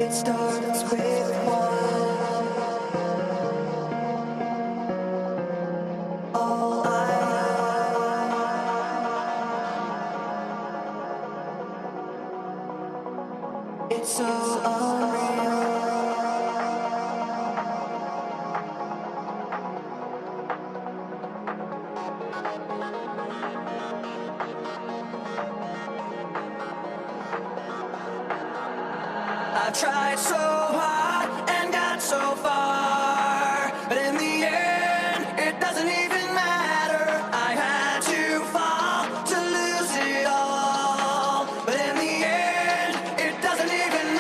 It starts with one. All it's so unreal. I tried so hard and got so far, but in the end, it doesn't even matter. I had to fall to lose it all, but in the end, it doesn't even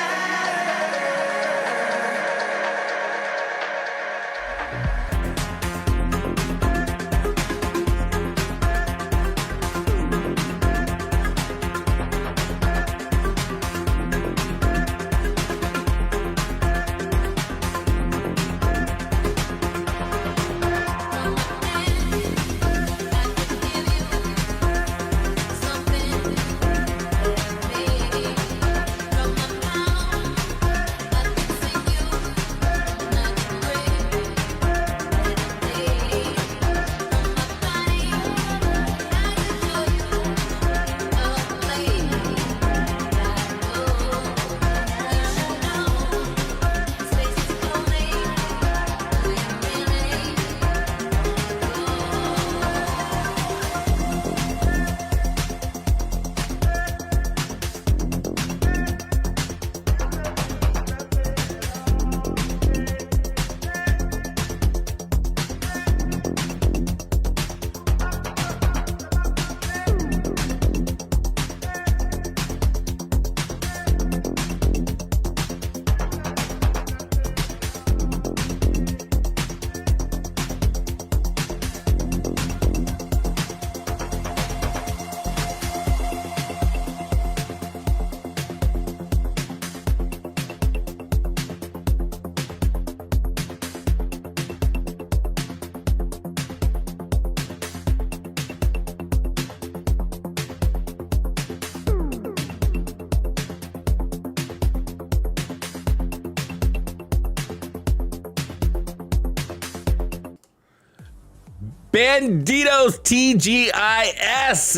Bandidos TGIS.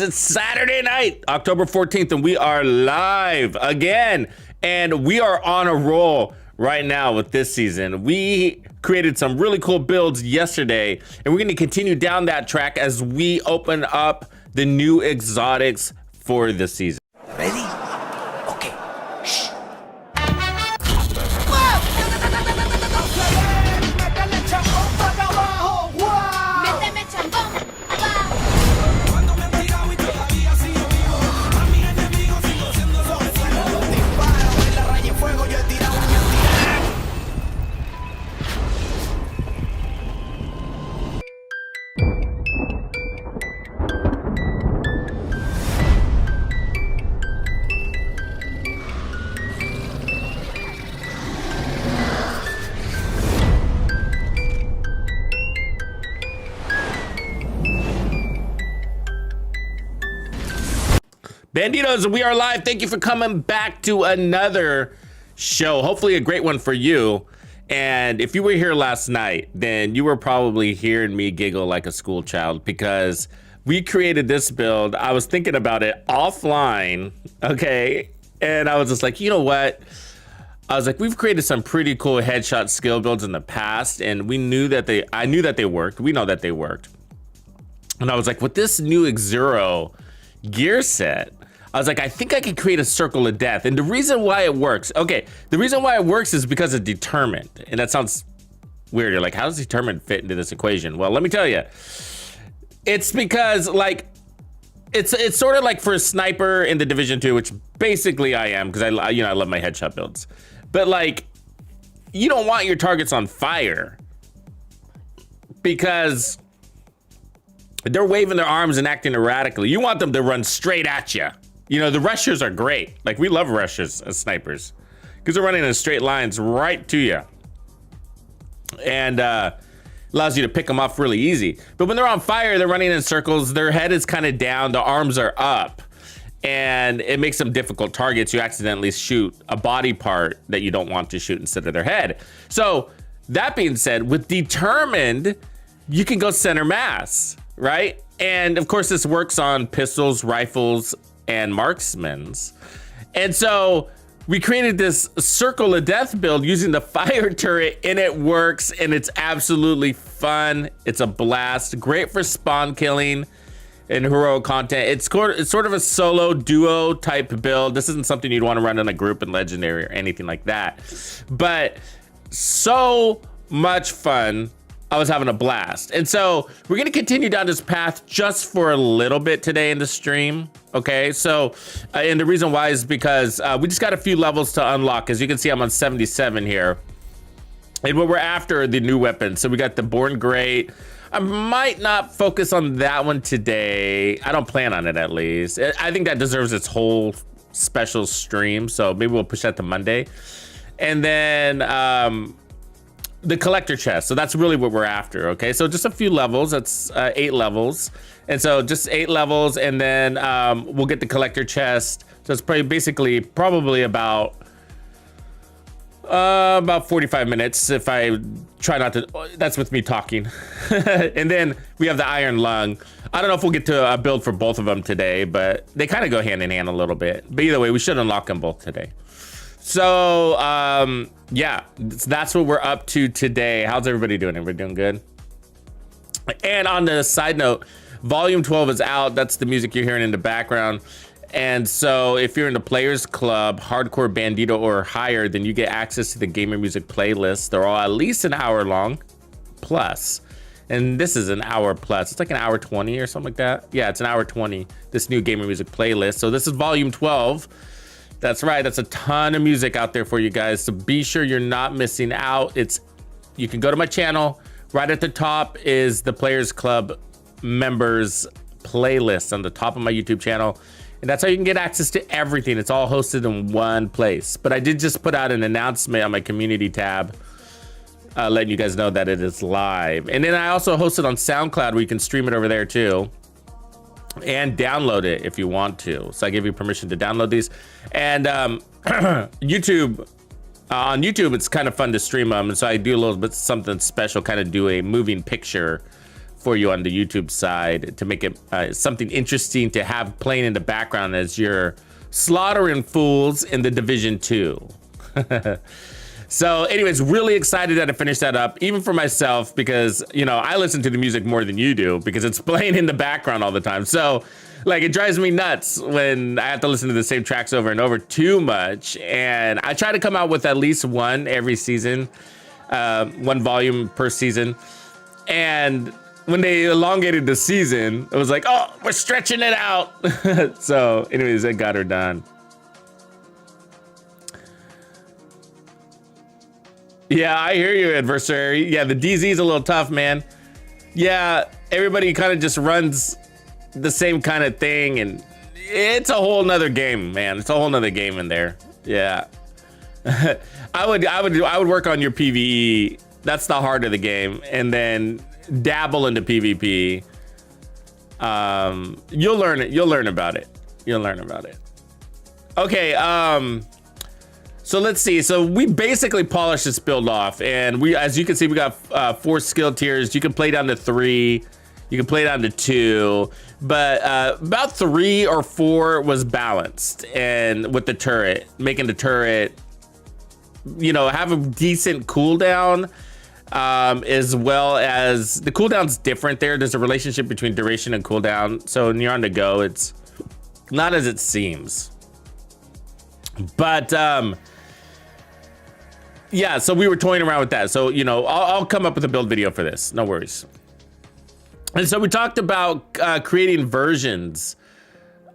It's Saturday night, October 14th, and we are live again. And we are on a roll right now with this season. We created some really cool builds yesterday, and we're going to continue down that track as we open up the new exotics for the season. Ready? Okay. Shh. Bandidos, we are live. Thank you for coming back to another show. Hopefully a great one for you. And if you were here last night, then you were probably hearing me giggle like a school child because we created this build. I was thinking about it offline, okay? And I was just like, you know what? I was like, we've created some pretty cool headshot skill builds in the past, and I knew that they worked. We know that they worked. And I was like, with this new EXURO gear set, I was like, I think I could create a circle of death. And the reason why it works, the reason why it works is because of determined. And that sounds weird. You're like, how does determined fit into this equation? Well, let me tell you, it's because like, it's sort of like for a sniper in the Division 2, which basically I am, because I love my headshot builds. But like, you don't want your targets on fire because they're waving their arms and acting erratically. You want them to run straight at you. You know, the rushers are great. Like, we love rushers as snipers because they're running in straight lines right to you. And allows you to pick them off really easy. But when they're on fire, they're running in circles. Their head is kind of down. The arms are up. And it makes them difficult targets. You accidentally shoot a body part that you don't want to shoot instead of their head. So that being said, with determined, you can go center mass, right? And of course, this works on pistols, rifles, and marksmen's. And so we created this circle of death build using the fire turret, and it works, and it's absolutely fun. It's a blast, great for spawn killing and heroic content. It's sort of a solo duo type build. This isn't something you'd want to run in a group in Legendary or anything like that, but so much fun. I was having a blast. And so we're gonna continue down this path just for a little bit today in the stream, okay? So, and the reason why is because we just got a few levels to unlock. As you can see, I'm on 77 here. And what we're after are the new weapons. So we got the Born Great. I might not focus on that one today. I don't plan on it, at least. I think that deserves its whole special stream. So maybe we'll push that to Monday. And then, the collector chest. So that's really what we're after. Okay, so just a few levels. That's 8 levels, and so just 8 levels, and then we'll get the collector chest. So it's probably about 45 minutes if I try not to. That's with me talking. And then we have the iron lung. I don't know if we'll get to a build for both of them today, but they kind of go hand in hand a little bit. But either way, we should unlock them both today. So, yeah, that's what we're up to today. How's everybody doing? Everybody doing good? And on the side note, Volume 12 is out. That's the music you're hearing in the background. And so if you're in the Players Club, Hardcore Bandido or higher, then you get access to the gamer music playlist. They're all at least an hour long plus. And this is an hour plus. It's like an hour 20 or something like that. Yeah, it's an hour 20, this new gamer music playlist. So this is Volume 12. That's right, that's a ton of music out there for you guys, so be sure you're not missing out. You can go to my channel. Right at the top is the Players Club members playlist on the top of my YouTube channel, and that's how you can get access to everything. It's all hosted in one place. But I did just put out an announcement on my community tab, letting you guys know that it is live. And then I also host it on SoundCloud, where you can stream it over there too, and download it if you want to. So I give you permission to download these. And YouTube, on YouTube, it's kind of fun to stream them. And so I do a little bit something special, kind of do a moving picture for you on the YouTube side to make it something interesting to have playing in the background as you're slaughtering fools in the Division 2. So anyways, really excited that I finished that up, even for myself, because, you know, I listen to the music more than you do because it's playing in the background all the time. So like, it drives me nuts when I have to listen to the same tracks over and over too much. And I try to come out with at least one every season, one volume per season. And when they elongated the season, it was like, oh, we're stretching it out. So anyways, I got her done. Yeah, I hear you, adversary. Yeah, the DZ is a little tough, man. Yeah, everybody kind of just runs the same kind of thing, and it's a whole nother game, man. It's a whole nother game in there. Yeah. I would work on your PvE. That's the heart of the game, and then dabble into PvP. You'll learn it. You'll learn about it. You'll learn about it. Okay, so let's see. So we basically polished this build off, and as you can see, we got 4 skill tiers. You can play down to 3. You can play down to 2, but about 3 or 4 was balanced, and with the turret, making the turret, you know, have a decent cooldown, as well as the cooldown's different there. There's a relationship between duration and cooldown. So when you're on the go, it's not as it seems. But yeah, so we were toying around with that. So, you know, I'll come up with a build video for this. No worries. And so we talked about creating versions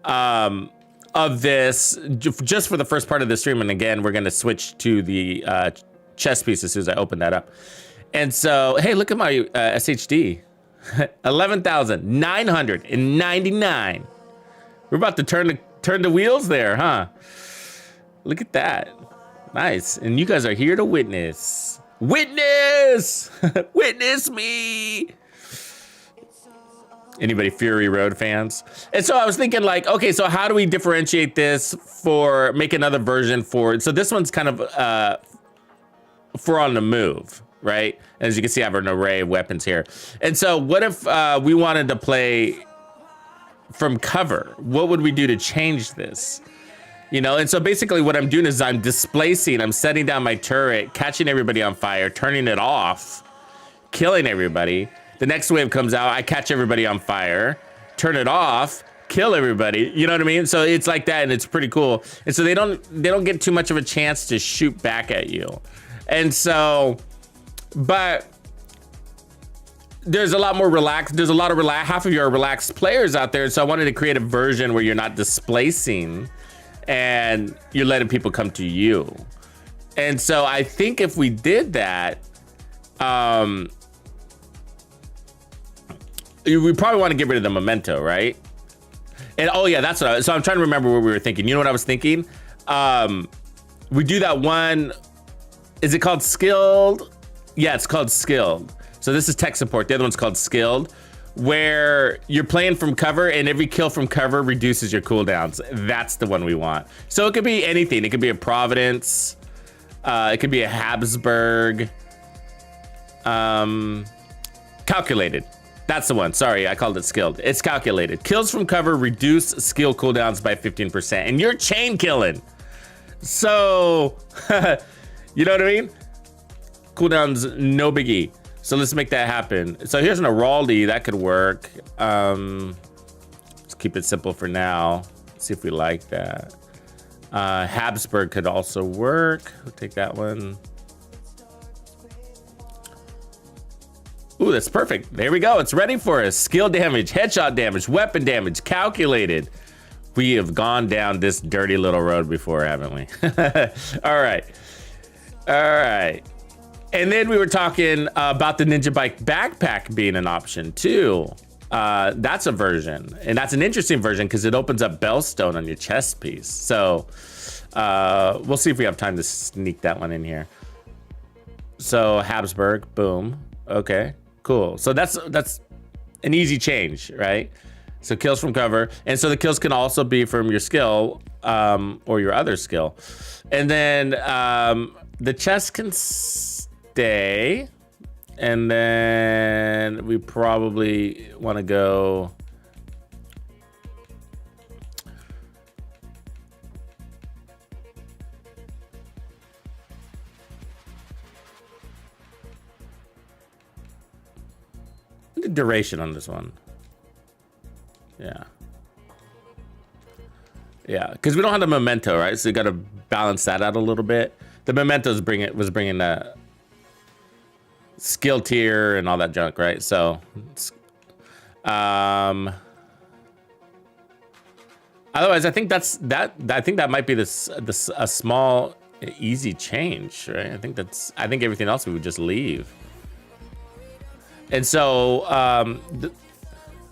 of this just for the first part of the stream. And again, we're going to switch to the chess piece as soon as I open that up. And so, hey, look at my SHD. 11,999. We're about to turn the wheels there, huh? Look at that. Nice. And you guys are here to witness. Witness! Witness me! Anybody Fury Road fans? And so I was thinking like, okay, so how do we differentiate this for, make another version for, so this one's kind of for on the move, right? As you can see, I have an array of weapons here. And so what if we wanted to play from cover? What would we do to change this? You know, and so basically what I'm doing is I'm displacing, I'm setting down my turret, catching everybody on fire, turning it off, killing everybody. The next wave comes out, I catch everybody on fire, turn it off, kill everybody. You know what I mean? So it's like that, and it's pretty cool. And so they don't get too much of a chance to shoot back at you. And so, but there's a lot more relaxed. There's a lot of half of you are relaxed players out there. So I wanted to create a version where you're not displacing and you're letting people come to you. And so I think if we did that, we probably want to get rid of the memento, right? And oh yeah, that's what so I'm trying to remember what we were thinking. You know what I was thinking? We do that one, is it called skilled? Yeah, it's called skilled. So this is tech support. The other one's called skilled, where you're playing from cover and every kill from cover reduces your cooldowns. That's the one we want. So it could be anything. It could be a Providence. It could be a Habsburg. Calculated. That's the one. Sorry, I called it skilled. It's calculated. Kills from cover reduce skill cooldowns by 15%. And you're chain killing. So, you know what I mean? Cooldowns, no biggie. So let's make that happen. So here's an Araldi, that could work. Let's keep it simple for now. Let's see if we like that. Habsburg could also work. We'll take that one. Ooh, that's perfect. There we go. It's ready for us. Skill damage, headshot damage, weapon damage, calculated. We have gone down this dirty little road before, haven't we? All right. All right. And then we were talking about the Ninja Bike backpack being an option too. That's a version, and that's an interesting version because it opens up Bellstone on your chest piece. So we'll see if we have time to sneak that one in here. So Habsburg, boom. Okay, cool. So that's an easy change, right? So kills from cover, and so the kills can also be from your skill or your other skill, and then the chest can stay, and then we probably want to go the duration on this one. Yeah, because we don't have the memento, right? So you got to balance that out a little bit. The memento was bringing the skill tier and all that junk, right? So otherwise, I think that might be a small easy change, right? I think everything else we would just leave. And so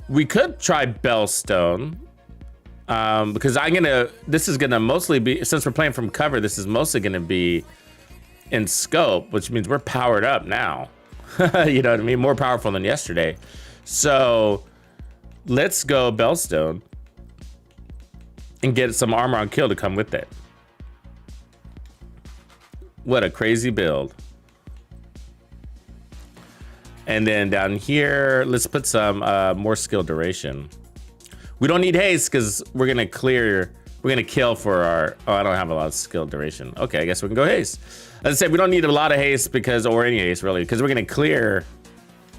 we could try Bellstone, because this is gonna mostly be, since we're playing from cover, this is mostly gonna be in scope, which means we're powered up now. You know what I mean? More powerful than yesterday. So let's go Bellstone. and get some armor on kill to come with it. What a crazy build. And then down here, let's put some more skill duration. We don't need haste because we're gonna kill for our, oh, I don't have a lot of skill duration. Okay, I guess we can go haste. As I said, we don't need a lot of haste because, or any haste really, because we're gonna clear,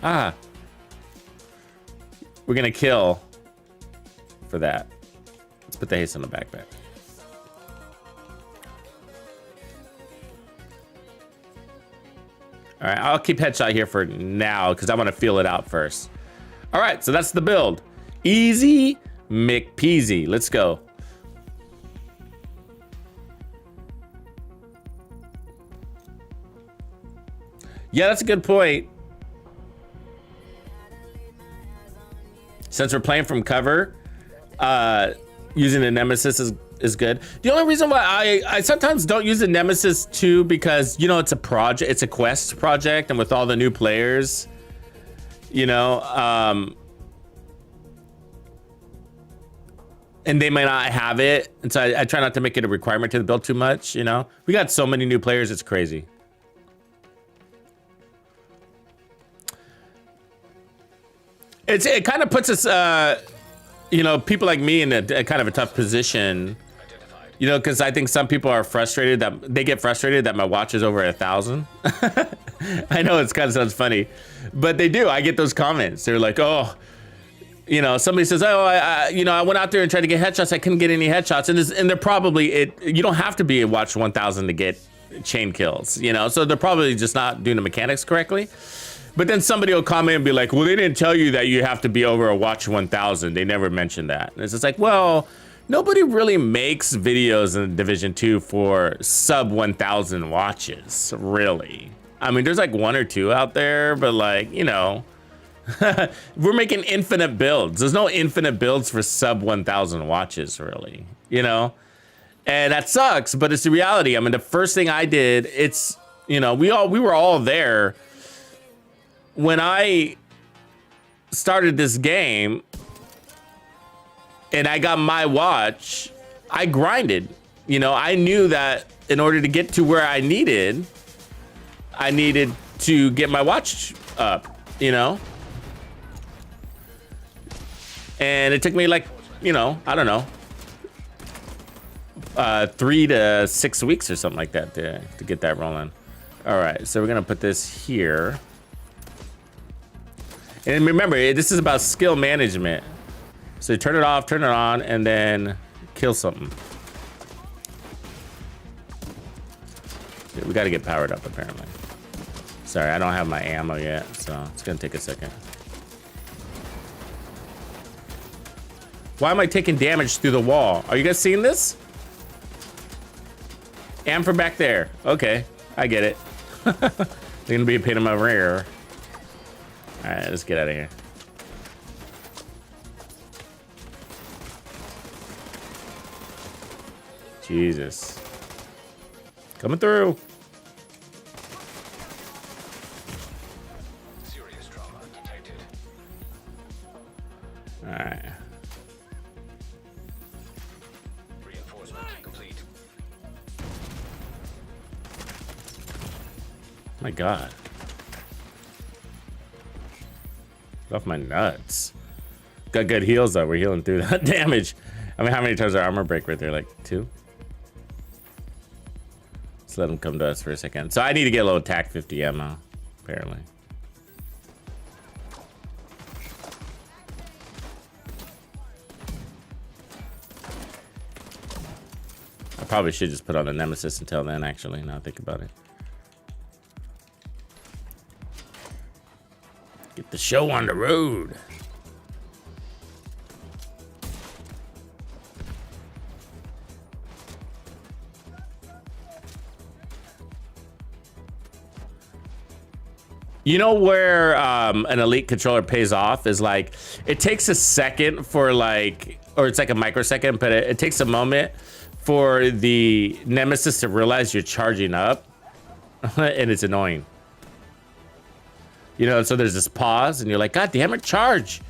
we're gonna kill for that. Let's put the haste on the backpack. All right, I'll keep headshot here for now because I want to feel it out first. All right, so that's the build. Easy McPeasy. Let's go. Yeah, that's a good point. Since we're playing from cover, using the Nemesis is good. The only reason why I sometimes don't use the Nemesis too, because, you know, it's a project, it's a quest project, and with all the new players, you know, and they might not have it, and so I try not to make it a requirement to the build too much, you know. We got so many new players, it's crazy. It kind of puts us, you know, people like me in a kind of a tough position, you know, because I think some people are frustrated that they get frustrated that my watch is over 1,000. I know it's kind of sounds funny, but they do. I get those comments. They're like, oh, you know, somebody says, oh, you know, I went out there and tried to get headshots. I couldn't get any headshots. And they're probably, you don't have to be a watch 1,000 to get chain kills, you know, so they're probably just not doing the mechanics correctly. But then somebody will comment and be like, well, they didn't tell you that you have to be over a watch 1,000. They never mentioned that. And it's just like, well, nobody really makes videos in Division 2 for sub 1,000 watches, really. I mean, there's like one or two out there, but like, you know, we're making infinite builds. There's no infinite builds for sub 1,000 watches, really, you know? And that sucks, but it's the reality. I mean, the first thing I did, it's, you know, we were all there. When I started this game and I got my watch, I grinded. You know, I knew that in order to get to where I needed to get my watch up, you know? And it took me like, you know, I don't know, 3 to 6 weeks or something like that to get that rolling. All right, so we're gonna put this here. And remember, this is about skill management. So turn it off, turn it on, and then kill something. Yeah, we gotta get powered up, apparently. Sorry, I don't have my ammo yet, so it's gonna take a second. Why am I taking damage through the wall? Are you guys seeing this? And from back there. Okay, I get it. They're gonna be a pain in my rear. All right, let's get out of here. Jesus. Coming through. Serious trauma detected. All right. Reinforcement complete. My God. Off my nuts. Got good heals though. We're healing through that damage. I mean, how many times our armor break right there? Like 2? Let's let them come to us for a second. So I need to get a little TAC 50 ammo, apparently. I probably should just put on the Nemesis until then, actually, now I think about it. Get the show on the road. You know where an elite controller pays off is like, it takes a second for like, or it's like a microsecond, but it takes a moment for the Nemesis to realize you're charging up and it's annoying. You know, so there's this pause and you're like, God damn it, charge.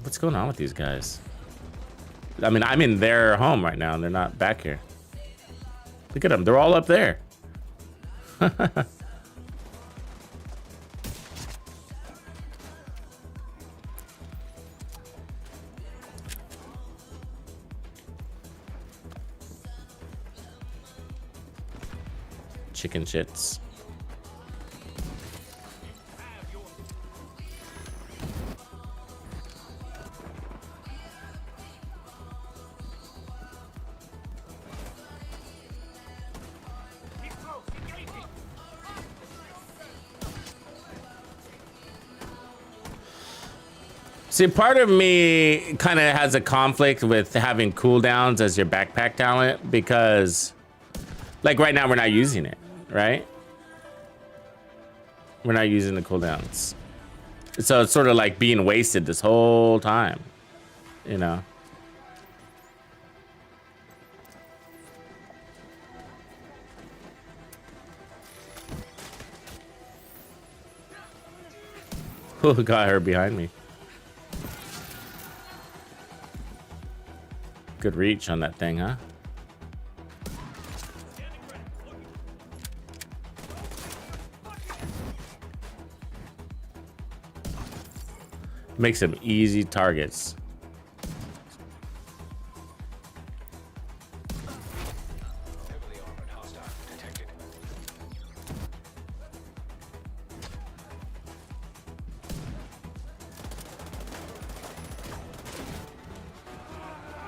What's going on with these guys? I mean, I'm in their home right now and they're not back here. Look at them. They're all up there. Chicken shits. See, part of me kind of has a conflict with having cooldowns as your backpack talent because, like, right now we're not using it, right? We're not using the cooldowns. So it's sort of like being wasted this whole time, you know? Who got her behind me? Good reach on that thing, huh? Makes them easy targets. Heavily armored hostile detected.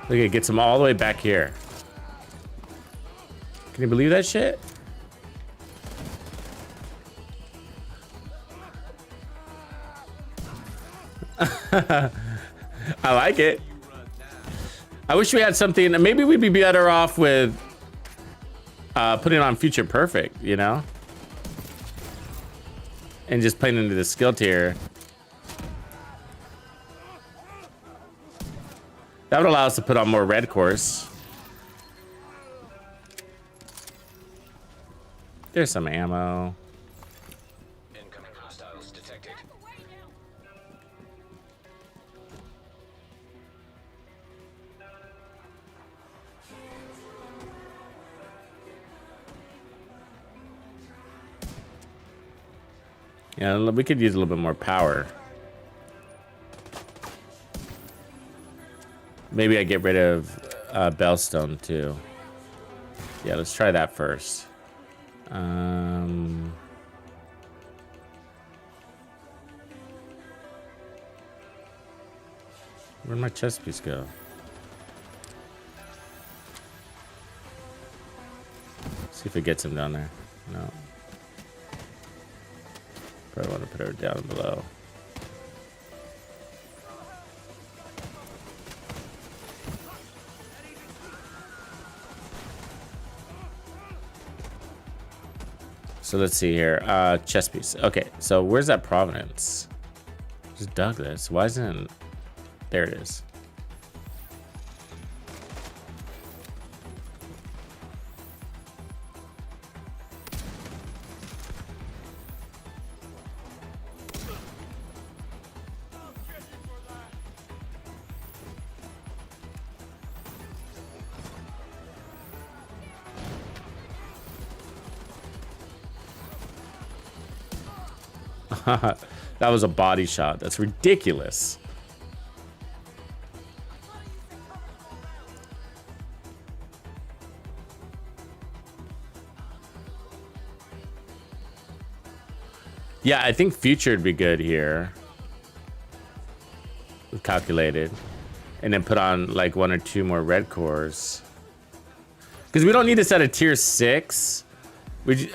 Look, it gets them all the way back here. Can you believe that shit? I like it. I wish we had something. Maybe we'd be better off with putting on Future Perfect, you know? And just playing into the skill tier. That would allow us to put on more red course. There's some ammo. Incoming hostiles detected. Yeah, we could use a little bit more power. Maybe I get rid of Bellstone too. Yeah, let's try that first. Where'd my chest piece go? See if it gets him down there. No. Probably want to put her down below. So let's see here. Chess piece. Okay, so where's that provenance? Just dug this. Why isn't it? There it is. That was a body shot. That's ridiculous. Yeah, I think future would be good here. Calculated. And then put on like 1 or 2 more red cores. Because we don't need this at a tier 6. We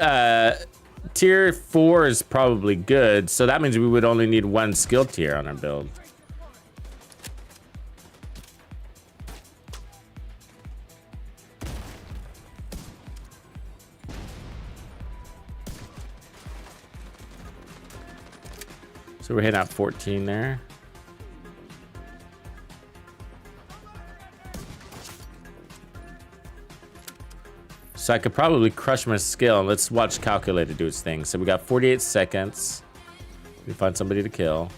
tier 4 is probably good, so that means we would only need 1 skill tier on our build. So we're hitting at 14 there. So I could probably crush my skill. Let's watch Calculator do its thing. So we got 48 seconds. We find somebody to kill.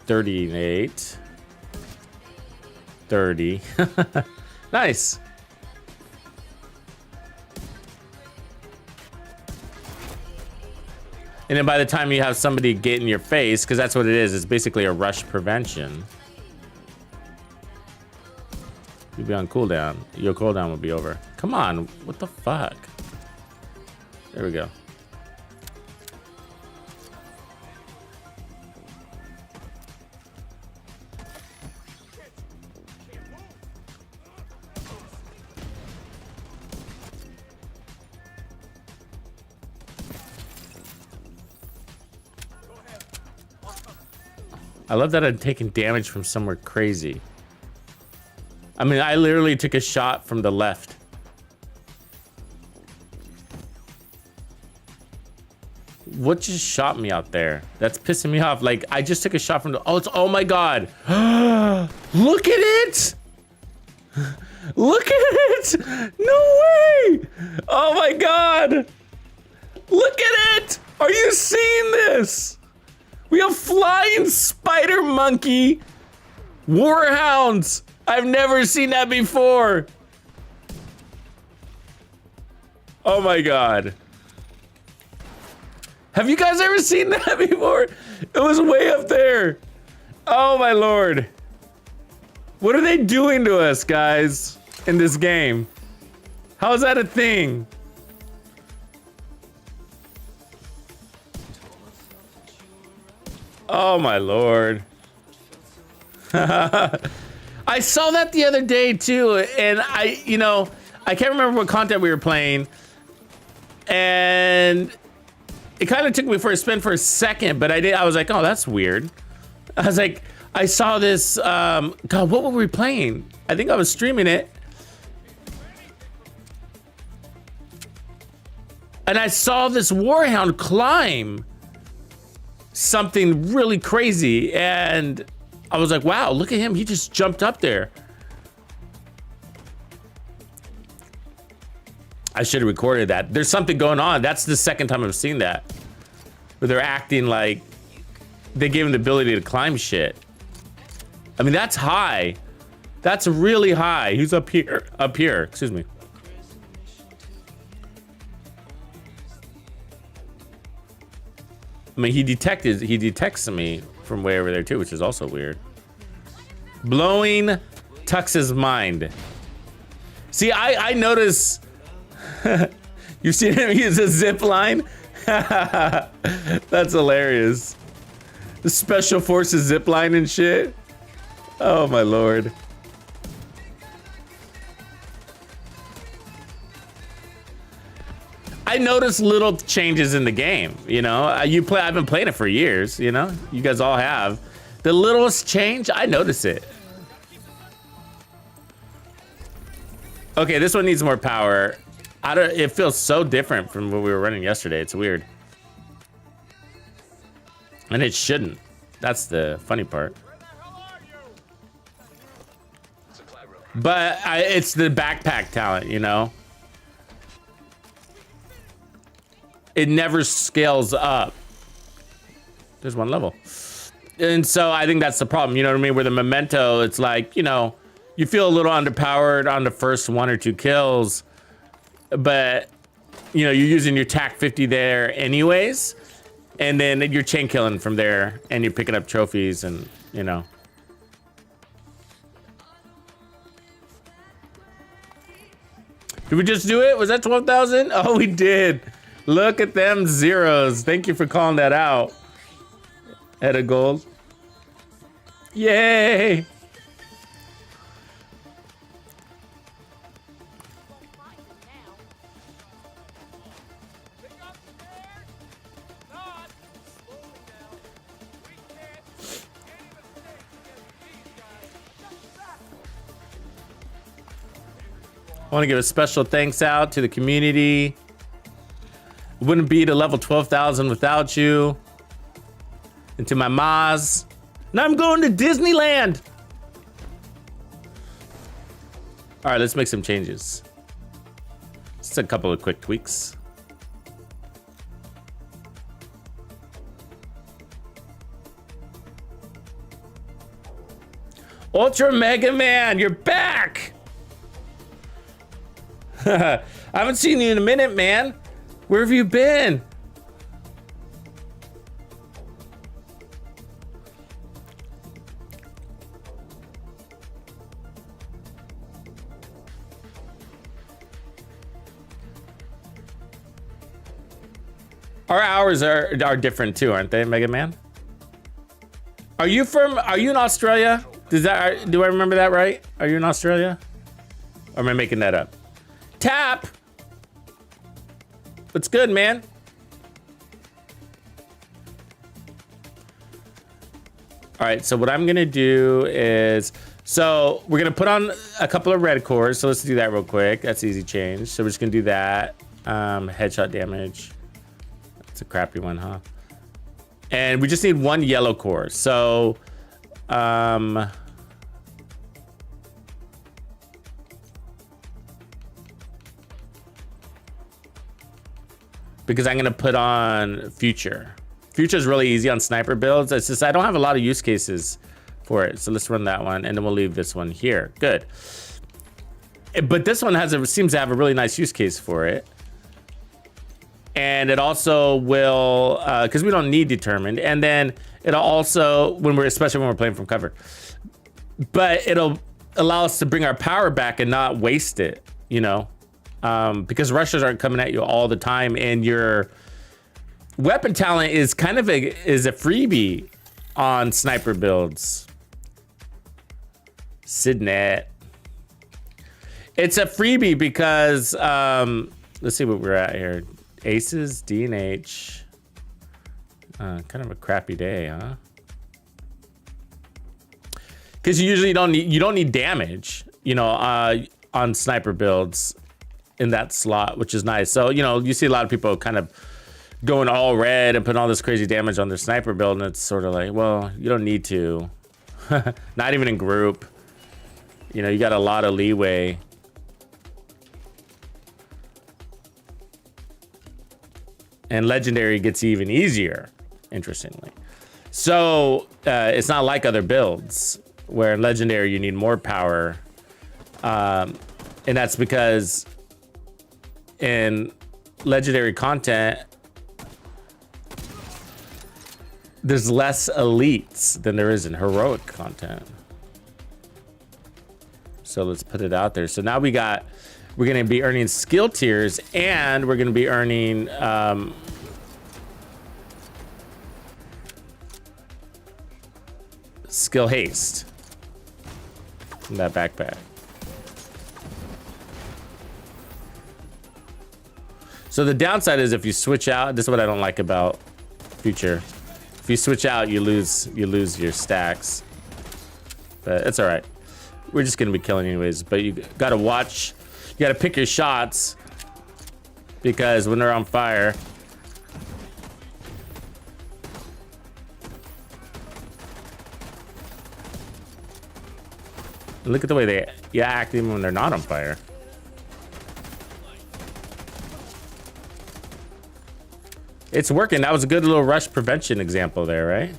38. 30. Nice. And then by the time you have somebody get in your face, because that's what it is, it's basically a rush prevention. You'll be on cooldown. Your cooldown will be over. Come on, what the fuck? There we go. I love that I'm taking damage from somewhere crazy. I mean, I literally took a shot from the left. What just shot me out there? That's pissing me off. Like, I just took a shot from the... Oh my God. Look at it. Look at it. No way. Oh my God. Look at it. Are you seeing this? We have flying spider monkey warhounds. I've never seen that before. Oh my God. Have you guys ever seen that before? It was way up there. Oh my Lord. What are they doing to us, guys, in this game? How is that a thing? Oh my Lord. I saw that the other day too, and I can't remember what content we were playing, and it kind of took me for a spin for a second, but I was like, oh, that's weird. I was like, I saw this, God, what were we playing? I think I was streaming it. And I saw this warhound climb something really crazy, and I was like, wow, look at him. He just jumped up there. I should have recorded that. There's something going on. That's the second time I've seen that. Where they're acting like they gave him the ability to climb shit. I mean, that's high. That's really high. He's up here, excuse me. I mean, he detects me from way over there too, which is also weird. Blowing Tux's mind. See, I notice. You've seen him use a zip line? That's hilarious. The special forces zip line and shit. Oh my Lord. I notice little changes in the game, you know? I've been playing it for years, you know? You guys all have. The littlest change, I notice it. Okay, this one needs more power. It feels so different from what we were running yesterday. It's weird. And it shouldn't. That's the funny part. But it's the backpack talent, you know? It never scales up. There's one level. And so I think that's the problem, you know what I mean? Where the memento, it's like, you know, you feel a little underpowered on the first 1 or 2 kills, but you know, you're using your TAC 50 there anyways, and then you're chain killing from there, and you're picking up trophies, and you know. Did we just do it? Was that 12,000? Oh, we did. Look at them zeros. Thank you for calling that out. Head of gold. Yay! I want to give a special thanks out to the community. Wouldn't be to level 12,000 without you. And to my Maz. Now I'm going to Disneyland. All right, let's make some changes. Just a couple of quick tweaks. Ultra Mega Man, you're back. I haven't seen you in a minute, man. Where have you been? Our hours are different too, aren't they, Mega Man? Are you in Australia? Do I remember that right? Are you in Australia? Or am I making that up? Tap! What's good, man? All right, so what I'm gonna do is, so we're gonna put on a couple of red cores. So let's do that real quick. That's easy change. So we're just gonna do that. Headshot damage. It's a crappy one, huh? And we just need one yellow core. So, because I'm gonna put on Future. Future is really easy on sniper builds. It's just I don't have a lot of use cases for it. So let's run that one, and then we'll leave this one here. Good. But this one seems to have a really nice use case for it. And it also will, because we don't need determined, and then it'll also, especially when we're playing from cover, but it'll allow us to bring our power back and not waste it, you know, because rushers aren't coming at you all the time, and your weapon talent is kind of a freebie on sniper builds. Sidnet. It's a freebie because, let's see what we're at here. Aces, D and H. Kind of a crappy day, huh? Because you don't need damage, you know, on sniper builds in that slot, which is nice. So, you know, you see a lot of people kind of going all red and putting all this crazy damage on their sniper build, and it's sort of like, well, you don't need to. Not even in group. You know, you got a lot of leeway. And legendary gets even easier, interestingly. So it's not like other builds where in legendary you need more power. And that's because in legendary content, there's less elites than there is in heroic content. So let's put it out there. So now we're going to be earning skill tiers, and we're going to be earning skill haste in that backpack. So the downside is if you switch out, this is what I don't like about Future. If you switch out, you lose your stacks. But it's all right. We're just going to be killing anyways, but you got to watch. You gotta pick your shots because when they're on fire, look at the way they act even when they're not on fire. It's working. That was a good little rush prevention example there, right?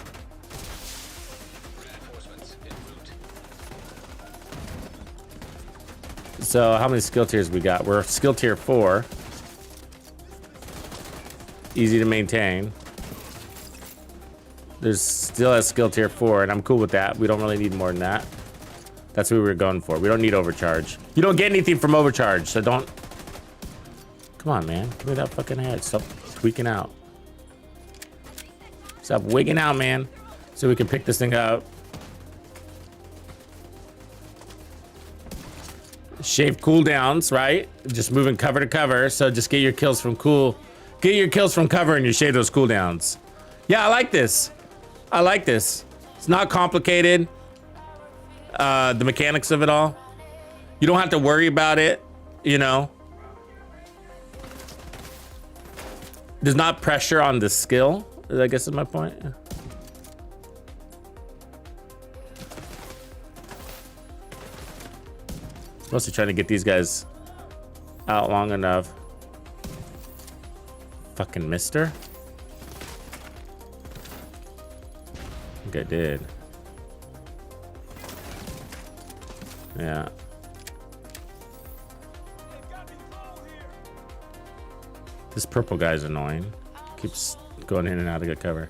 So how many skill tiers we got? We're skill tier 4. Easy to maintain. There's still a skill tier 4, and I'm cool with that. We don't really need more than that. That's what we were going for. We don't need overcharge. You don't get anything from overcharge, so don't. Come on, man. Give me that fucking head. Stop tweaking out. Stop wigging out, man. So we can pick this thing up. Shave cooldowns, right? Just moving cover to cover. So just get your kills from get your kills from cover, and you shave those cooldowns. Yeah, I like this. I like this. It's not complicated. The mechanics of it all. You don't have to worry about it, you know. There's not pressure on the skill, I guess is my point. Mostly trying to get these guys out long enough. Fucking mister. I think I did. Yeah. This purple guy's annoying. Keeps going in and out to get cover.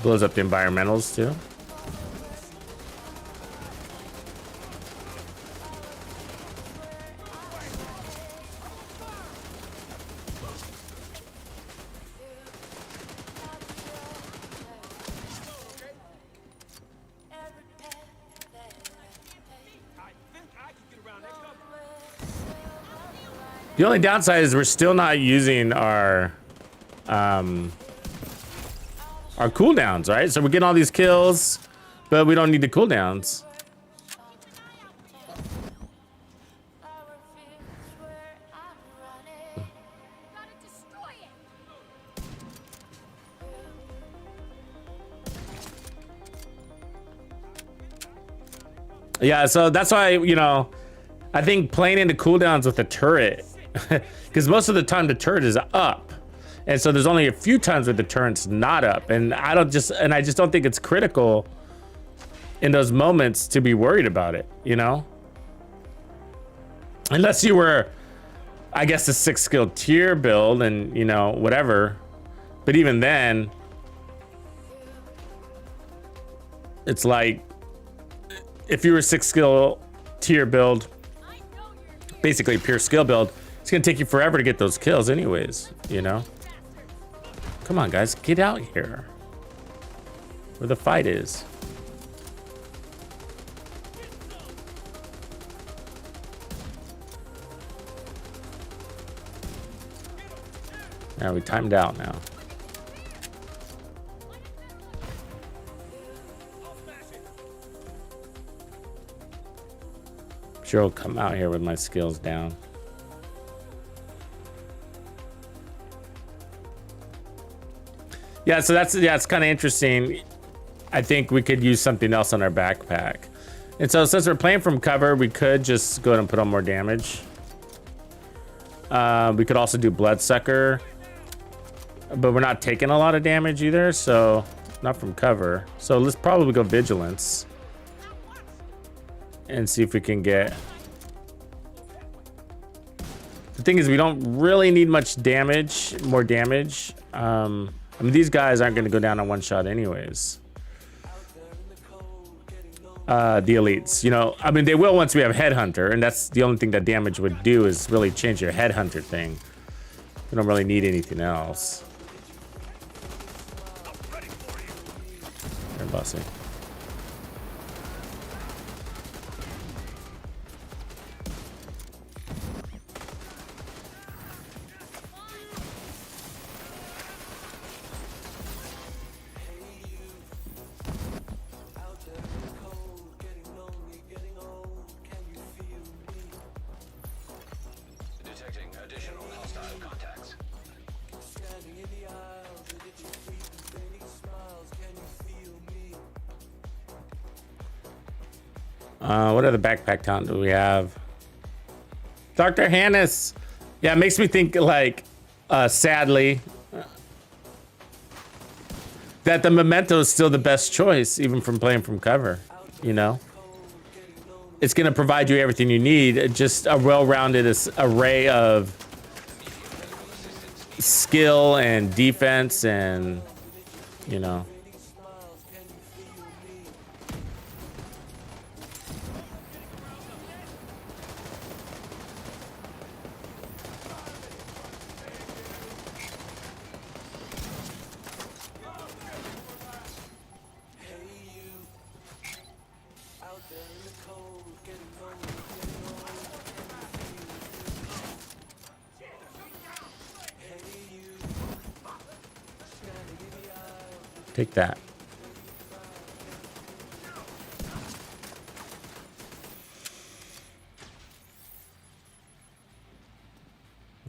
Blows up the environmentals too. The only downside is we're still not using our cooldowns, right? So we're getting all these kills, but we don't need the cooldowns. Yeah, so that's why, you know, I think playing into cooldowns with the turret, because most of the time the turret is up. And so there's only a few times where the turret's not up. And I just don't think it's critical in those moments to be worried about it, you know? Unless you were, I guess, a 6 skill tier build and, you know, whatever. But even then, it's like, if you were a 6 skill tier build, basically a pure skill build, it's gonna take you forever to get those kills anyways, you know? Come on, guys, get out here. Where the fight is. Now we timed out now. Sure, I'll come out here with my skills down. Yeah, so it's kind of interesting. I think we could use something else on our backpack. And so since we're playing from cover, we could just go ahead and put on more damage. We could also do Bloodsucker, but we're not taking a lot of damage either, so not from cover. So let's probably go Vigilance and see if we can get... The thing is, we don't really need much damage, more damage. I mean, these guys aren't going to go down on one shot anyways. The elites, you know, I mean, they will once we have Headhunter, and that's the only thing that damage would do is really change your Headhunter thing. We don't really need anything else. They're bossy. What other backpack talent do we have? Dr. Hannes. Yeah, it makes me think, like, sadly, that the Memento is still the best choice, even from playing from cover, you know? It's going to provide you everything you need, just a well-rounded array of skill and defense and, you know. Take that.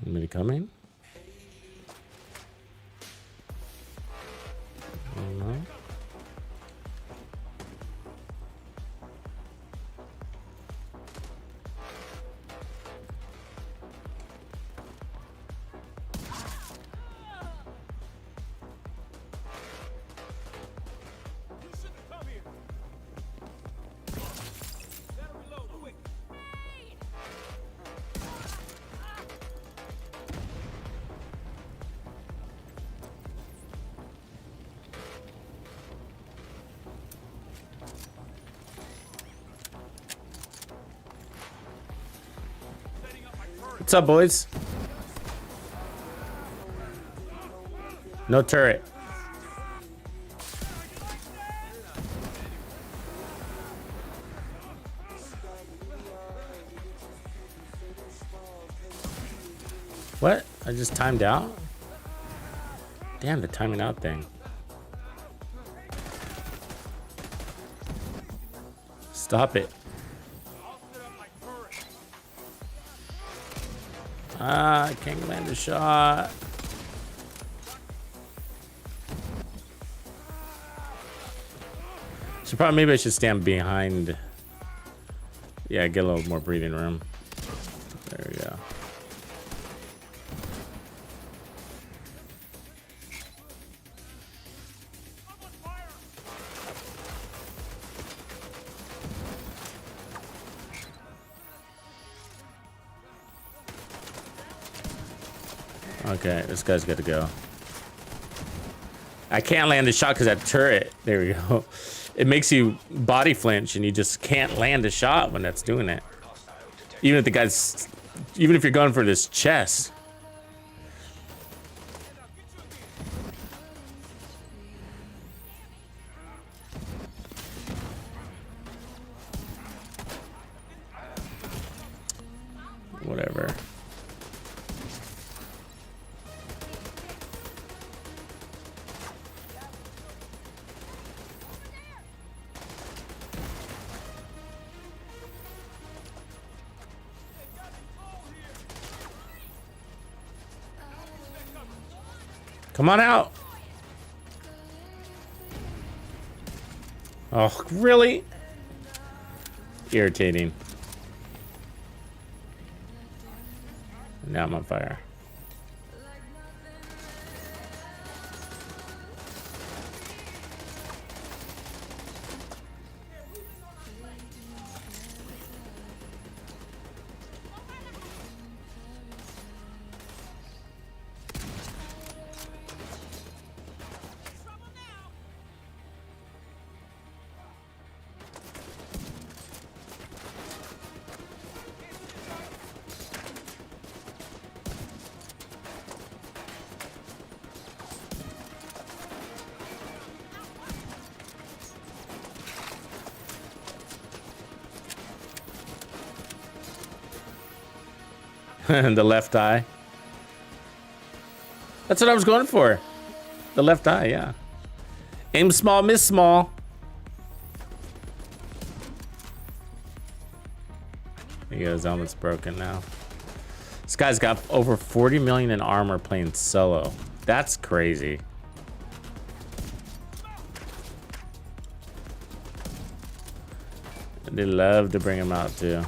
Anybody coming? No. What's up, boys? No turret. What? I just timed out? Damn, the timing out thing. Stop it. Ah, I can't land a shot. So probably maybe I should stand behind. Yeah, get a little more breathing room. There we go. Okay, this guy's got to go. I can't land a shot because that turret. There we go. It makes you body flinch, and you just can't land a shot when that's doing it. Even if the guy's, even if you're going for this chest. Whatever. Come on out. Oh, really? Irritating. Now I'm on fire. The left eye. That's what I was going for. The left eye, yeah. Aim small, miss small. There you go, his helmet's broken now. This guy's got over 40 million in armor playing solo. That's crazy. They love to bring him out too.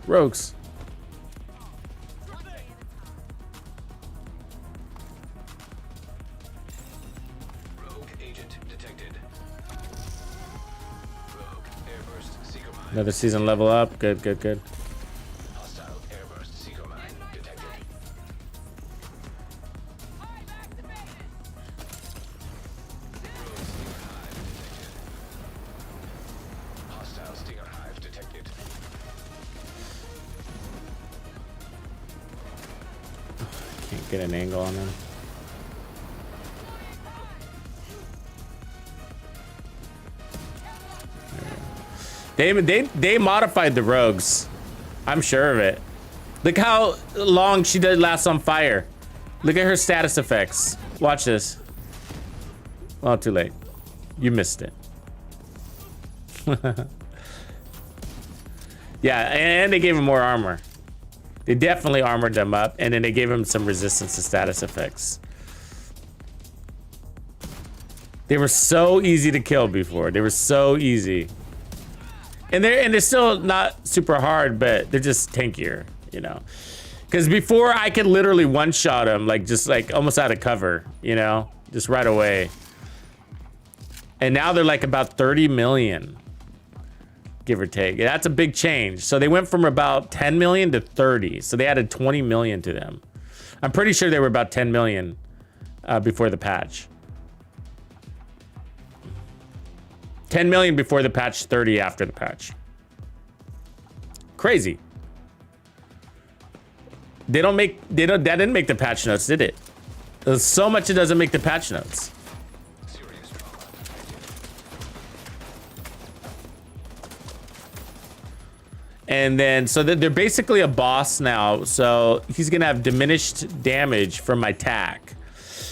Rogues. Rogue agent detected. Rogue airburst seeker mine. Another season level up. Good, good, good. Hostile airburst seeker mine detected. Hostile stinger hive detected. Can't get an angle on them. They modified the rogues. I'm sure of it. Look how long she did last on fire. Look at her status effects. Watch this. Well, too late. You missed it. Yeah, and they gave him more armor. They definitely armored them up, and then they gave him some resistance to status effects. They were so easy to kill before. They were so easy. And they're still not super hard, but they're just tankier, you know. Because before I could literally one-shot them, like just like almost out of cover, you know, just right away. And now they're like about 30 million. Give or take. That's a big change. So they went from about 10 million to 30. So they added 20 million to them. I'm pretty sure they were about 10 million before the patch. 10 million before the patch, 30 after the patch. Crazy. That didn't make the patch notes, did it? There's so much it doesn't make the patch notes. Serious trauma. And then, so they're basically a boss now. So he's gonna have diminished damage from my tack.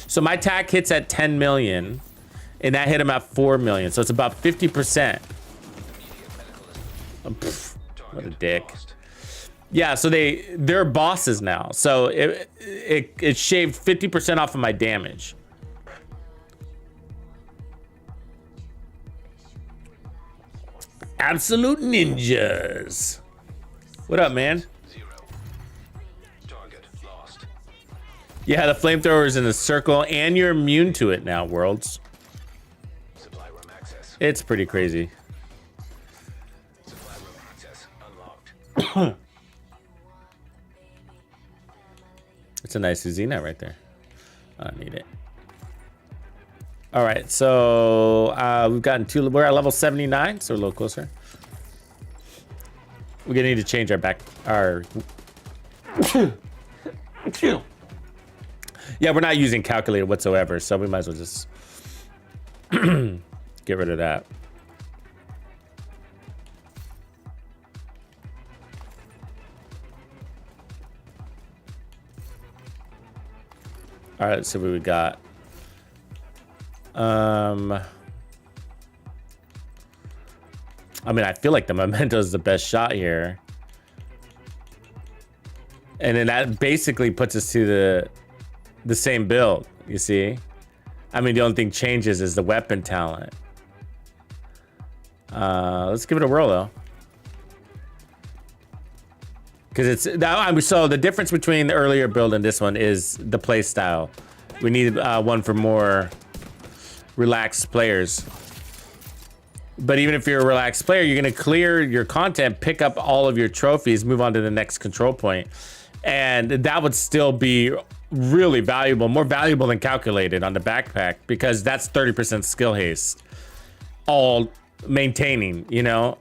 So my tack hits at 10 million, and that hit him at 4 million. So it's about 50%. What a dick. Yeah, so they're bosses now. So it shaved 50% off of my damage. Absolute ninjas. What up, man? 0. Target lost. Yeah, the flamethrower is in a circle, and you're immune to it now, Worlds. Supply room access. It's pretty crazy. Supply room access unlocked. It's a nice Uzina right there. I don't need it. All right, so we've gotten we're at level 79, so we're a little closer. We're gonna need to change our yeah, we're not using calculator whatsoever, so we might as well just get rid of that. All right, let's see what we got. I mean, I feel like the memento is the best shot here. And then that basically puts us to the same build, you see? I mean, the only thing changes is the weapon talent. Let's give it a whirl, though. Because it's that. So the difference between the earlier build and this one is the play style. We need one for more relaxed players. But even if you're a relaxed player, you're going to clear your content, pick up all of your trophies, move on to the next control point. And that would still be really valuable, more valuable than calculated on the backpack, because that's 30% skill haste. All maintaining, you know?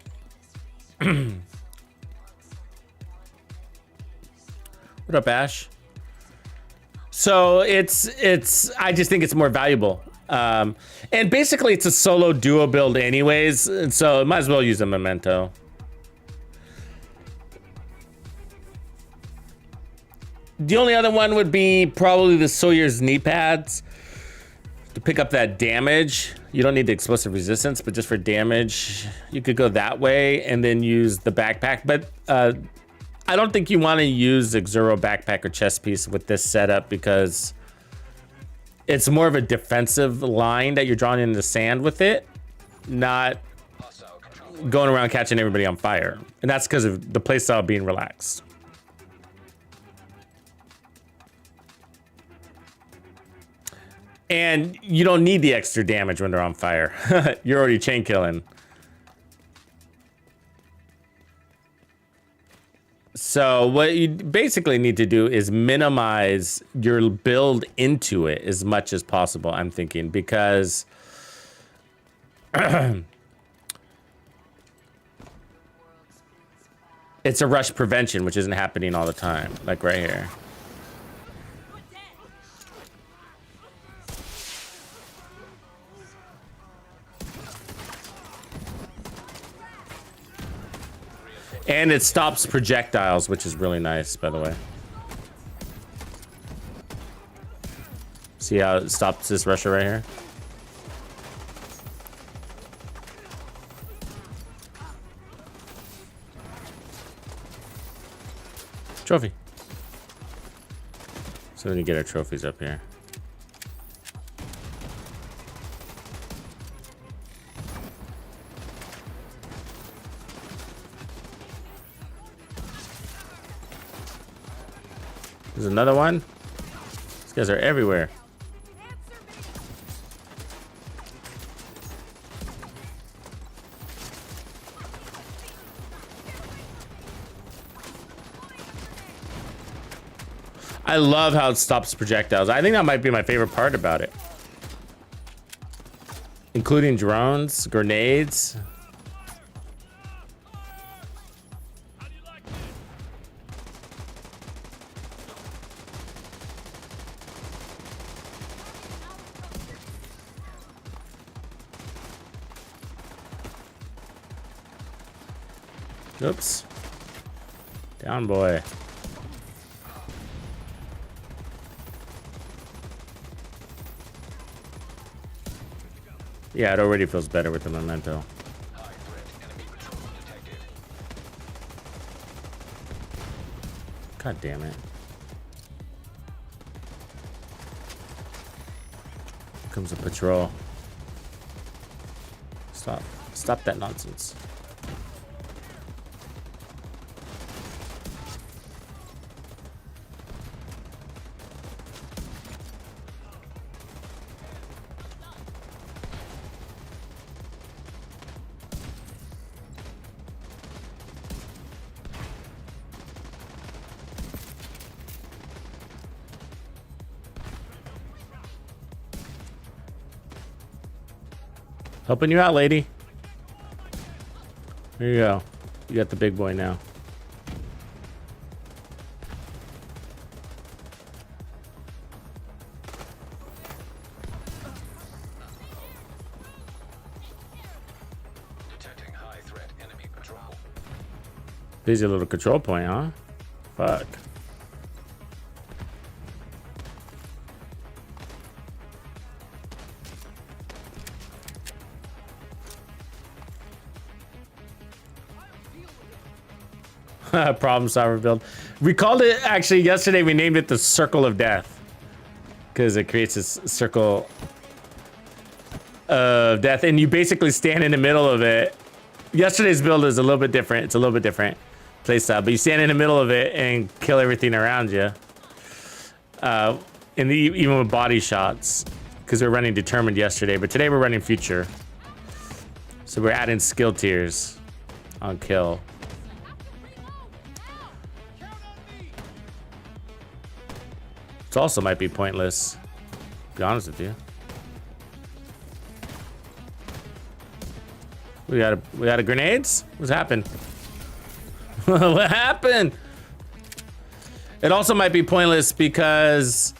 What up, Ash? So I just think it's more valuable. And basically it's a solo duo build anyways, and so might as well use a memento. The only other one would be probably the Sawyer's knee pads to pick up that damage. You don't need the explosive resistance, but just for damage, you could go that way and then use the backpack. But I don't think you want to use EXURO backpack or chest piece with this setup, because it's more of a defensive line that you're drawing in the sand with it, not going around catching everybody on fire. And that's because of the playstyle being relaxed. And you don't need the extra damage when they're on fire. You're already chain killing. So what you basically need to do is minimize your build into it as much as possible, I'm thinking, because it's a rush prevention, which isn't happening all the time, like right here. And it stops projectiles, which is really nice, by the way. See how it stops this rusher right here? Trophy. So we need to get our trophies up here. There's another one. These guys are everywhere. I love how it stops projectiles. I think that might be my favorite part about it. including drones, grenades. Oops. Down, boy. Yeah, it already feels better with the memento. High threat enemy patrol detected. God damn it. Here comes a patrol. Stop. Stop that nonsense. Helping you out, lady. Here you go. You got the big boy now. Detecting high threat enemy patrol. Busy little control point, huh? Fuck. Problem solver build. We called it, actually yesterday we named it the Circle of Death, because it creates this circle of death and you basically stand in the middle of it. Yesterday's build is a little bit different. It's a little bit different playstyle, but you stand in the middle of it and kill everything around you. Even with body shots, because we're running determined yesterday, but today we're running future. So we're adding skill tiers on kill. It also might be pointless, to be honest with you. We got a grenades? What's happened? What happened? It also might be pointless because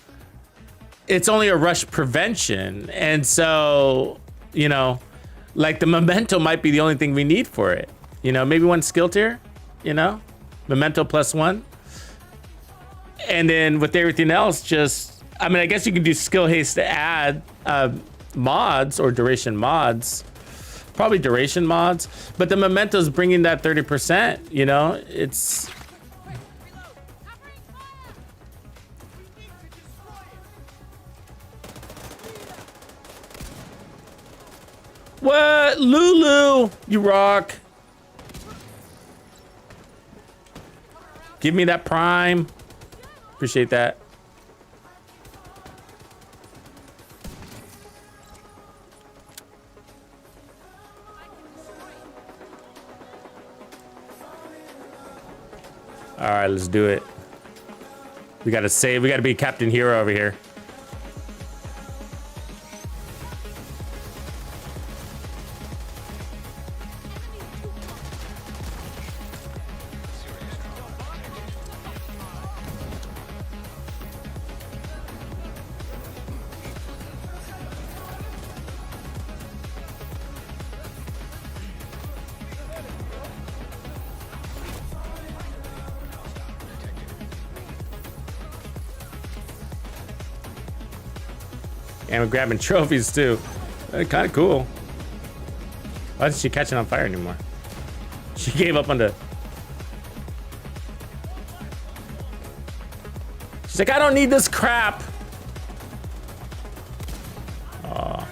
it's only a rush prevention. And so, you know, like the memento might be the only thing we need for it. You know, maybe one skill tier, you know, memento +1. And then with everything else, just, I mean, I guess you can do skill haste to add mods or duration mods. Probably duration mods. But the memento's bringing that 30%, you know? It's... What? Lulu, you rock. Give me that prime. Appreciate that. All right, let's do it. We gotta save. We gotta be Captain Hero over here. And we're grabbing trophies too. Kind of cool. Why isn't she catching on fire anymore? She gave up on the... She's like, I don't need this crap. Aw.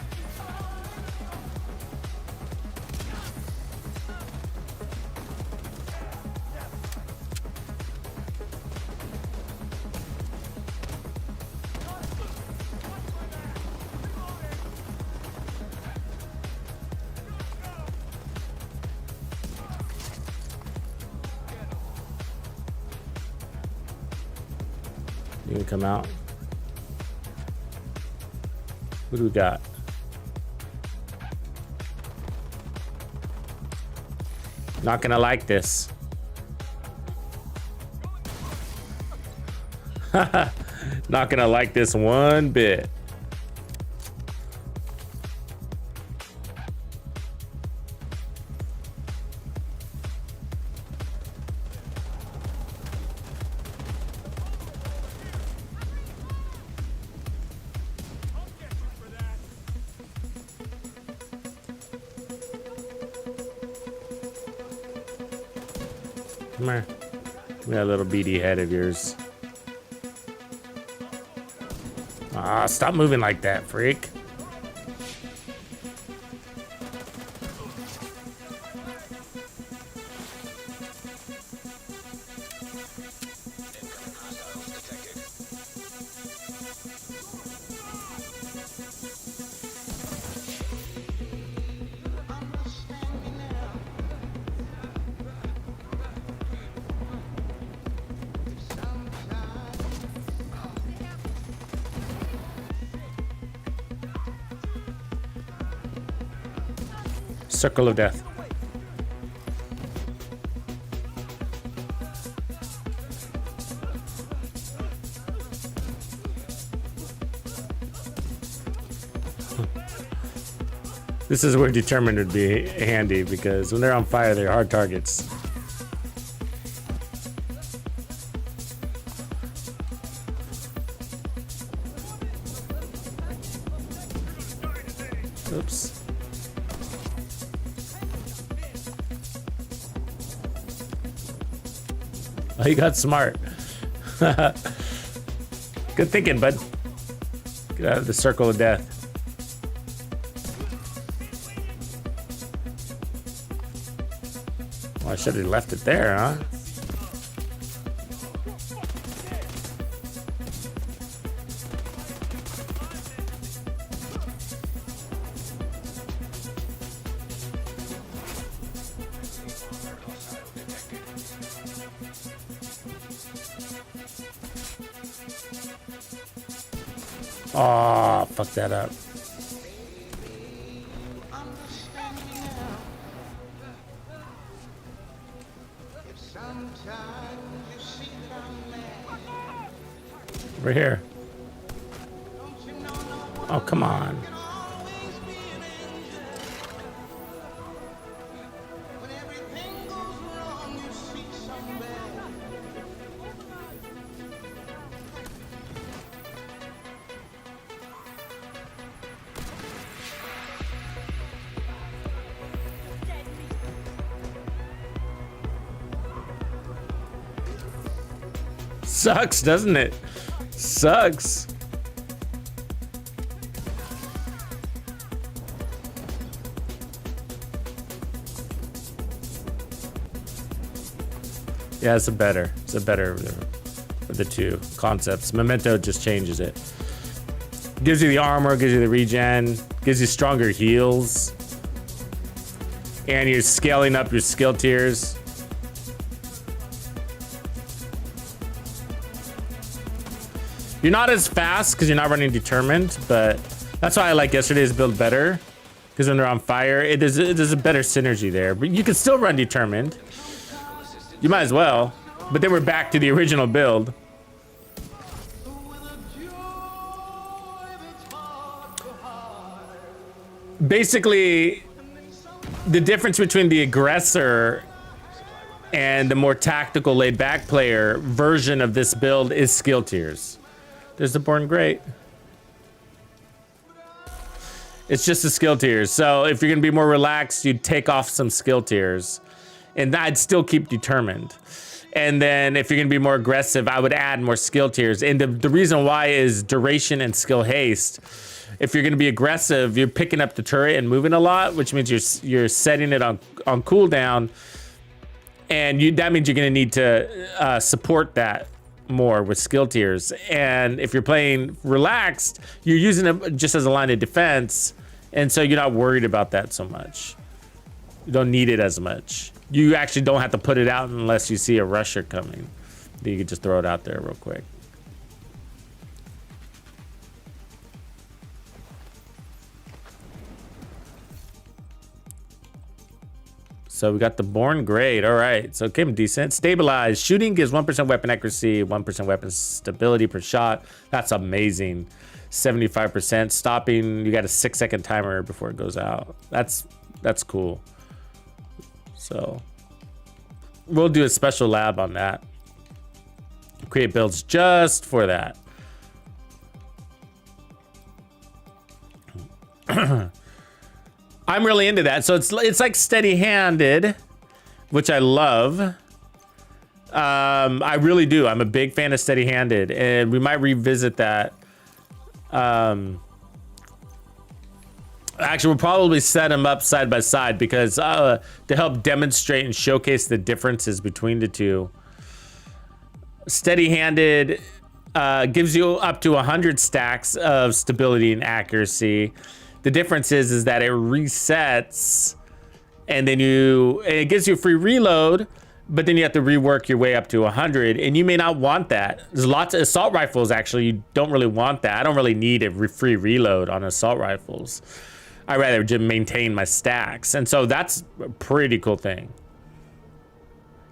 You can come out. What do we got? Not gonna like this. Not gonna like this one bit. Come here. Give me that little beady head of yours. Ah, stop moving like that, freak. Circle of death. This is where determined would be handy because when they're on fire, they're hard targets. Oops. Oh, you got smart. Good thinking, bud. Get out of the circle of death. Well, I should have left it there, huh? Oh, fuck that up. Over here. Oh, come on. Sucks, doesn't it? Sucks. Yeah, it's a better of the two concepts. Memento just changes it. Gives you the armor, gives you the regen, gives you stronger heals, and you're scaling up your skill tiers. You're not as fast because you're not running determined, but that's why I like yesterday's build better. Because when they're on fire, there's a better synergy there. But you can still run determined. You might as well. But then we're back to the original build. Basically, the difference between the aggressor and the more tactical laid-back player version of this build is skill tiers. There's the Born Great. It's just the skill tiers. So if you're gonna be more relaxed, you'd take off some skill tiers. And I'd still keep determined. And then if you're gonna be more aggressive, I would add more skill tiers. And the reason why is duration and skill haste. If you're gonna be aggressive, you're picking up the turret and moving a lot, which means you're setting it on cooldown. And that means you're gonna need to support that more with skill tiers. And if you're playing relaxed, you're using it just as a line of defense, and so you're not worried about that so much. You don't need it as much. You actually don't have to put it out unless you see a rusher coming. You can just throw it out there real quick. So we got the Born Great. All right. So it came decent. Stabilize. Shooting gives 1% weapon accuracy, 1% weapon stability per shot. That's amazing. 75%. Stopping, you got a 6-second timer before it goes out. That's cool. So we'll do a special lab on that. Create builds just for that. I'm really into that. So it's like steady-handed, which I love. I really do. I'm a big fan of steady-handed, and we might revisit that. Actually, we'll probably set them up side by side because to help demonstrate and showcase the differences between the two. Steady-handed gives you up to 100 stacks of stability and accuracy. The difference is that it resets, and then it gives you a free reload, but then you have to rework your way up to 100, and you may not want that. There's lots of assault rifles, actually, you don't really want that. I don't really need a free reload on assault rifles. I'd rather just maintain my stacks, and so that's a pretty cool thing.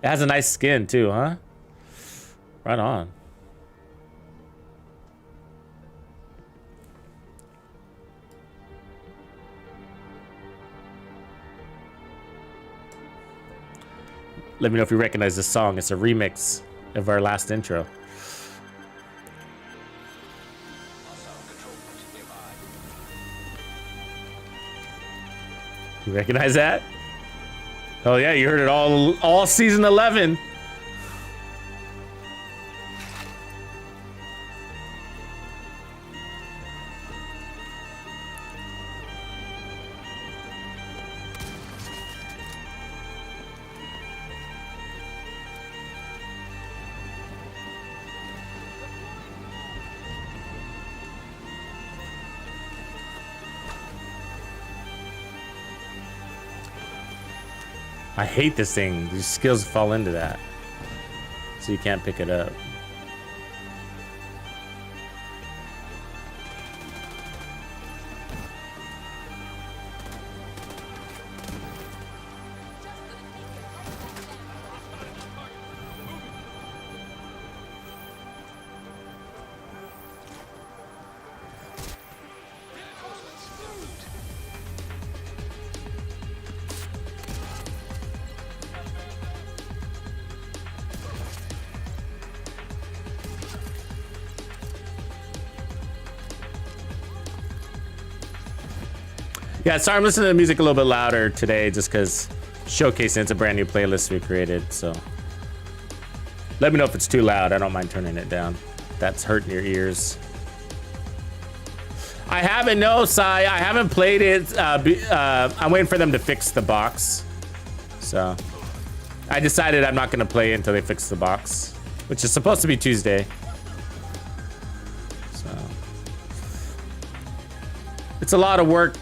It has a nice skin too, huh? Right on. Let me know if you recognize this song. It's a remix of our last intro. You recognize that? Oh yeah, you heard it all season 11. I hate this thing. These skills fall into that. So you can't pick it up. Yeah, sorry, I'm listening to the music a little bit louder today just because showcasing it's a brand new playlist we created, so. Let me know if it's too loud. I don't mind turning it down. That's hurting your ears. I haven't, no, Sai, I haven't played it. I'm waiting for them to fix the box. So, I decided I'm not gonna play it until they fix the box, which is supposed to be Tuesday. So, it's a lot of work.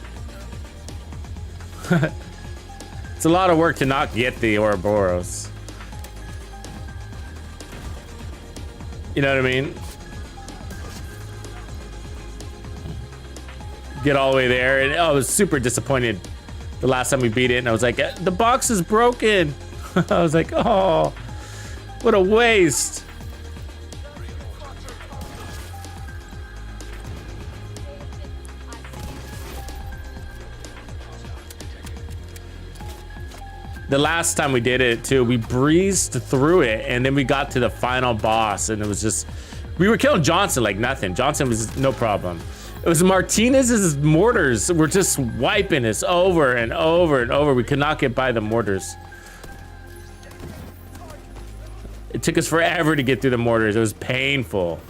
It's a lot of work to not get the Orboros. You know what I mean? Get all the way there, and I was super disappointed the last time we beat it, and I was like, the box is broken. I was like, oh, what a waste. The last time we did it too, we breezed through it, and then we got to the final boss, and it was just, we were killing Johnson like nothing. Johnson was no problem. It was Martinez's mortars were just wiping us over and over and over. We could not get by the mortars. It took us forever to get through the mortars. It was painful.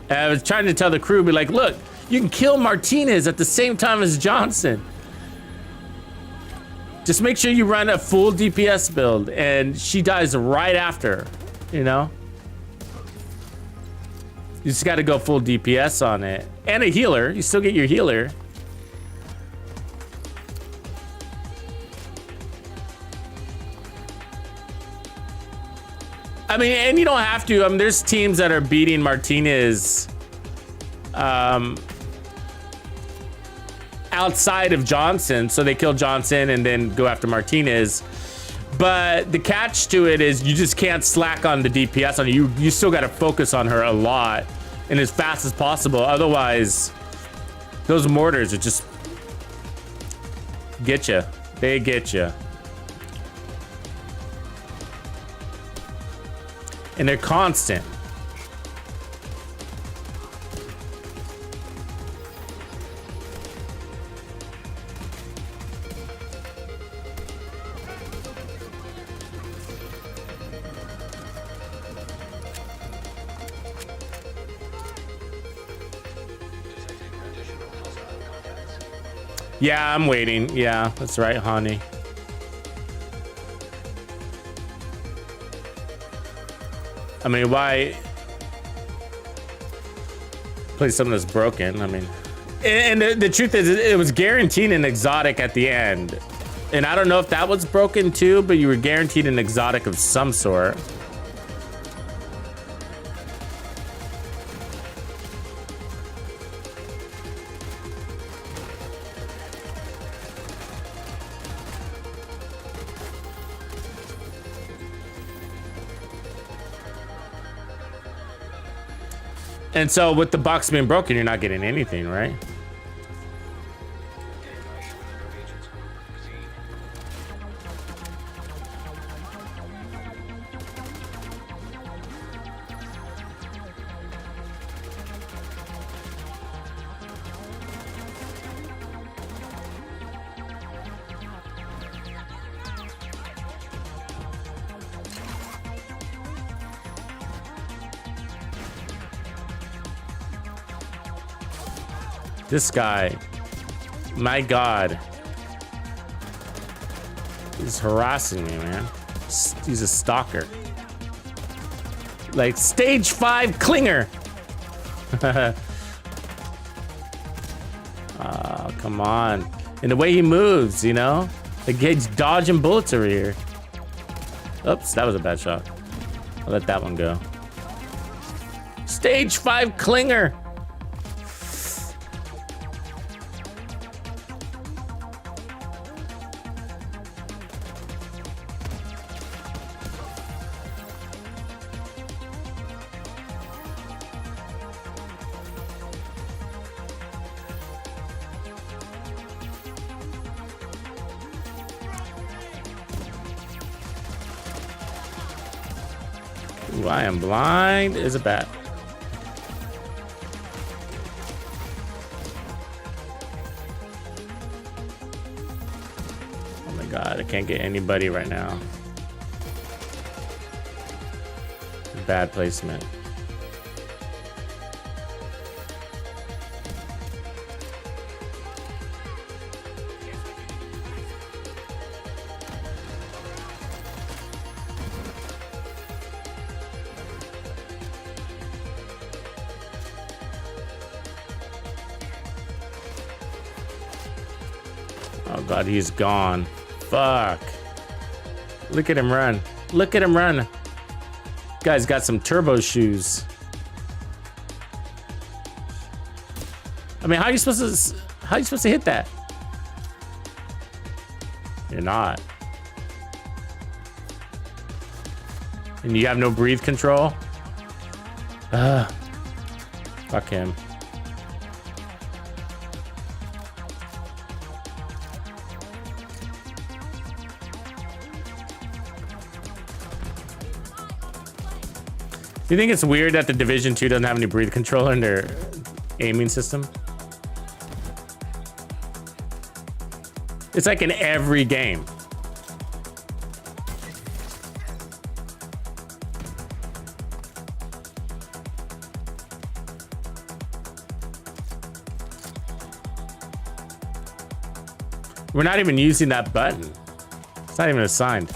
And I was trying to tell the crew, be like, look, you can kill Martinez at the same time as Johnson. Just make sure you run a full DPS build, and she dies right after, you know? You just gotta go full DPS on it. And a healer, you still get your healer. I mean, and you don't have to. There's teams that are beating Martinez at outside of Johnson, so they kill Johnson and then go after Martinez. But the catch to it is you just can't slack on the DPS on you. You still got to focus on her a lot and as fast as possible. Otherwise, those mortars are just get you. They get you. And they're constant. Yeah, I'm waiting. Yeah, that's right, honey. I mean, why play something that's broken? I mean, and the truth is, it was guaranteed an exotic at the end. And I don't know if that was broken too, but you were guaranteed an exotic of some sort. And so with the box being broken, you're not getting anything, right? This guy, my God, he's harassing me, man. He's a stalker. Like stage 5 clinger. Oh, come on. And the way he moves, you know? Like he's dodging bullets over here. Oops, that was a bad shot. I'll let that one go. Stage 5 clinger. Ooh, I am blind as a bat. Oh my God, I can't get anybody right now. Bad placement. Oh God, he's gone. Fuck. Look at him run. Look at him run. Guy's got some turbo shoes. I mean, how are you supposed to hit that? You're not. And you have no breathe control? Fuck him. Do you think it's weird that the Division 2 doesn't have any breathe control in their aiming system? It's like in every game. We're not even using that button. It's not even assigned.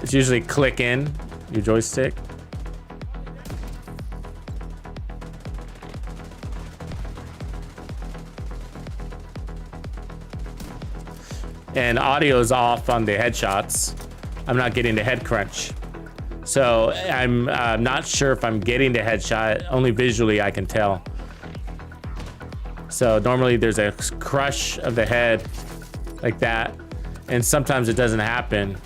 It's usually click in your joystick. And audio is off on the headshots. I'm not getting the head crunch. So I'm not sure if I'm getting the headshot. Only visually I can tell. So normally there's a crush of the head like that, and sometimes it doesn't happen.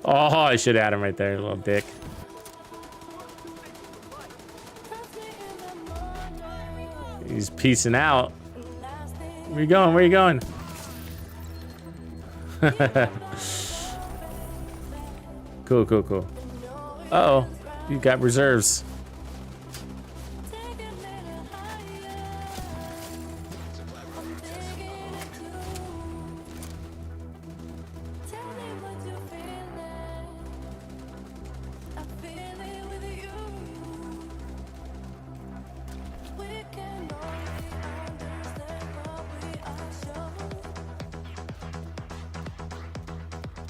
Oh, I should add him right there, little dick. He's peacing out. Where you going? Where you going? Cool, cool, cool. Uh-oh, you got reserves.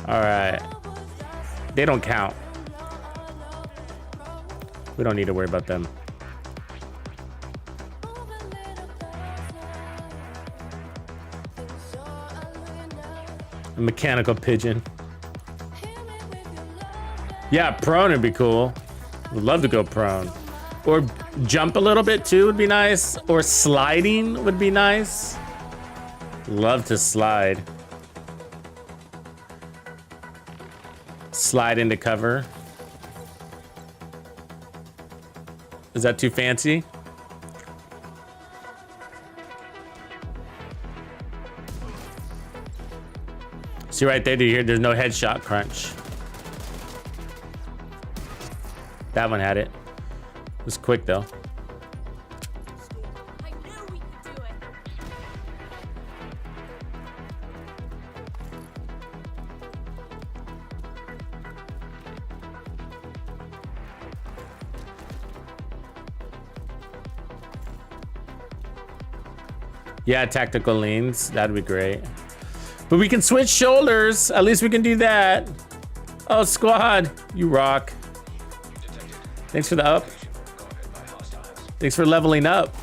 All right. They don't count. We don't need to worry about them. A mechanical pigeon. Yeah, prone would be cool. Would love to go prone. Or jump a little bit too would be nice. Or sliding would be nice. Love to slide. Slide into cover. Is that too fancy? See right there, do you hear? There's no headshot crunch. That one had it. It was quick though. I knew we could do it. Yeah, tactical leans. That'd be great. But we can switch shoulders. At least we can do that. Oh, squad. You rock. Thanks for the up. Thanks for leveling up.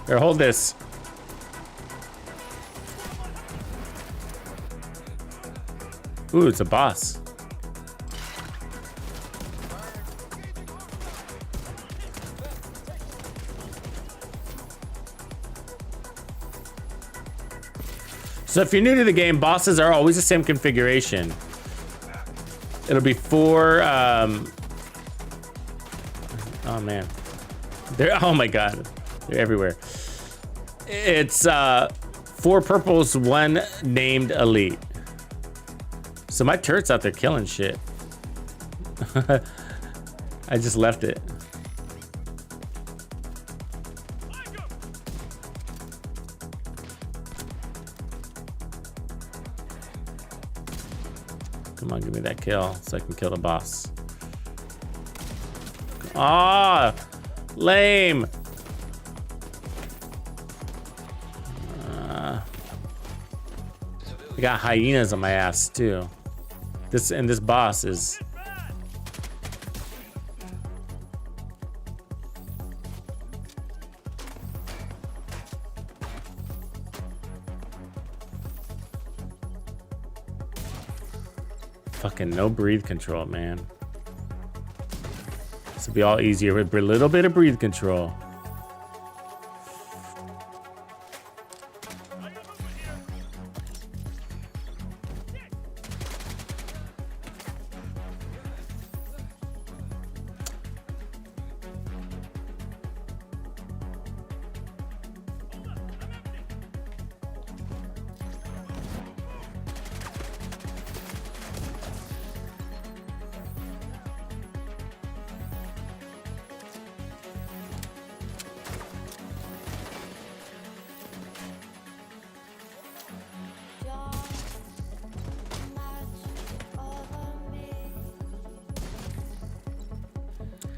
Here, hold this. Ooh, it's a boss. So if you're new to the game, bosses are always the same configuration. It'll be 4, oh man. Oh my God, they're everywhere. It's 4 purples, 1 named elite. So my turret's out there killing shit. I just left it. Come on, give me that kill so I can kill the boss. Ah, lame. I got hyenas on my ass too. This boss is fucking no breathe control, man. This will be all easier with a little bit of breathe control.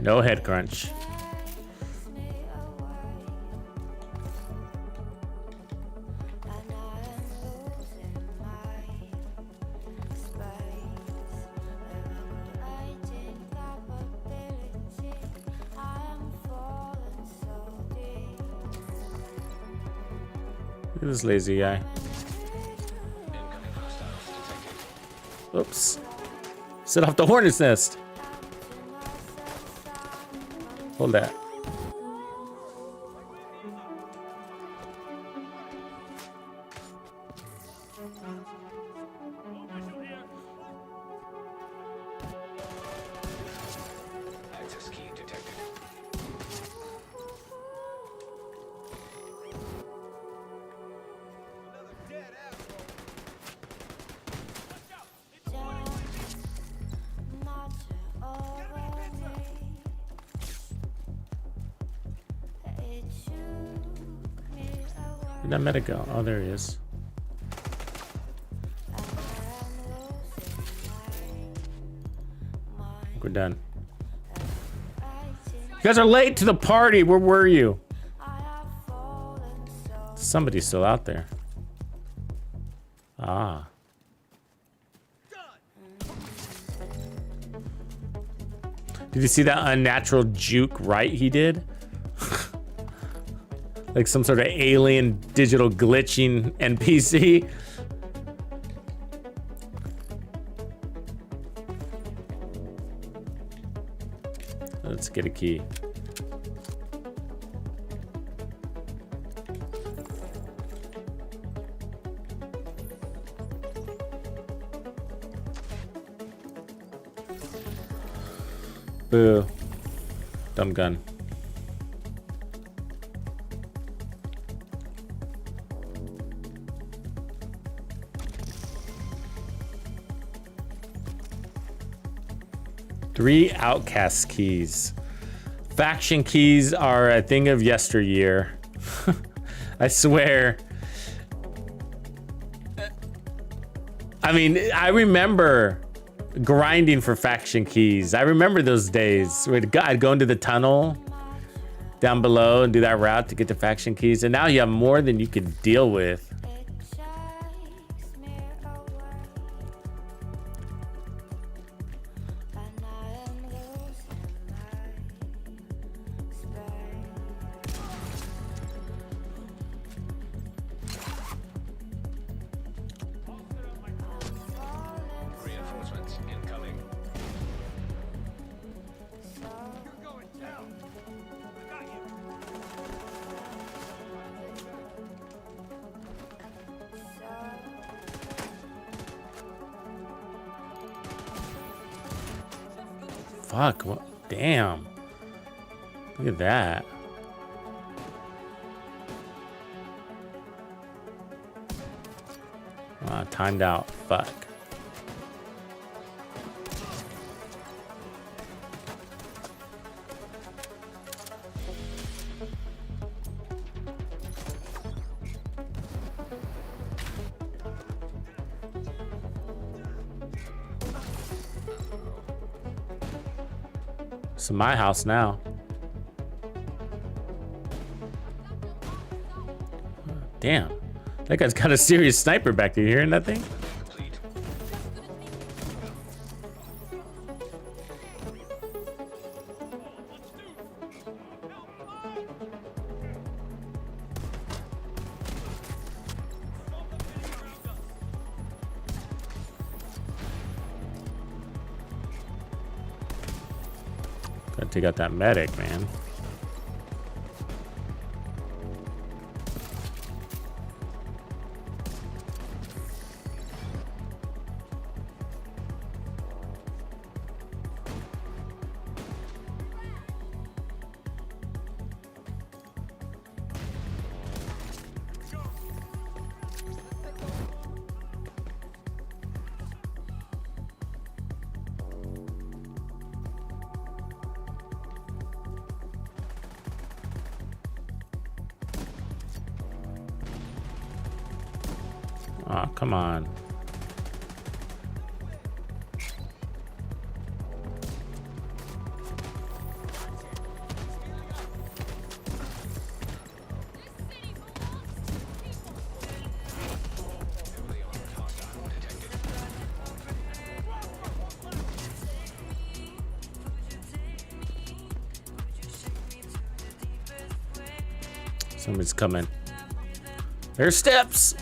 No head crunch. Look at this lazy guy. Oops. Set off the hornet's nest. Hold that. Access key detected. Where'd that medic go? Oh, there he is. We're done. You guys are late to the party. Where were you? Somebody's still out there. Ah. Did you see that unnatural juke right he did? Like some sort of alien digital glitching NPC. Let's get a key. Boo. Dumb gun. Three outcast keys. Faction keys are a thing of yesteryear. I swear. I mean, I remember grinding for faction keys. I remember those days. I'd go into the tunnel down below and do that route to get the faction keys. And now you have more than you could deal with. Reinforcements incoming. Fuck, what? Damn. Look at that. Timed out. Fuck. It's my house now. Damn. That guy's got a serious sniper back there. You hearing that thing? Complete. Gotta take out that medic, man. Oh, come on. Somebody's coming. There's steps.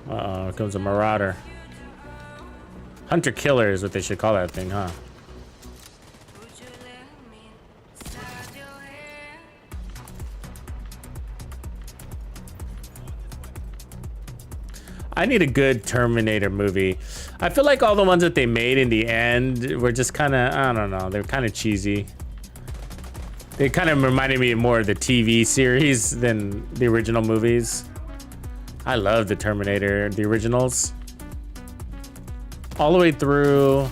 Uh-oh, here comes a Marauder. Hunter-killer is what they should call that thing, huh? I need a good Terminator movie. I feel like all the ones that they made in the end were just kind of, I don't know, they're kind of cheesy. They kind of reminded me more of the TV series than the original movies. I love the Terminator, the originals. All the way through.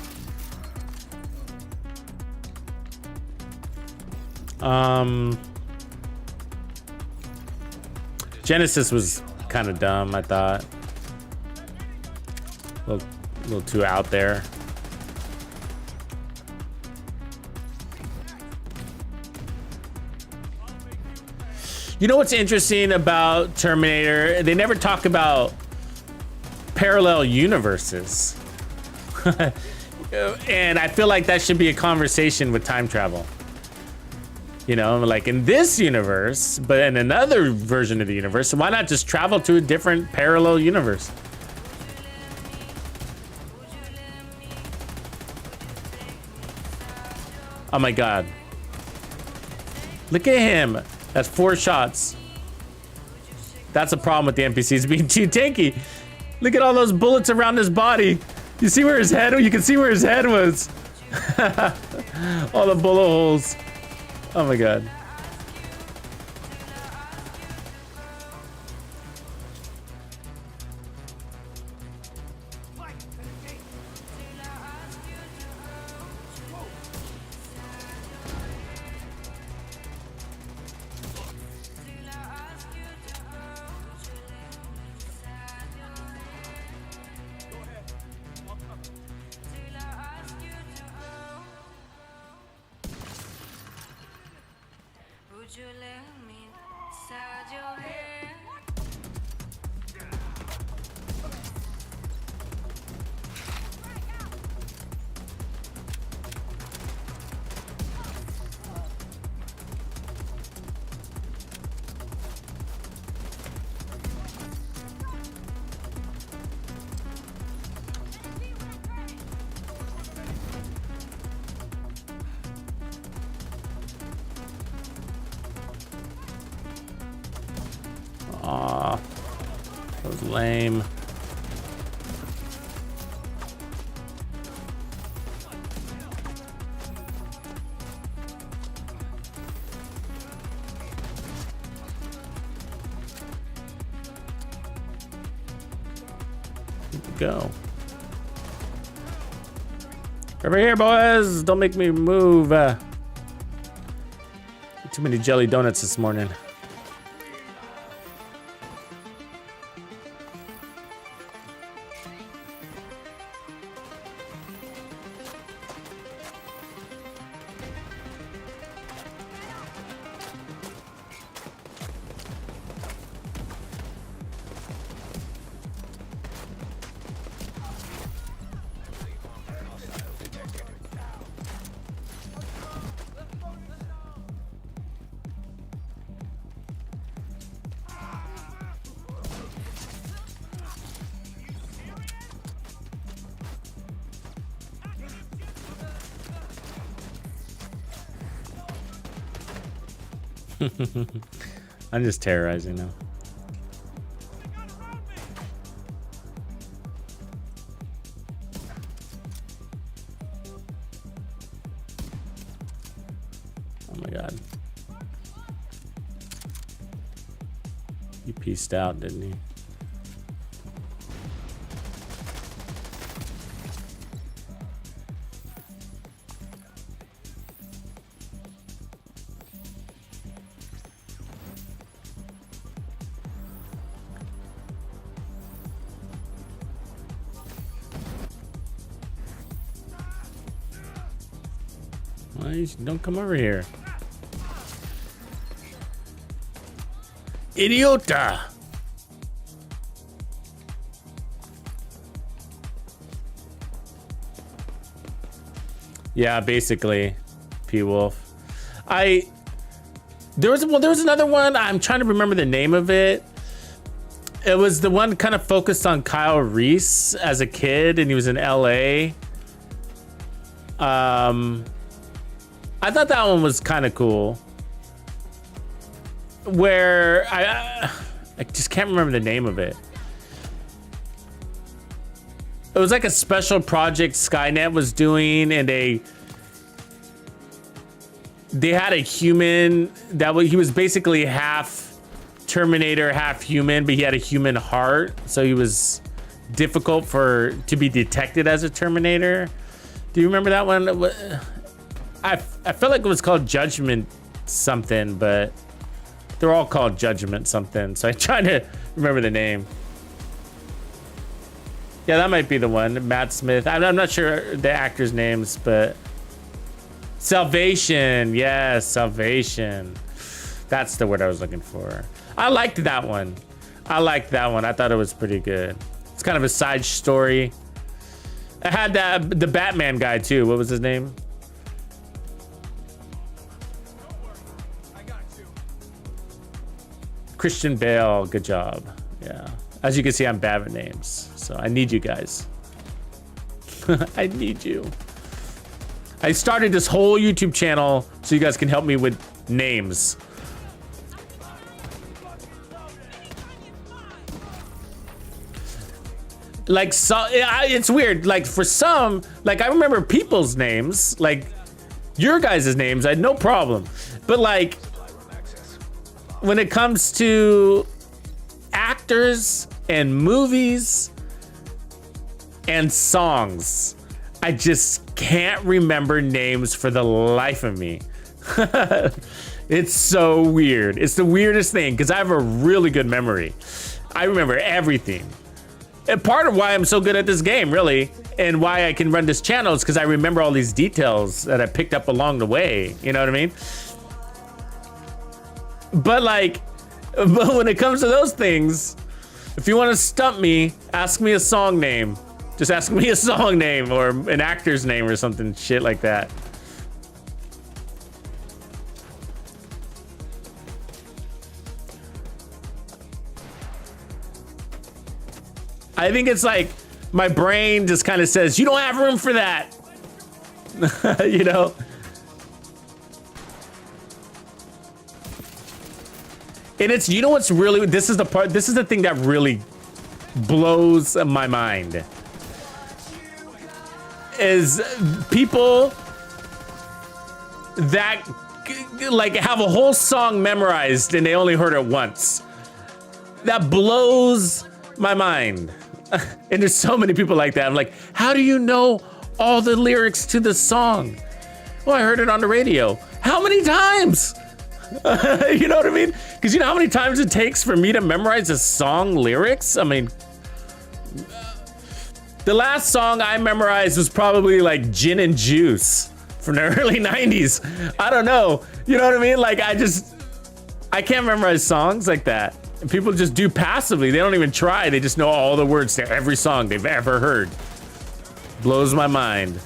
Genesis was kind of dumb, I thought. A little too out there. You know what's interesting about Terminator? They never talk about parallel universes. And I feel like that should be a conversation with time travel. You know, like in this universe, but in another version of the universe, why not just travel to a different parallel universe? Oh my God. Look at him. That's 4 shots. That's a problem with the NPCs being too tanky. Look at all those bullets around his body. You see where his head, you can see where his head was. All the bullet holes. Oh my God. Aw, that was lame. Go. Over here, boys. Don't make me move. Too many jelly donuts this morning. I'm just terrorizing now. Oh my God. He pieced out, didn't he? Don't come over here. Idiota. Yeah, basically, P-Wolf. There was another one. I'm trying to remember the name of it. It was the one kind of focused on Kyle Reese as a kid, and he was in LA. I thought that one was kind of cool. Where I just can't remember the name of it. It was like a special project Skynet was doing, and they had a human that he was basically half Terminator, half human, but he had a human heart, so he was difficult to be detected as a Terminator. Do you remember that one? I feel like it was called Judgment something, but they're all called Judgment something, so I tried to remember the name. Yeah, that might be the one. Matt Smith. I'm not sure the actors' names, but Salvation. Yes, Salvation. That's the word I was looking for. I liked that one. I thought it was pretty good. It's kind of a side story. I had the Batman guy too. What was his name? Christian Bale. Good job. Yeah. As you can see, I'm bad with names, so I need you guys. I need you. I started this whole YouTube channel so you guys can help me with names. Like, so it's weird. Like, for some, like, I remember people's names, like your guys' names, I had no problem. But like, when it comes to actors and movies and songs, I just can't remember names for the life of me. It's so weird. It's the weirdest thing because I have a really good memory. I remember everything. And part of why I'm so good at this game, really, and why I can run this channel is because I remember all these details that I picked up along the way. You know what I mean? But like, when it comes to those things, if you want to stump me, ask me a song name. Just ask me a song name or an actor's name or something shit like that. I think it's like my brain just kind of says, you don't have room for that. You know? And it's, you know what's really, this is the thing that really blows my mind. Is people that like have a whole song memorized and they only heard it once. That blows my mind. And there's so many people like that. I'm like, how do you know all the lyrics to the song? Well, I heard it on the radio. How many times? You know what I mean? Because you know how many times it takes for me to memorize a song lyrics? I mean, the last song I memorized was probably like Gin and Juice from the early 90s. I don't know. You know what I mean? Like, I can't memorize songs like that. And people just do passively. They don't even try. They just know all the words to every song they've ever heard. Blows my mind.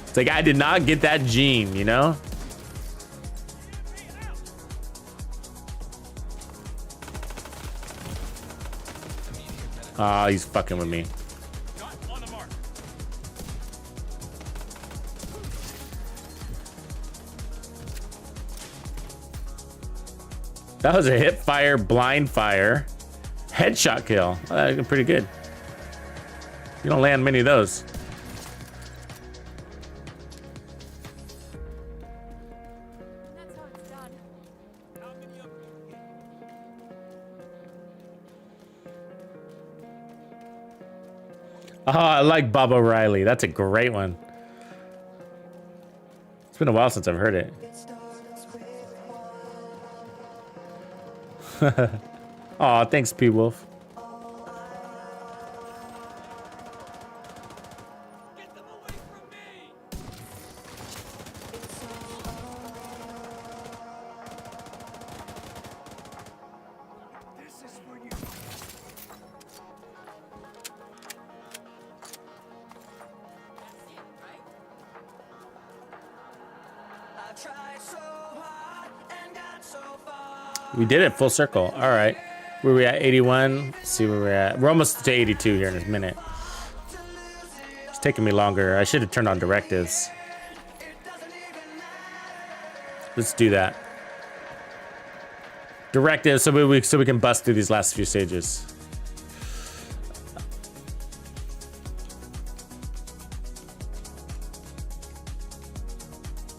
It's like, I did not get that gene, you know? Ah, he's fucking with me. That was a hip fire, blind fire, headshot kill. Pretty good. You don't land many of those. Oh, I like Bob O'Reilly. That's a great one. It's been a while since I've heard it. Aw, thanks, P-Wolf. We did it full circle. All right. Where we at? 81. Let's see where we're at. We're almost to 82 here in a minute. It's taking me longer. I should have turned on directives. Let's do that. Directives so we can bust through these last few stages.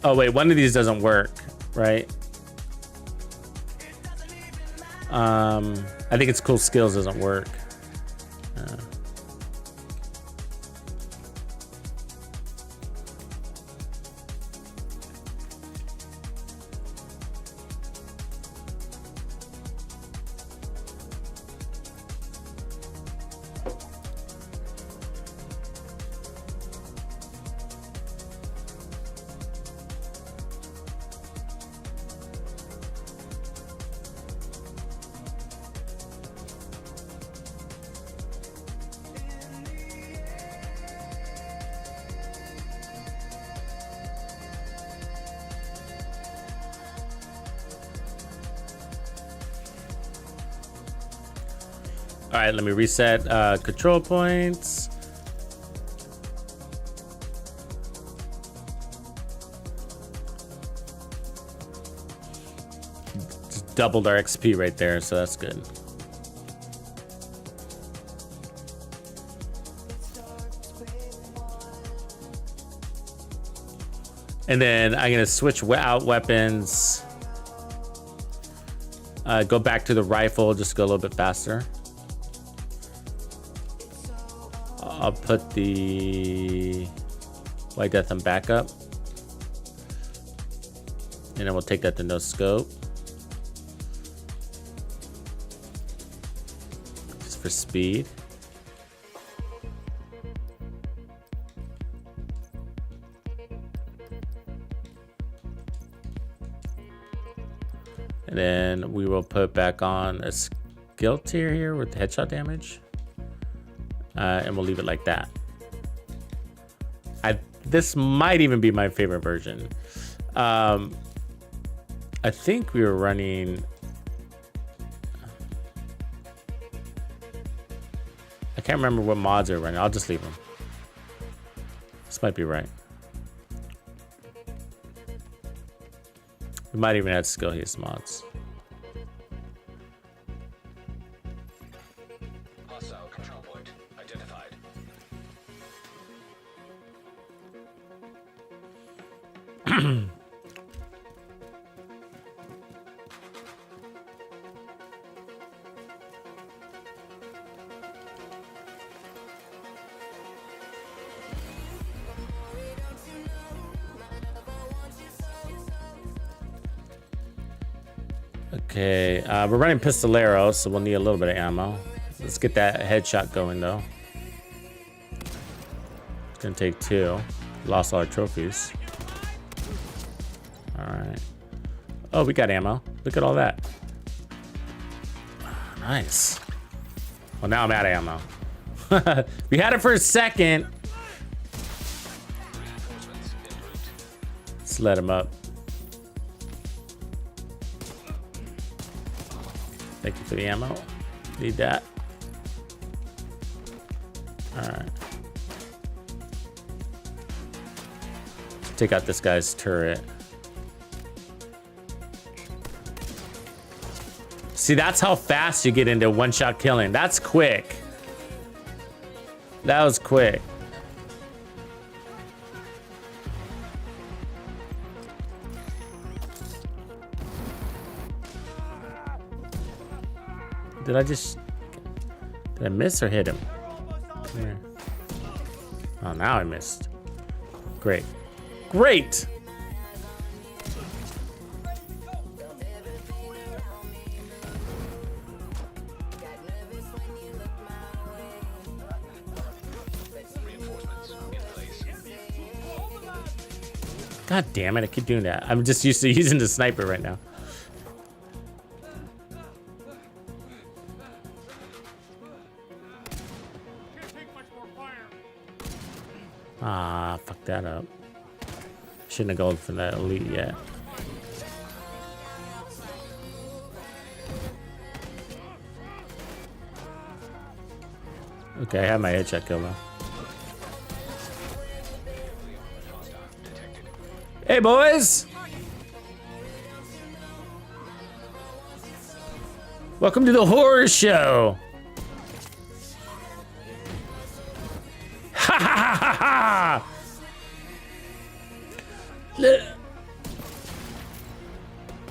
Oh wait, one of these doesn't work, right? I think it's cool skills doesn't work. All right, let me reset control points. Just doubled our XP right there, so that's good. And then I'm gonna switch out weapons. Go back to the rifle, just go a little bit faster. I'll put the White Death on backup. And then we'll take that to no scope. Just for speed. And then we will put back on a skill tier here with headshot damage. And we'll leave it like that. This might even be my favorite version. I think we were running... I can't remember what mods are running. I'll just leave them. This might be right. We might even add skill haste mods. Hostile control point identified. Okay, we're running Pistolero, so we'll need a little bit of ammo. Let's get that headshot going, though. It's gonna take 2. Lost all our trophies. All right. Oh, we got ammo. Look at all that. Nice. Well, now I'm out of ammo. We had it for a second. Let's let him up. Thank you for the ammo. Need that. All right. Take out this guy's turret. See, that's how fast you get into one-shot killing. That's quick. That was quick. Did I miss or hit him? Come here. Oh, now I missed. Great. Great! God damn it, I keep doing that. I'm just used to using the sniper right now. Ah, fuck that up. Shouldn't have gone for that elite yet. Okay, I have my headshot kill though. Hey boys! Welcome to the horror show! Ha ha ha ha ha!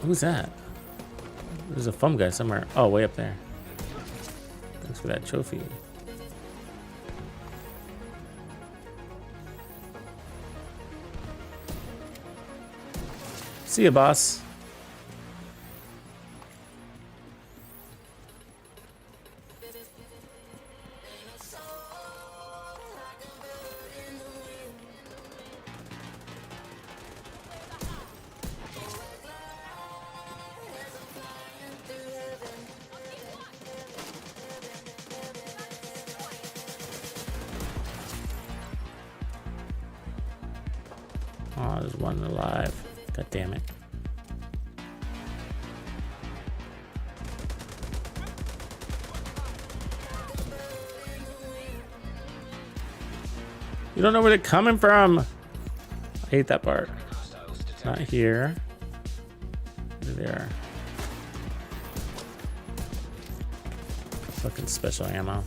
Who's that? There's a foam guy somewhere. Oh, way up there. Thanks for that trophy. See ya, boss. Oh, there's one alive. God damn it. You don't know where they're coming from. I hate that part. Not here. There. Fucking special ammo.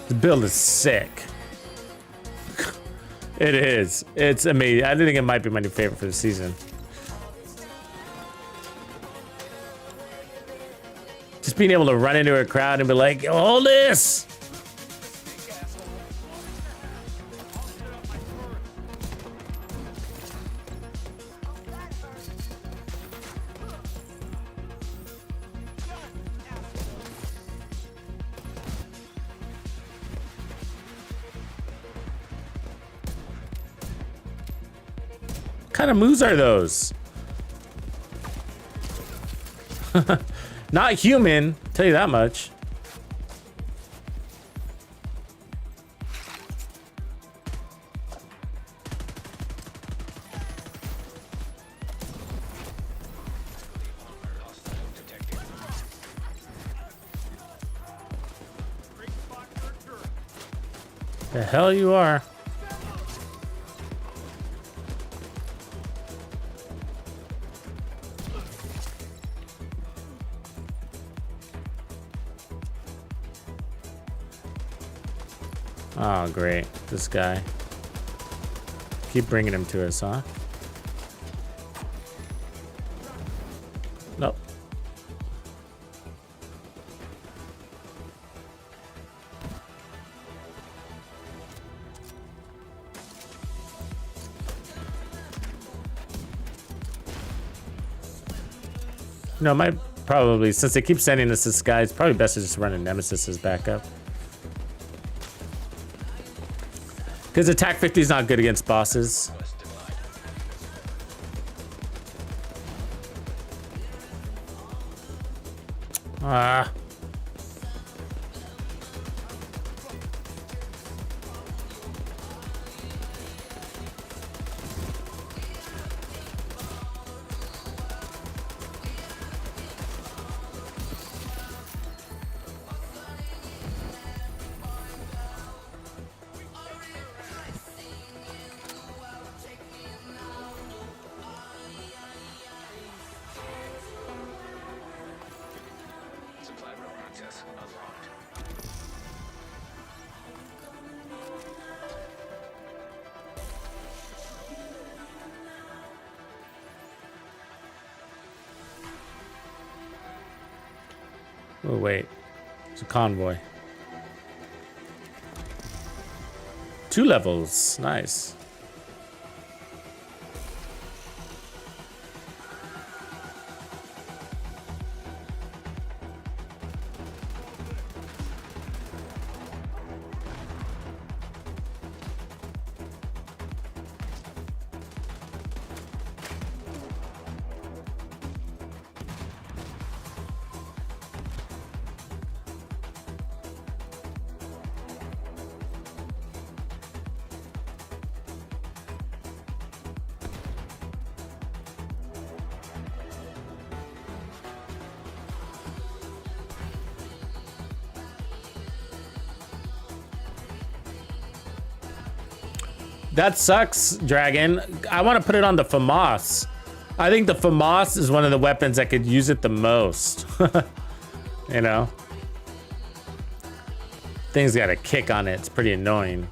The build is sick. It is. It's amazing. I think it might be my new favorite for the season. Just being able to run into a crowd and be like, hold this! What kind of moves are those? Not human, tell you that much. The hell you are. Oh, great. This guy. Keep bringing him to us, huh? Nope. No, might probably, since they keep sending us this guy, it's probably best to just run a Nemesis as backup. Because attack 50 is not good against bosses. Ah. Supply room access unlocked. Oh, wait. It's a convoy. 2 levels. Nice. That sucks, Dragon. I want to put it on the FAMAS. I think the FAMAS is one of the weapons that could use it the most. You know? Thing's got a kick on it. It's pretty annoying.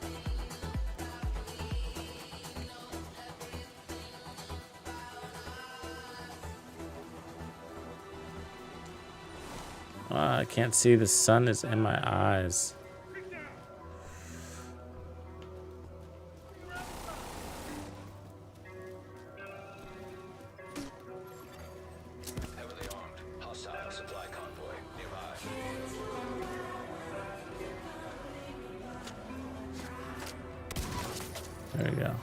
I can't see. The sun is in my eyes. Heavily armed. Hostile supply convoy nearby. There we go.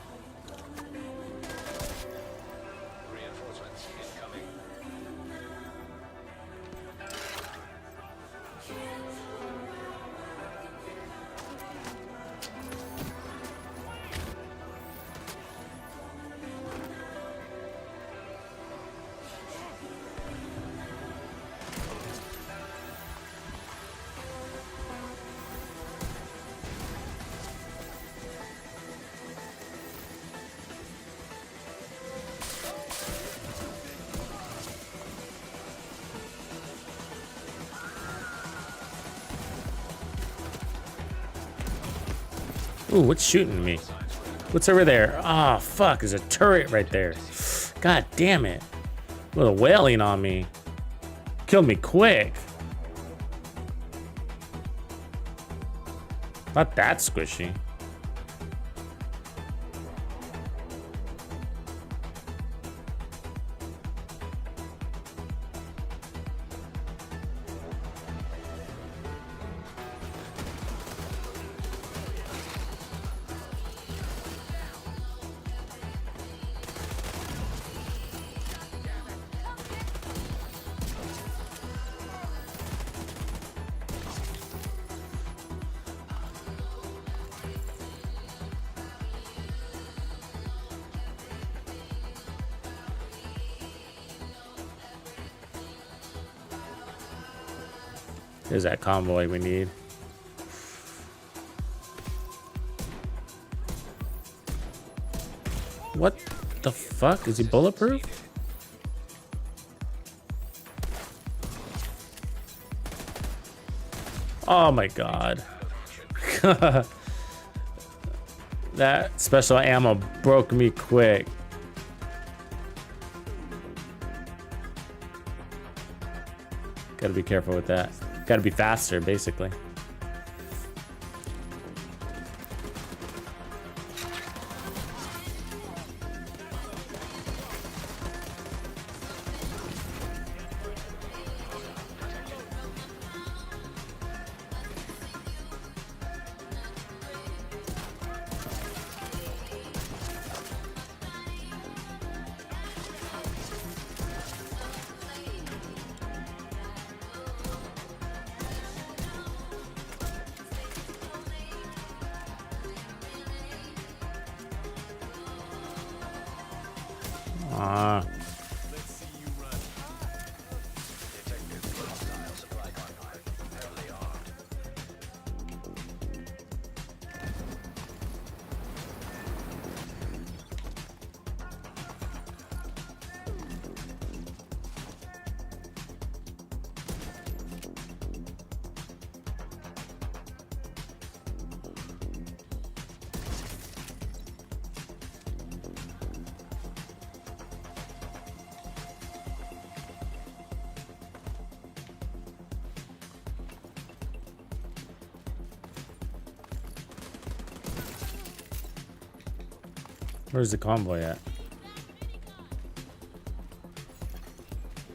Reinforcements incoming. Ooh, what's shooting me? What's over there? Ah, fuck, there's a turret right there. God damn it. A little wailing on me. Killed me quick. Not that squishy. There's that convoy we need. What the fuck? Is he bulletproof? Oh my god. That special ammo broke me quick. Gotta be careful with that. Gotta be faster, basically. Hostile supply convoy heavily armed. Where's the convoy at?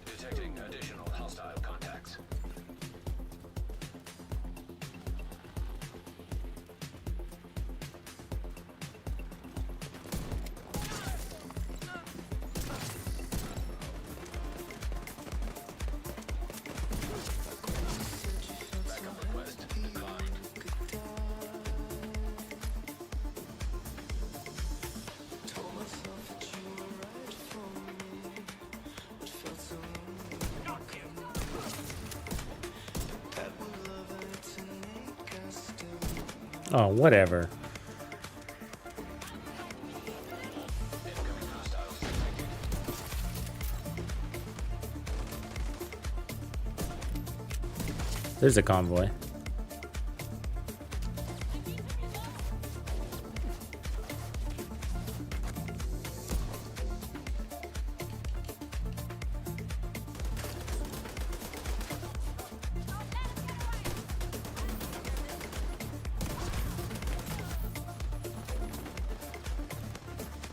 Detecting additional hostile contacts. Backup request declined. Oh, whatever. There's a convoy.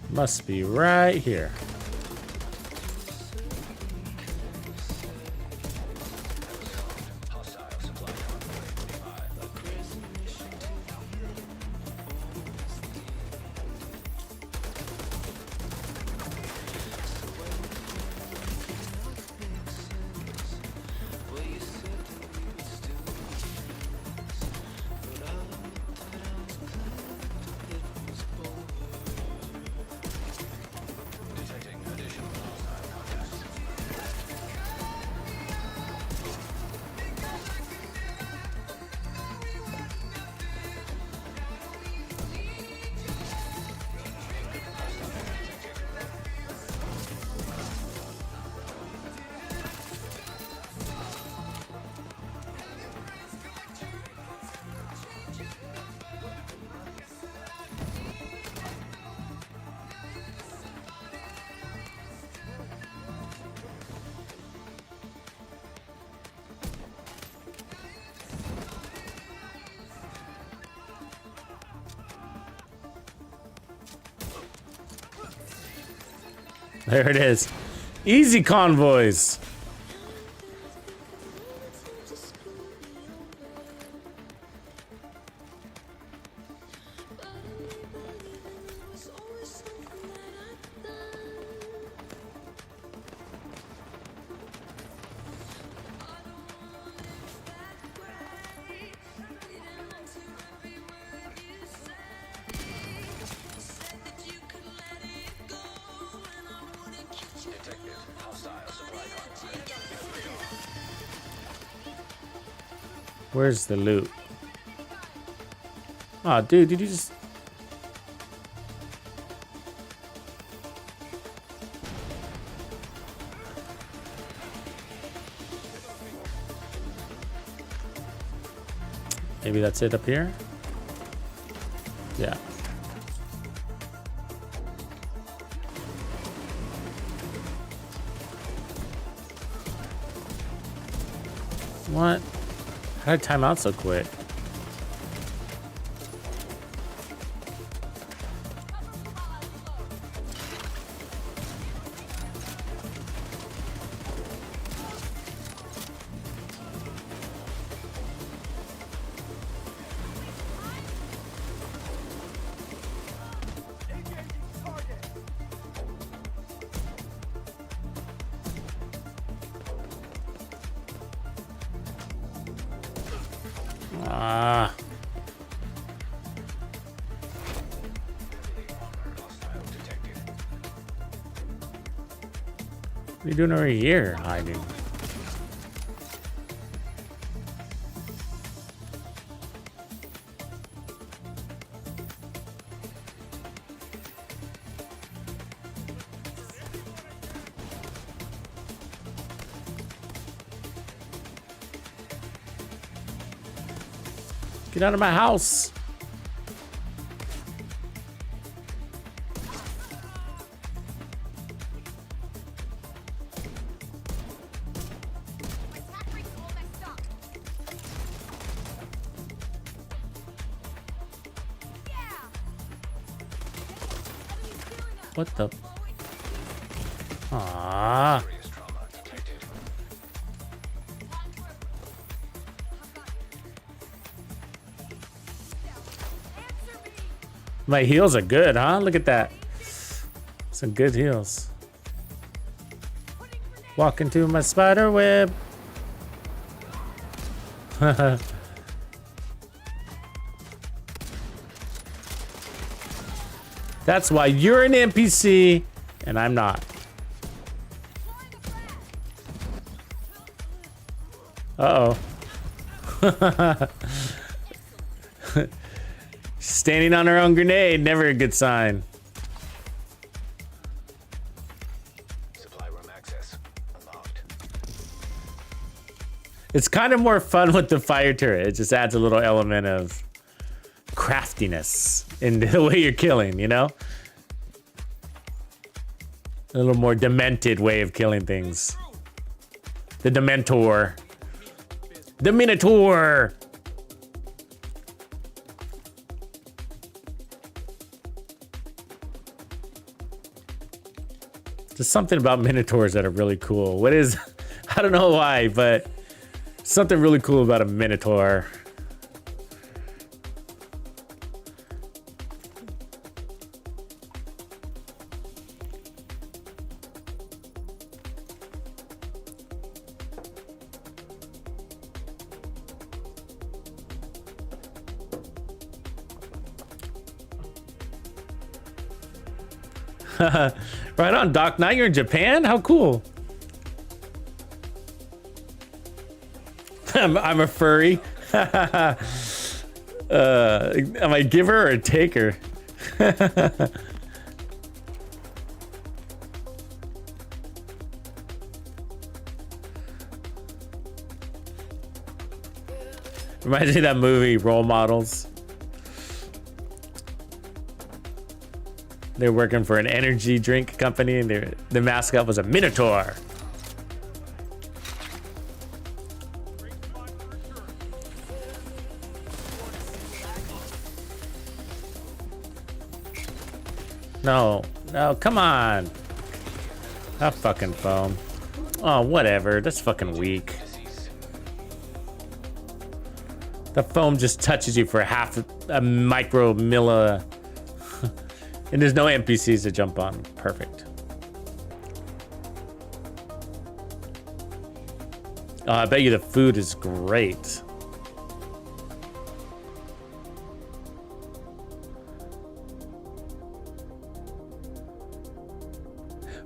Must be right here. Hostile supply convoy nearby. Detecting additional hostile contacts. There it is. Easy convoys. Detective hostile supply convoy. Where's the loot? Oh, dude, did you just... Maybe that's it up here? Yeah. What? How did I time out so quick? Ah. Hostile detected. What are you doing over here, hiding? Get out of my house. What the? Ah. Serious trauma detected. My heels are good, huh? Look at that. Some good heels. Walk into my spider web. That's why you're an NPC and I'm not. Uh-oh. Standing on her own grenade, never a good sign. Supply room access unlocked. It's kind of more fun with the fire turret. It just adds a little element of craftiness in the way you're killing, you know? A little more demented way of killing things. The Dementor. The Minotaur! There's something about Minotaurs that are really cool. What is... I don't know why, but... something really cool about a Minotaur. Right on, Doc. Now you're in Japan? How cool. I'm a furry. Am I a giver or a taker? Reminds me of that movie, Role Models. They're working for an energy drink company, and the mascot was a Minotaur. No, come on. That fucking foam. Oh, whatever. That's fucking weak. The foam just touches you for half a micro milli. And there's no NPCs to jump on. Perfect. Oh, I bet you the food is great.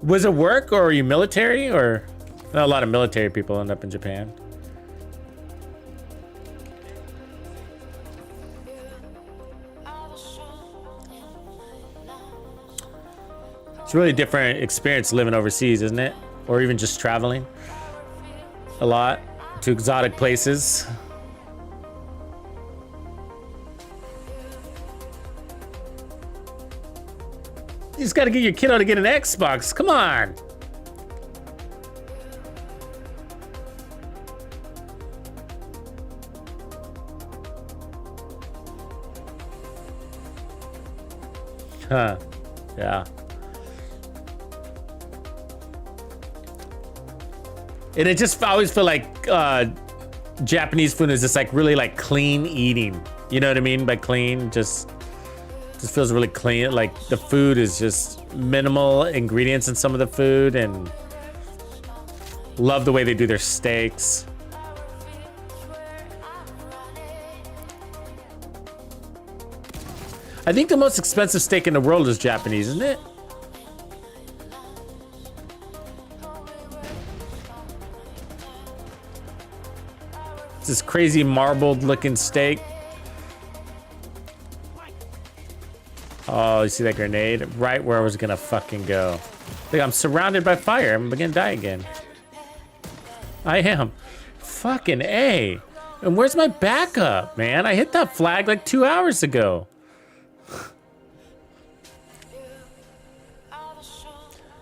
Was it work, or are you military, or not? A lot of military people end up in Japan. It's a really different experience living overseas, isn't it? Or even just traveling a lot to exotic places. You just gotta get your kiddo to get an Xbox. Come on. Huh. Yeah. And it just, I always feel like Japanese food is just like really like clean eating. You know what I mean by clean? Just feels really clean. Like the food is just minimal ingredients in some of the food, and love the way they do their steaks. I think the most expensive steak in the world is Japanese, isn't it? It's this crazy marbled looking steak. Oh, you see that grenade? Right where I was gonna fucking go. Look, I'm surrounded by fire. I'm gonna die again. I am. Fucking A. And where's my backup, man? I hit that flag like 2 hours ago.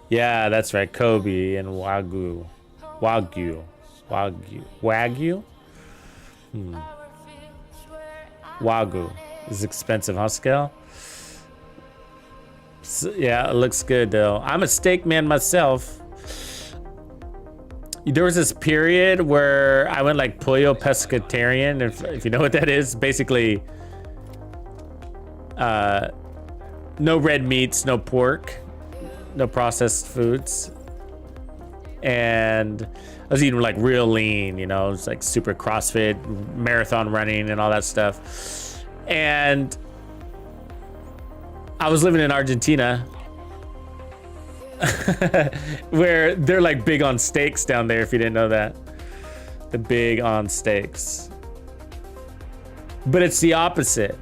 Yeah, that's right. Kobe and Wagyu. Wagyu? Wagyu is expensive, huh, Scale? So, yeah, it looks good though. I'm a steak man myself. There was this period where I went like pollo pescatarian, if you know what that is. Basically, no red meats, no pork, no processed foods. And I was eating like real lean, you know, it's like super CrossFit, marathon running and all that stuff. And I was living in Argentina where they're like big on steaks down there, if you didn't know that. The big on steaks. But it's the opposite.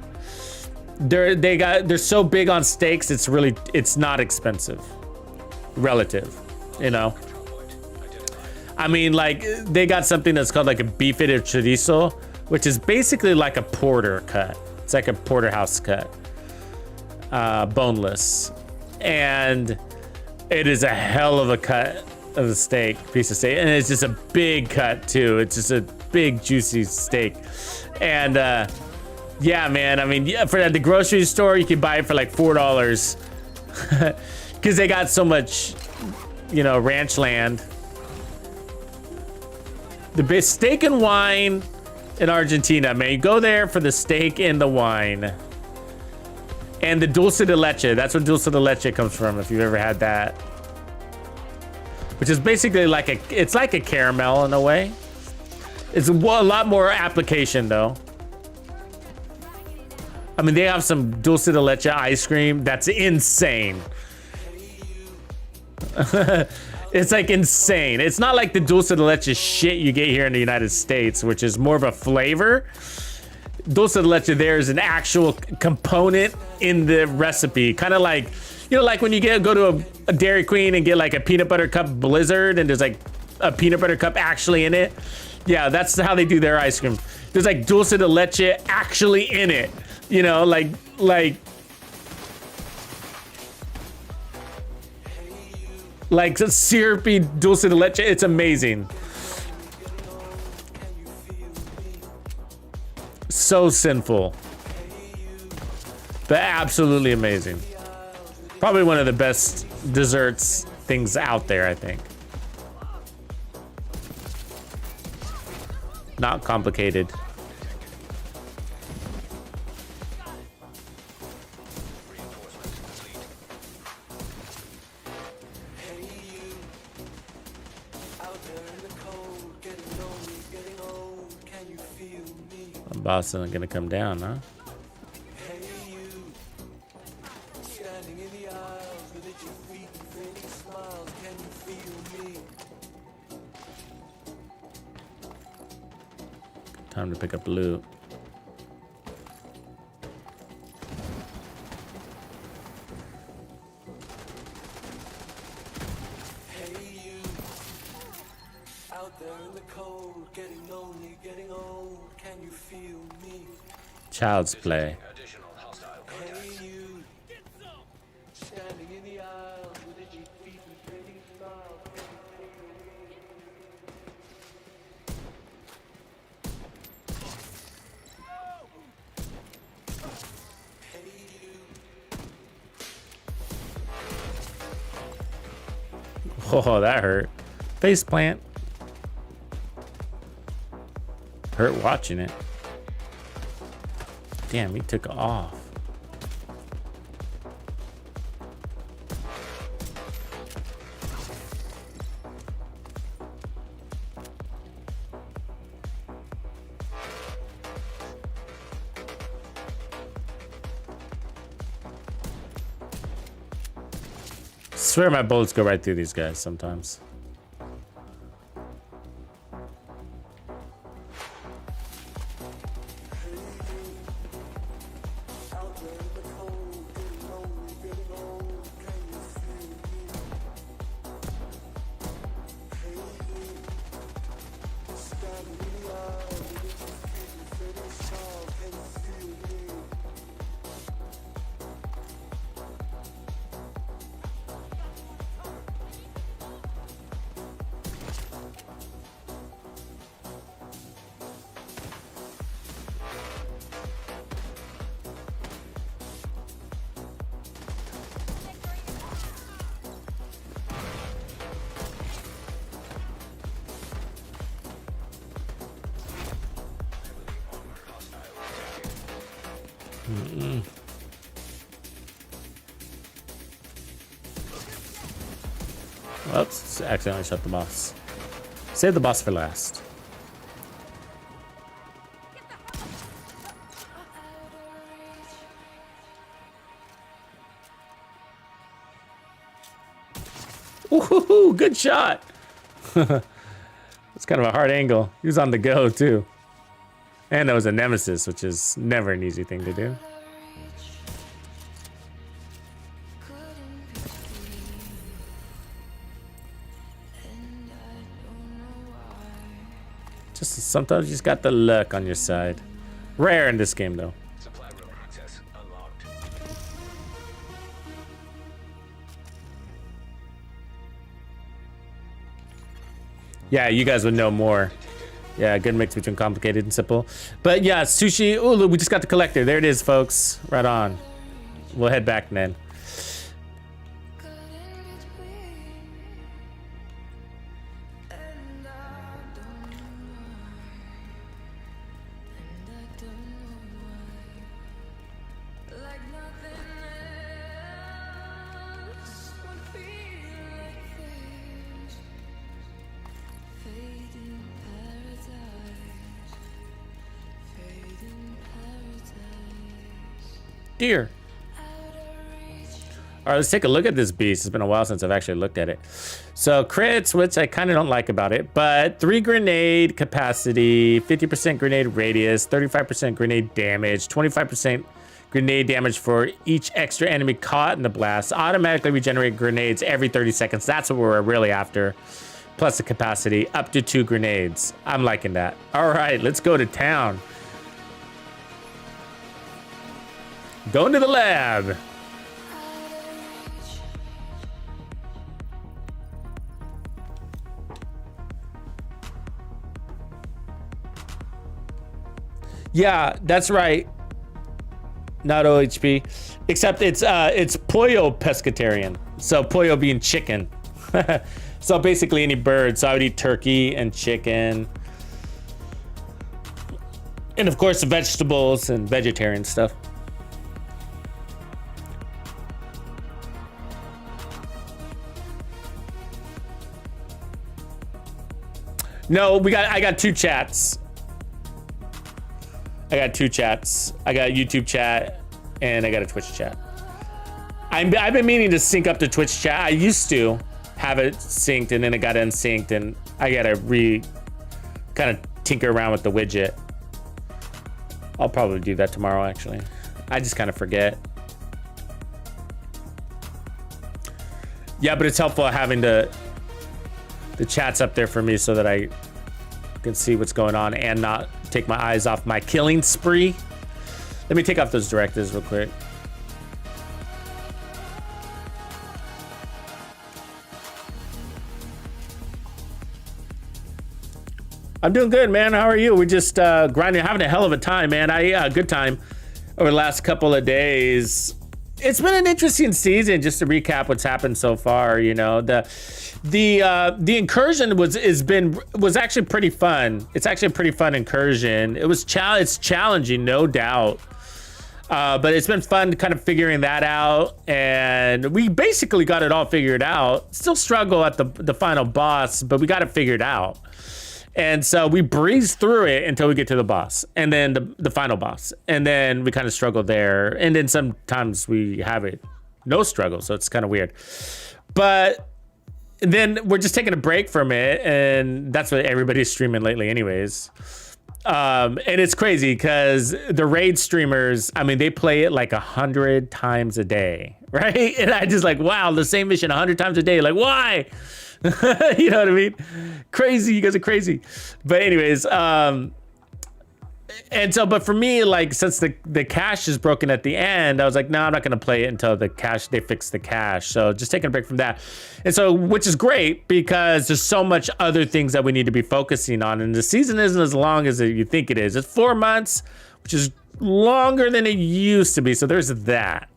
They're so big on steaks, it's not expensive. Relative, you know. I mean, like, they got something that's called like a bife de chorizo, which is basically like a porter cut. It's like a porterhouse cut, boneless. And it is a hell of a cut of the steak, piece of steak. And it's just a big cut too. It's just a big, juicy steak. And yeah, man, I mean, yeah, for at the grocery store, you can buy it for like $4 because they got so much, you know, ranch land. The best steak and wine in Argentina, man. You go there for the steak and the wine. And the dulce de leche. That's where dulce de leche comes from, if you've ever had that. Which is basically like it's like a caramel in a way. It's a lot more application though. I mean, they have some dulce de leche ice cream that's insane. It's like insane. It's not like the dulce de leche shit you get here in the United States, which is more of a flavor. Dulce de leche there is an actual component in the recipe. Kind of like, you know, like when you go to a Dairy Queen and get like a peanut butter cup blizzard and there's like a peanut butter cup actually in it. Yeah, that's how they do their ice cream. There's like dulce de leche actually in it. You know, like syrupy dulce de leche. It's amazing. So sinful, but absolutely amazing. Probably one of the best desserts things out there, I think. Not complicated. Boss isn't gonna come down, huh? Time to pick up loot. Child's play. Oh, that hurt. Face plant. Hurt watching it. Damn, he took off. I swear my bullets go right through these guys sometimes. Oops, accidentally shut the boss. Save the boss for last. Ooh, good shot. It's kind of a hard angle. He was on the go too. And that was a Nemesis, which is never an easy thing to do. Just sometimes you just got the luck on your side. Rare in this game though. Supply room access unlocked. Yeah, you guys would know more. Yeah, good mix between complicated and simple. But yeah, sushi. Oh, look, we just got the collector. There it is, folks. Right on. We'll head back then. Deer. All right, let's take a look at this beast. It's been a while since I've actually looked at it. So crits, which I kind of don't like about it, but 3 grenade capacity, 50% grenade radius, 35% grenade damage, 25% grenade damage for each extra enemy caught in the blast, automatically regenerate grenades every 30 seconds. That's what we're really after. Plus the capacity, up to 2 grenades. I'm liking that. All right, let's go to town. Going to the lab. Yeah, that's right. Not OHP, except it's pollo pescatarian. So pollo being chicken. So basically any bird. So I would eat turkey and chicken. And of course vegetables and vegetarian stuff. No, I got 2 chats. I got 2 chats. I got a YouTube chat and I got a Twitch chat. I've been meaning to sync up to Twitch chat. I used to have it synced and then it got unsynced and I gotta kind of tinker around with the widget. I'll probably do that tomorrow actually. I just kind of forget. Yeah, but it's helpful having the chat's up there for me so that I can see what's going on and not take my eyes off my killing spree. Let me take off those directives real quick. I'm doing good, man. How are you? We're just grinding, having a hell of a time, man. Good time over the last couple of days. It's been an interesting season. Just to recap what's happened so far, you know, the incursion was actually pretty fun. It's actually a pretty fun incursion. It's challenging, no doubt, but it's been fun kind of figuring that out, and we basically got it all figured out. Still struggle at the final boss, but we got it figured out. And so we breeze through it until we get to the boss and then the final boss. And then we kind of struggle there. And then sometimes we have it no struggle. So it's kind of weird. But then we're just taking a break from it. And that's what everybody's streaming lately anyways. And it's crazy because the raid streamers, I mean, they play it like 100 times a day, right? And I just like, wow, the same mission 100 times a day. Like, why? You know what I mean? Crazy, you guys are crazy. But anyways, and so, but for me, like, since the cache is broken at the end, I was like, no, I'm not gonna play it until they fix the cache. So just taking a break from that. And so, which is great because there's so much other things that we need to be focusing on. And the season isn't as long as you think it is. It's 4 months, which is longer than it used to be. So there's that.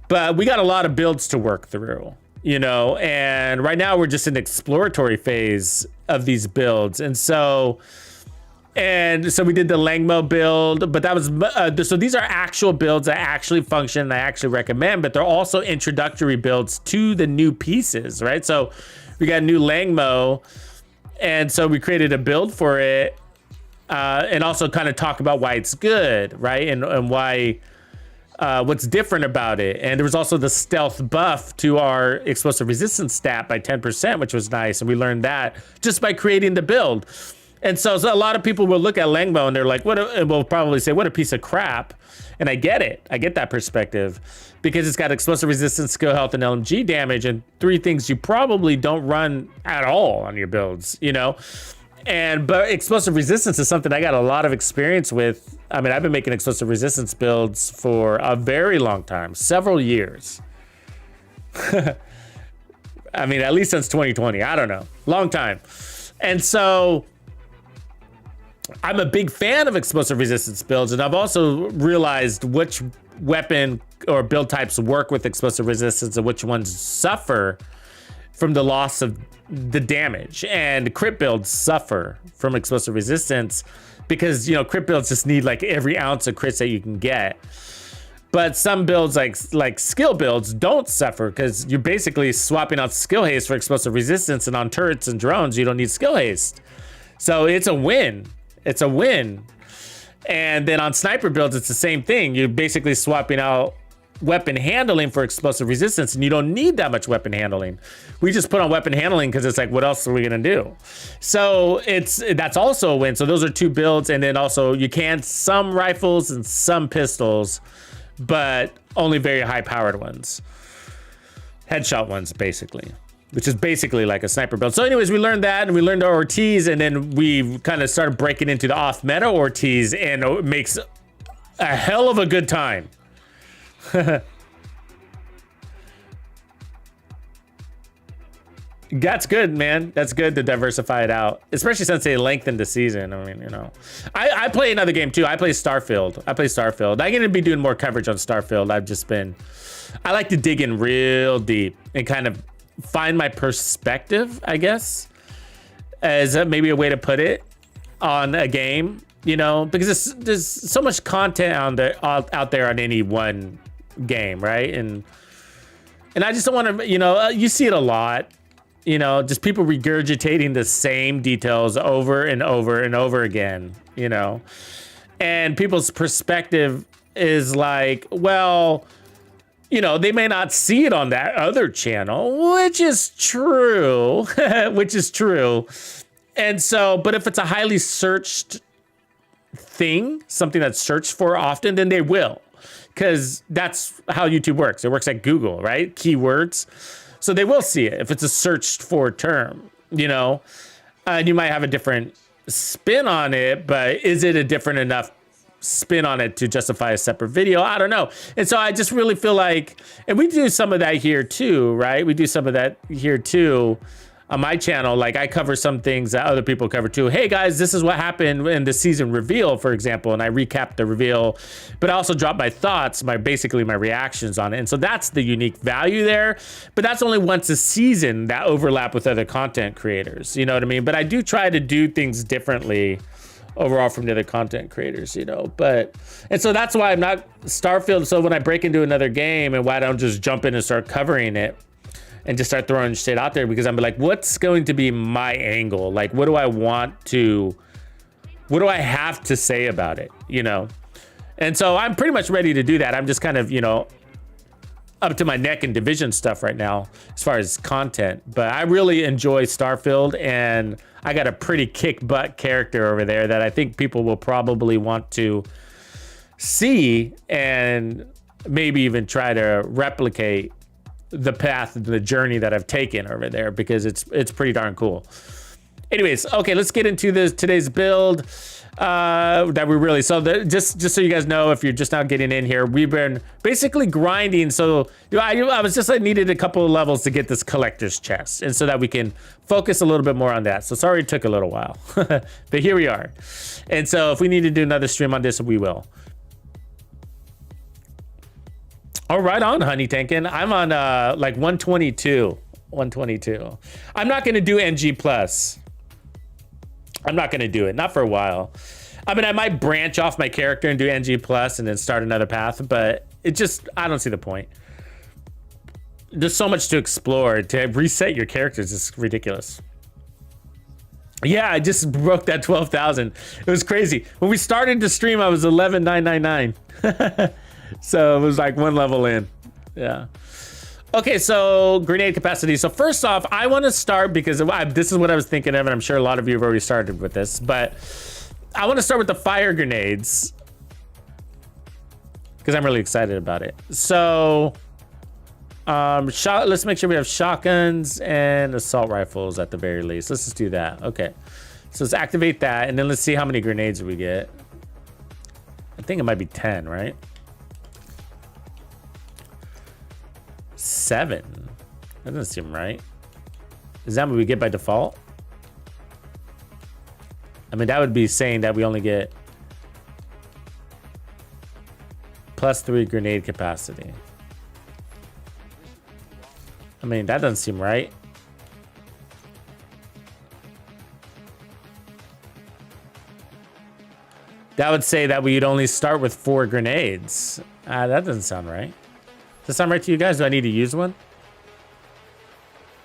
But we got a lot of builds to work through. You know, and right now we're just in the exploratory phase of these builds. And so we did the Langmo build, but that was, so these are actual builds that actually function and I actually recommend, but they're also introductory builds to the new pieces, right? So we got a new Langmo, and so we created a build for it, and also kind of talk about why it's good, right? And why, what's different about it. And there was also the stealth buff to our explosive resistance stat by 10%, which was nice. And we learned that just by creating the build. And so a lot of people will look at Langmo and they're like, and we'll probably say, what a piece of crap. And I get it. I get that perspective because it's got explosive resistance, skill health, and LMG damage, and 3 things you probably don't run at all on your builds, you know? But explosive resistance is something I got a lot of experience with. I mean, I've been making explosive resistance builds for a very long time, several years. I mean, at least since 2020. I don't know, long time. And so I'm a big fan of explosive resistance builds, and I've also realized which weapon or build types work with explosive resistance and which ones suffer from the loss of the damage. And crit builds suffer from explosive resistance because, you know, crit builds just need like every ounce of crits that you can get. But some builds like skill builds don't suffer because you're basically swapping out skill haste for explosive resistance, and on turrets and drones you don't need skill haste. So it's a win. It's a win. And then on sniper builds it's the same thing. You're basically swapping out weapon handling for explosive resistance, and you don't need that much weapon handling. We just put on weapon handling because it's like, what else are we gonna do? So that's also a win. So those are two builds. And then also you can some rifles and some pistols, but only very high powered ones, headshot ones basically, which is basically like a sniper build. So anyways, we learned that, and we learned our ORTIZ, and then we kind of started breaking into the off meta ORTIZ, and it makes a hell of a good time. That's good, man. That's good to diversify it out, especially since they lengthened the season. I mean, you know, I play another game too. I play Starfield. I'm gonna be doing more coverage on Starfield. I like to dig in real deep and kind of find my perspective, I guess, as maybe a way to put it, on a game, you know, because there's so much content out there on any one game, right? And I just don't want to, you know, you see it a lot. You know, just people regurgitating the same details over and over and over again, you know. And people's perspective is like, well, you know, they may not see it on that other channel, which is true, which is true. And so, but if it's a highly searched thing, something that's searched for often, then they will, because that's how YouTube works. It works like Google, right? Keywords. So they will see it if it's a searched for term, you know, and you might have a different spin on it, but is it a different enough spin on it to justify a separate video? I don't know. And so I just really feel like, and we do some of that here too, right? We do some of that here too on my channel. Like I cover some things that other people cover too. Hey guys, this is what happened in the season reveal, for example, and I recap the reveal, but I also drop my thoughts, basically my reactions on it. And so that's the unique value there, but that's only once a season that overlap with other content creators, you know what I mean? But I do try to do things differently overall from the other content creators, you know, and so that's why I'm not Starfield. So when I break into another game, and why I don't just jump in and start covering it and just start throwing shit out there, because I'm like, what's going to be my angle? Like, what do I have to say about it, you know? And so I'm pretty much ready to do that. I'm just kind of, you know, up to my neck in Division stuff right now as far as content, but I really enjoy Starfield, and I got a pretty kick butt character over there that I think people will probably want to see and maybe even try to replicate the path, the journey that I've taken over there, because it's pretty darn cool. Anyways, okay, let's get into today's build that we really, just so you guys know, if you're just now getting in here, we've been basically grinding. So you know, I was just, I needed a couple of levels to get this collector's chest, and so that we can focus a little bit more on that. So sorry it took a little while, but here we are. And so if we need to do another stream on this, we will. Oh, right on, Honey Tankin. I'm on like 122. I'm not gonna do NG plus. I'm not gonna do it, not for a while. I mean, I might branch off my character and do NG plus and then start another path, but I don't see the point. There's so much to explore. To reset your characters is ridiculous. Yeah, I just broke that 12,000. It was crazy. When we started the stream, I was 11,999. So it was like one level in. Yeah. Okay, so grenade capacity. So first off, I want to start, because this is what I was thinking of, and I'm sure a lot of you have already started with this, but I want to start with the fire grenades because I'm really excited about it. So let's make sure we have shotguns and assault rifles at the very least. Let's just do that. Okay. So let's activate that, and then let's see how many grenades we get. I think it might be 10, right? 7. That doesn't seem right. Is that what we get by default? I mean, that would be saying that we only get +3 grenade capacity. I mean, that doesn't seem right. That would say that we'd only start with 4 grenades. That doesn't sound right. Does that sound right to you guys? Do I need to use one?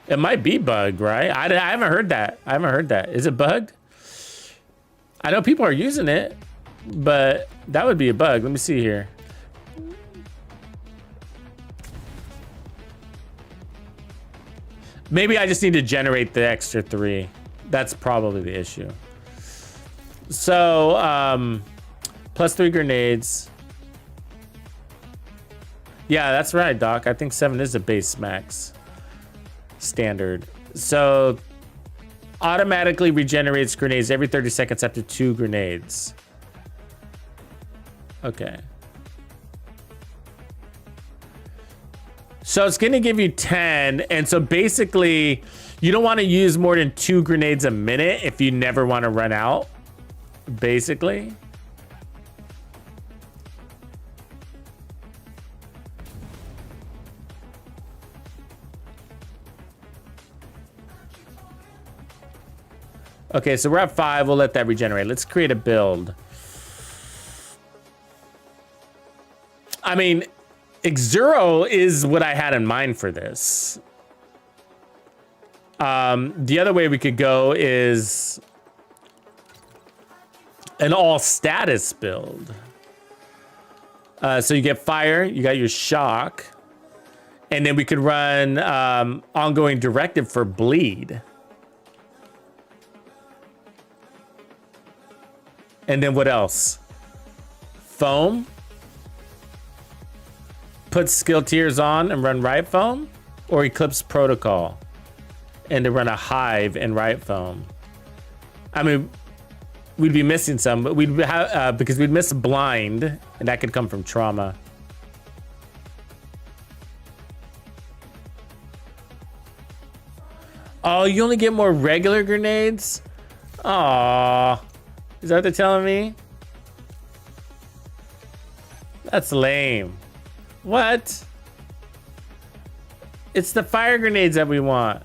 It might be bugged, right? I haven't heard that. I haven't heard that. Is it bugged? I know people are using it, but that would be a bug. Let me see here. Maybe I just need to generate the extra 3. That's probably the issue. So, +3 grenades. Yeah, that's right, Doc. I think 7 is a base max standard. So, automatically regenerates grenades every 30 seconds after 2 grenades. Okay. So it's going to give you 10. And so basically, you don't want to use more than 2 grenades a minute if you never want to run out. Basically. Okay, so we're at 5. We'll let that regenerate. Let's create a build. I mean, EXURO is what I had in mind for this. The other way we could go is an all status build. So you get fire, you got your shock, and then we could run ongoing directive for bleed. And then what else? Foam. Put skill tiers on and run right foam, or eclipse protocol and to run a hive and right foam. I mean, we'd be missing some, but we'd have because we'd miss blind, and that could come from trauma. Oh, you only get more regular grenades? Aww. Is that what they're telling me? That's lame. What? It's the fire grenades that we want.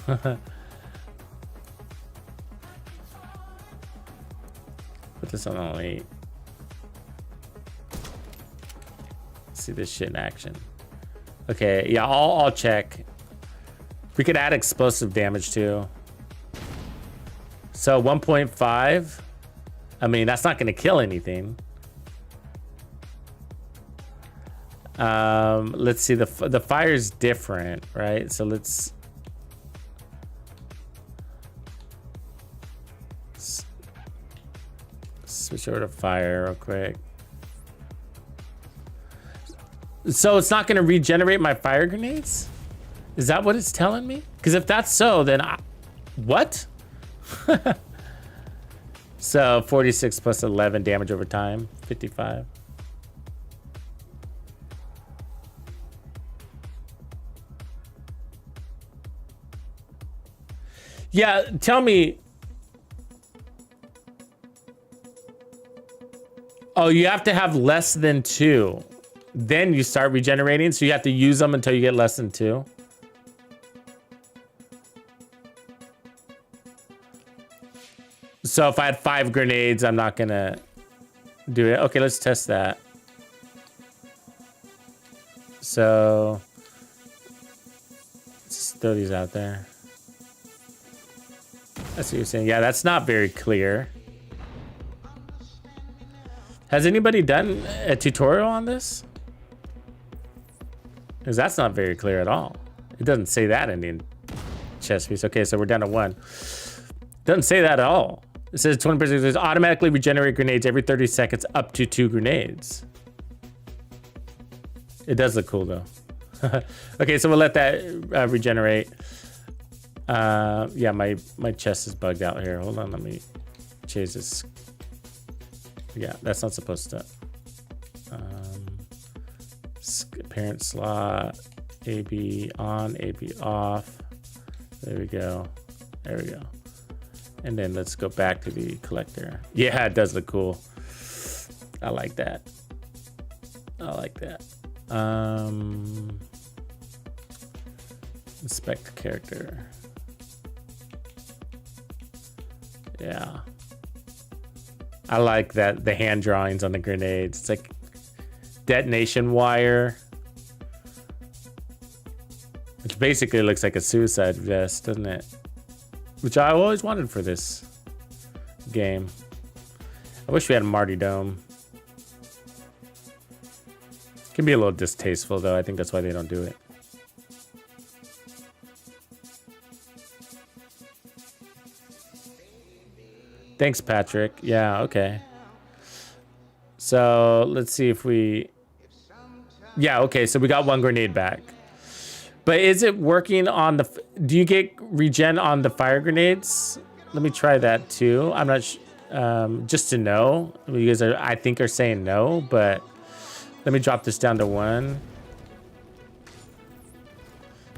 Put this on 8. See this shit in action. Okay, yeah, I'll check. We could add explosive damage too. So 1.5. I mean, that's not going to kill anything. Let's see. The fire's different, right? So let's switch over to fire real quick. So it's not going to regenerate my fire grenades? Is that what it's telling me? Because if that's so, then what? So 46 plus 11 damage over time, 55. Yeah, tell me. Oh, you have to have less than 2. Then you start regenerating, so you have to use them until you get less than 2. So if I had 5 grenades, I'm not gonna do it. Okay, let's test that. So let's throw these out there. That's what you're saying. Yeah, that's not very clear. Has anybody done a tutorial on this? Because that's not very clear at all. It doesn't say that in the chest piece. Okay, so we're down to 1. Doesn't say that at all. It says 20% automatically regenerate grenades every 30 seconds up to 2 grenades. It does look cool though. Okay, so we'll let that regenerate. Yeah, my chest is bugged out here. Hold on, let me change this. Yeah, that's not supposed to. Parent slot, AB on, AB off. There we go. There we go. And then let's go back to the collector. Yeah, it does look cool. I like that. I like that. Inspect character. Yeah. I like that, the hand drawings on the grenades. It's like detonation wire. Which basically looks like a suicide vest, doesn't it? Which I always wanted for this game. I wish we had a martyrdom. Can be a little distasteful though. I think that's why they don't do it. Thanks, Patrick. Yeah, okay. So let's see if we... Yeah, okay, so we got one grenade back. But is it working on the... Do you get regen on the fire grenades? Let me try that too. I'm not... just to know. You guys are, I think, are saying no, but... Let me drop this down to 1.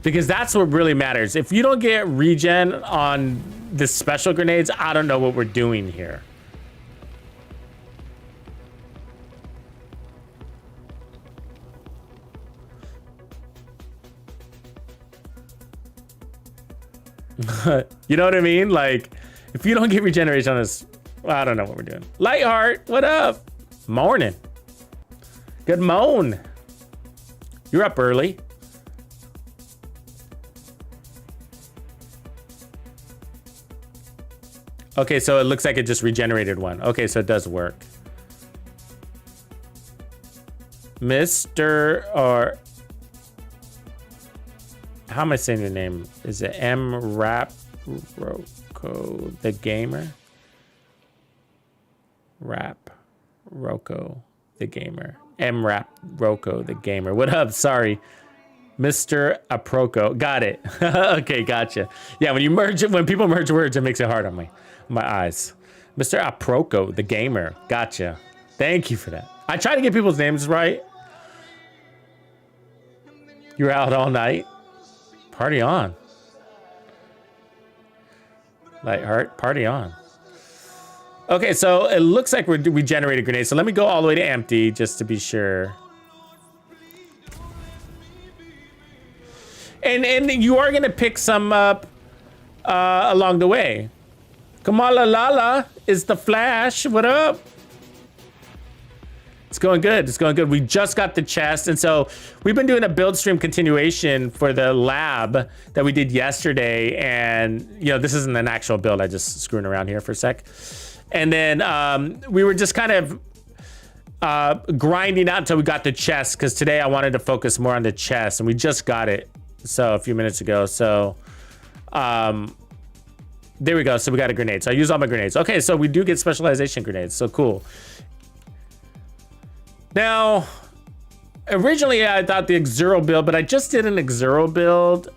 Because that's what really matters. If you don't get regen on the special grenades, I don't know what we're doing here. You know what I mean? Like, if you don't get regeneration on this, well, I don't know what we're doing. Lightheart, what up? Morning. Good moan. You're up early. Okay, so it looks like it just regenerated one. Okay, so it does work. Mr. or... How am I saying your name? Is it M. Rap Rocco the Gamer? Rap Rocco the Gamer. M. Rap Rocco the Gamer. What up? Sorry. Mr. Aproco. Got it. Okay, gotcha. Yeah, when you merge it, when people merge words, it makes it hard on my eyes. Mr. Aproco the Gamer. Gotcha. Thank you for that. I try to get people's names right. You're out all night. Party on. Lightheart, party on. Okay, so it looks like we generated grenades. So let me go all the way to empty just to be sure. And you are gonna pick some up along the way. Kamala Lala is the Flash. What up? It's going good. It's going good. We just got the chest. And so we've been doing a build stream continuation for the lab that we did yesterday. And, you know, this isn't an actual build. I just screwing around here for a sec. And then we were just kind of grinding out until we got the chest. Because today I wanted to focus more on the chest. And we just got it. So a few minutes ago. So there we go. So we got a grenade. So I used all my grenades. Okay, so we do get specialization grenades. So cool. Now, originally I thought the EXURO build, but I just did an EXURO build.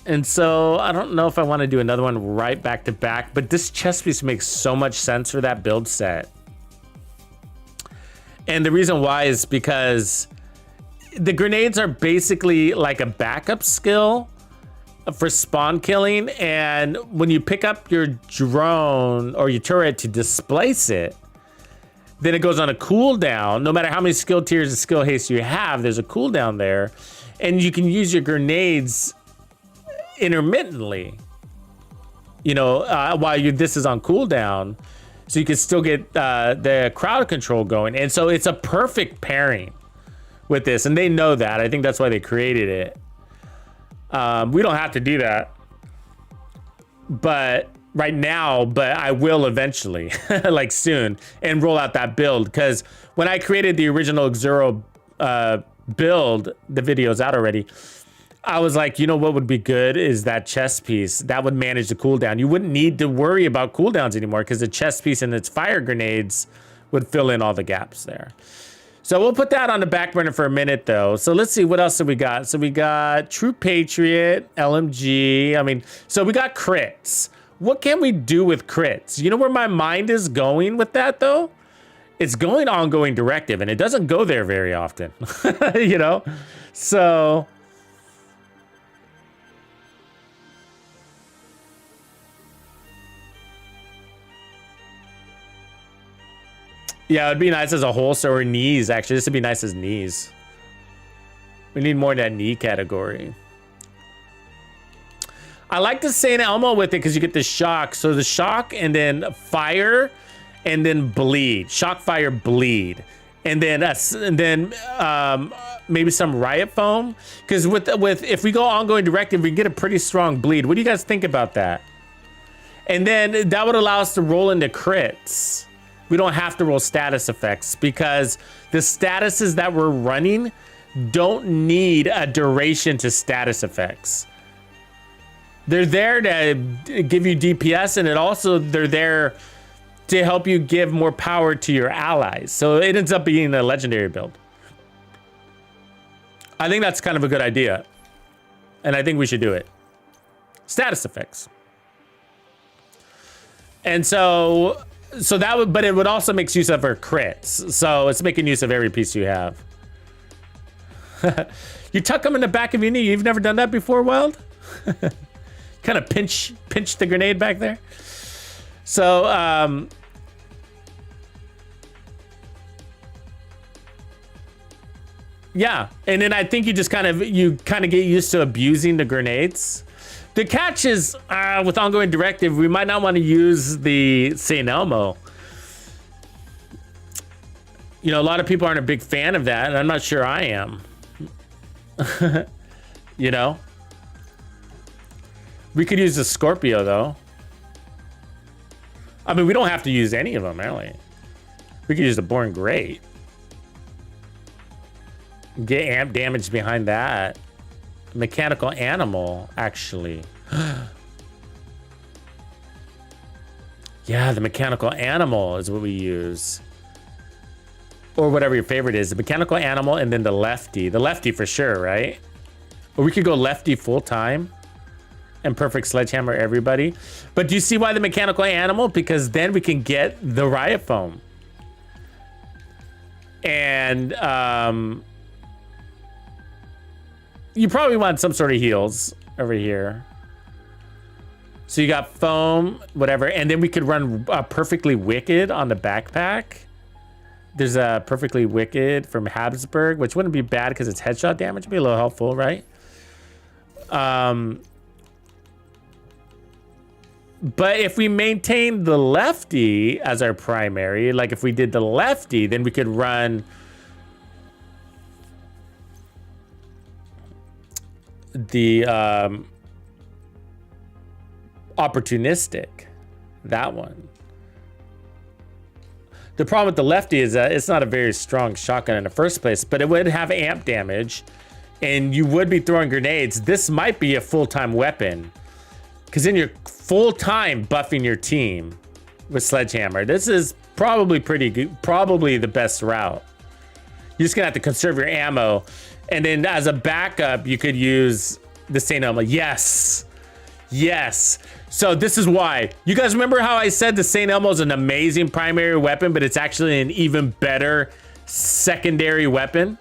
And so I don't know if I want to do another one right back to back, but this chest piece makes so much sense for that build set. And the reason why is because the grenades are basically like a backup skill for spawn killing. And when you pick up your drone or your turret to displace it, then it goes on a cooldown. No matter how many skill tiers of skill haste you have, there's a cooldown there. And you can use your grenades intermittently, you know, while this is on cooldown. So you can still get the crowd control going. And so it's a perfect pairing with this. And they know that. I think that's why they created it. We don't have to do that. But... right now, but I will eventually, like soon, and roll out that build. Because when I created the original EXURO build, the video's out already, I was like, you know what would be good is that chest piece. That would manage the cooldown. You wouldn't need to worry about cooldowns anymore because the chest piece and its fire grenades would fill in all the gaps there. So we'll put that on the back burner for a minute, though. So let's see, what else do we got? So we got True Patriot, LMG. I mean, so we got crits. What can we do with crits? You know where my mind is going with that, though? It's going ongoing directive, and it doesn't go there very often, you know? So... yeah, it'd be nice as a holster or knees, actually. This would be nice as knees. We need more in that knee category. I like to say an Elmo with it because you get the shock. So the shock and then fire and then bleed. Shock, fire, bleed. And then maybe some riot foam. Because with if we go ongoing directive, we get a pretty strong bleed. What do you guys think about that? And then that would allow us to roll into crits. We don't have to roll status effects because the statuses that we're running don't need a duration to status effects. They're there to give you DPS, and they're there to help you give more power to your allies. So it ends up being a legendary build. I think that's kind of a good idea, and I think we should do it. Status effects. And so that would, but it would also make use of our crits. So it's making use of every piece you have. You tuck them in the back of your knee. You've never done that before, Wild? Kind of pinch the grenade back there. So, yeah. And then I think you kind of get used to abusing the grenades. The catch is, with ongoing directive, we might not want to use the St. Elmo. You know, a lot of people aren't a big fan of that, and I'm not sure I am. You know? We could use the Scorpio, though. I mean, we don't have to use any of them, really. We could use the Born Great. Get amp damage behind that. Mechanical Animal, actually. Yeah, the Mechanical Animal is what we use. Or whatever your favorite is. The Mechanical Animal and then the Lefty. The Lefty for sure, right? Or we could go Lefty full time. And Perfect Sledgehammer everybody. But do you see why the Mechanical Animal? Because then we can get the Riot Foam. And you probably want some sort of heals over here. So you got foam, whatever. And then we could run Perfectly Wicked on the backpack. There's a Perfectly Wicked from Habsburg, which wouldn't be bad because it's headshot damage. It'd be a little helpful, right? But if we maintain the Lefty as our primary, like if we did the Lefty, then we could run the opportunistic, that one. The problem with the Lefty is that it's not a very strong shotgun in the first place, but it would have amp damage and you would be throwing grenades. This might be a full-time weapon because then you're full-time buffing your team with Sledgehammer. This is probably pretty good, probably the best route. You're just gonna have to conserve your ammo. And then as a backup, you could use the St. Elmo. Yes. Yes. So this is why. You guys remember how I said the St. Elmo is an amazing primary weapon, but it's actually an even better secondary weapon?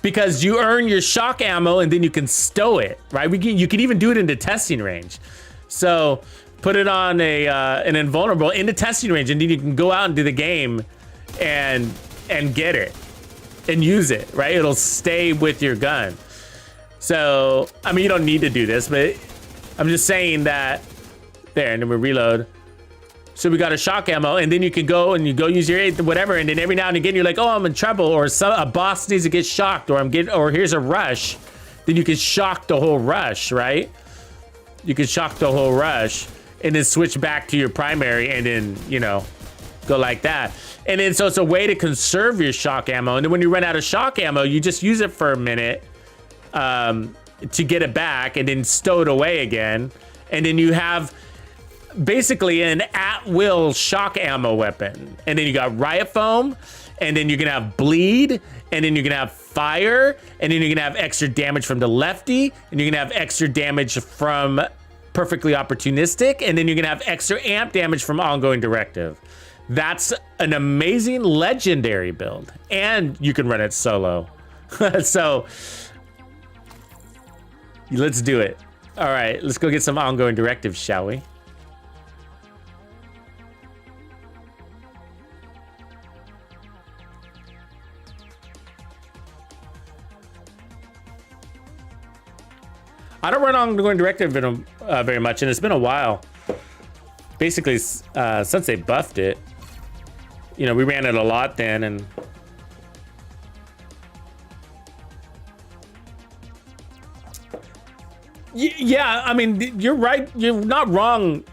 Because you earn your shock ammo and then you can stow it, right? You can even do it into testing range. So put it on an invulnerable into testing range, and then you can go out and do the game and get it and use it, right? It'll stay with your gun. So, I mean, you don't need to do this, but I'm just saying that there, and then we reload. So we got a shock ammo, and then you can go and use your eighth, whatever, and then every now and again you're like, oh, I'm in trouble, or a boss needs to get shocked, or here's a rush. Then you can shock the whole rush, right? You can shock the whole rush, and then switch back to your primary, and then, you know, go like that. And then so it's a way to conserve your shock ammo, and then when you run out of shock ammo, you just use it for a minute to get it back, and then stow it away again, and then you have basically an at-will shock ammo weapon. And then you got riot foam, and then you're gonna have bleed, and then you're gonna have fire, and then you're gonna have extra damage from the Lefty, and you're gonna have extra damage from perfectly opportunistic, and then you're gonna have extra amp damage from ongoing directive. That's an amazing legendary build, and you can run it solo. So let's do it. All right, let's go get some ongoing directives, shall we? I don't run ongoing directive very much, and it's been a while. Basically, since they buffed it, you know, we ran it a lot then, and yeah, I mean, you're right. You're not wrong,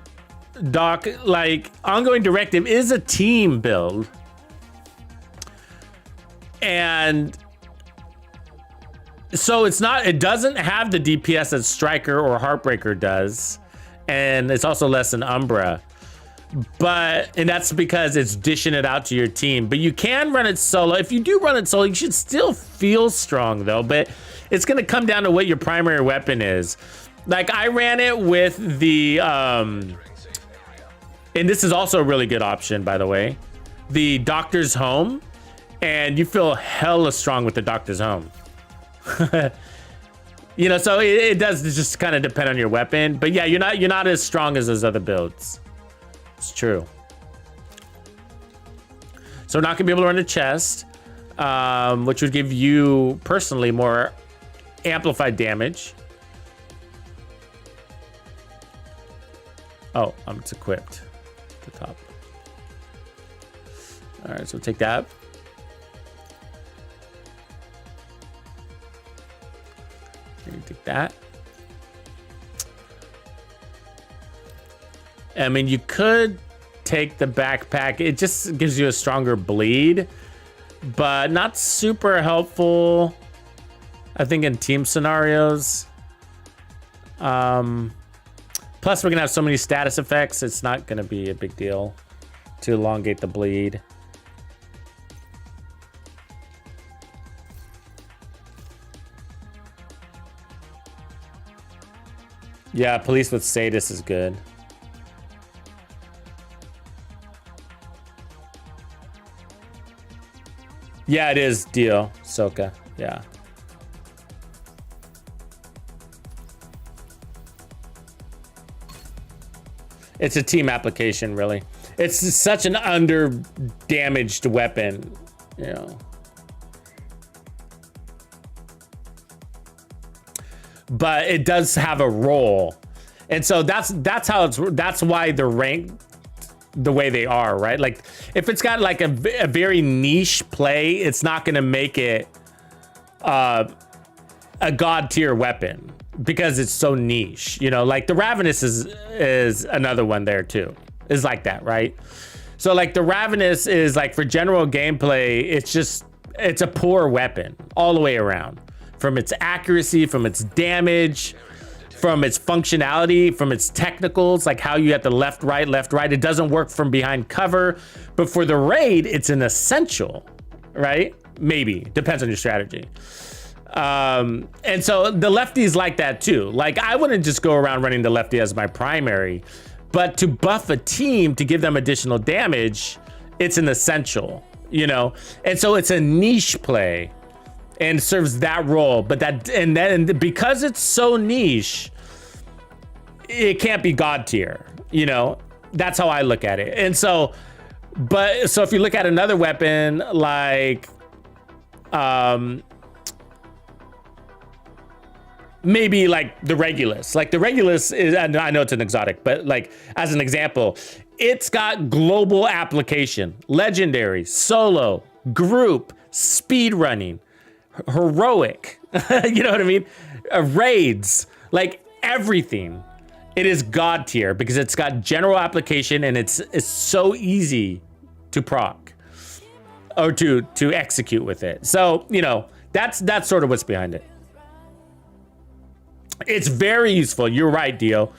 Doc. Like, ongoing directive is a team build, and so it's not. It doesn't have the DPS that Striker or Heartbreaker does, and it's also less than Umbra. And that's because it's dishing it out to your team. But you can run it solo. If you do run it solo, you should still feel strong though. But it's gonna come down to what your primary weapon is. Like, I ran it with the and this is also a really good option, by the way, the Doctor's Home, and you feel hella strong with the Doctor's Home. You know, so it does just kind of depend on your weapon. But yeah, you're not as strong as those other builds. It's true. So we're not gonna be able to run a chest, which would give you personally more amplified damage. Oh, it's equipped at the top. All right, so we'll take that. Take that. I mean, you could take the backpack. It just gives you a stronger bleed, but not super helpful, I think, in team scenarios. Plus, we're gonna have so many status effects, it's not gonna be a big deal to elongate the bleed. Yeah, police with Sadist is good. Yeah, it is Dio, Soka, yeah. It's a team application, really. It's such an under-damaged weapon, you know. But it does have a role. And so that's why they're ranked the way they are, right? Like, if it's got like a very niche play, it's not gonna make it a god tier weapon because it's so niche, you know. Like the Ravenous is another one there too. Is like that, right? So like the Ravenous is like, for general gameplay, it's a poor weapon all the way around. From its accuracy, from its damage, from its functionality, from its technicals, like how you have to left, right. It doesn't work from behind cover, but for the raid, it's an essential, right? Maybe, depends on your strategy. And so the Lefty's like that too. Like, I wouldn't just go around running the Lefty as my primary, but to buff a team to give them additional damage, it's an essential, you know? And so it's a niche play and serves that role, but then because it's so niche, it can't be god tier, you know. That's how I look at it. And so if you look at another weapon like maybe like the Regulus. Like the Regulus is, I know it's an exotic, but like as an example, it's got global application, legendary, solo, group, speed running, heroic, you know what I mean? Raids, like everything. It is god tier because it's got general application and it's so easy to proc or to execute with it. So, you know, that's sort of what's behind it. It's very useful. You're right, Dio.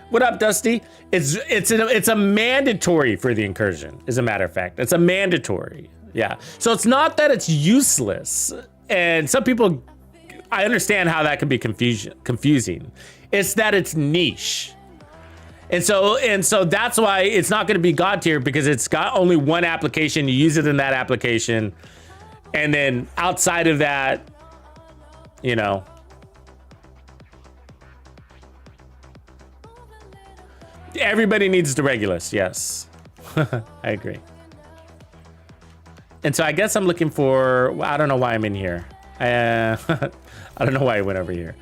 What up, Dusty? It's a mandatory for the Incursion, as a matter of fact. It's a mandatory. Yeah. So it's not that it's useless. And some people, I understand how that can be confusing. It's that it's niche. And so that's why it's not going to be God tier, because it's got only one application. You use it in that application. And then outside of that, you know, everybody needs the Regulus. Yes, I agree. And so I guess I'm looking for, well, I don't know why I'm in here. I don't know why I went over here.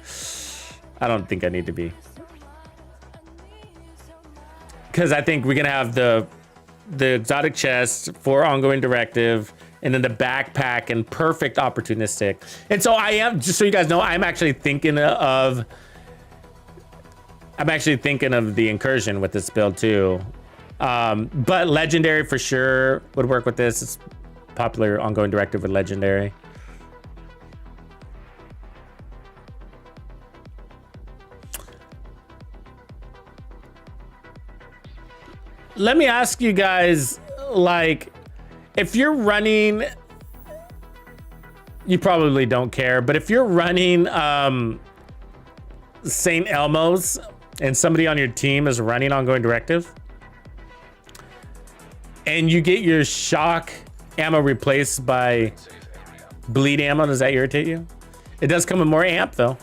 I don't think I need to be. Because I think we're going to have the exotic chest for ongoing directive, and then the backpack and perfect opportunistic. And so I am, just so you guys know, I'm actually thinking of the incursion with this build too. But legendary for sure would work with this. It's popular ongoing directive with legendary. Let me ask you guys, like, if you're running, you probably don't care, but if you're running St. Elmo's and somebody on your team is running ongoing directive and you get your shock ammo replaced by bleed ammo, does that irritate you? It does come with more amp though.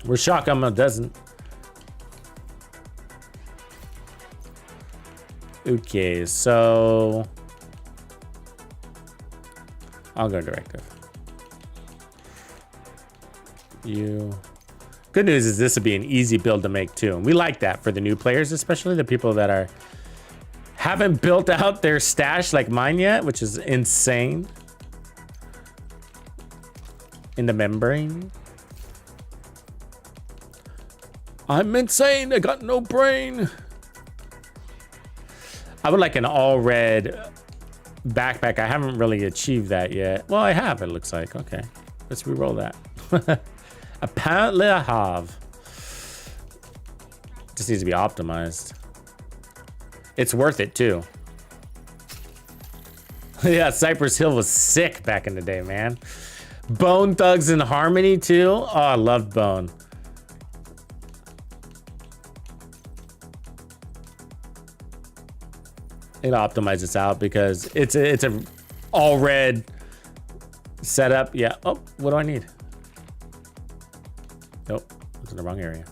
Where shock ammo doesn't. Okay, so I'll go directive. Good news is this would be an easy build to make too. And we like that for the new players, especially the people that haven't built out their stash like mine yet, which is insane. In the membrane. I'm insane, I got no brain. I would like an all red backpack. I haven't really achieved that yet. Well, I have, it looks like. Okay, let's re-roll that. Apparently I have. Just needs to be optimized. It's worth it too. Yeah, Cypress Hill was sick back in the day, man. Bone Thugs in Harmony too. Oh, I loved Bone. It optimizes out because it's a all red setup. Yeah. Oh, what do I need? Nope, it's in the wrong area.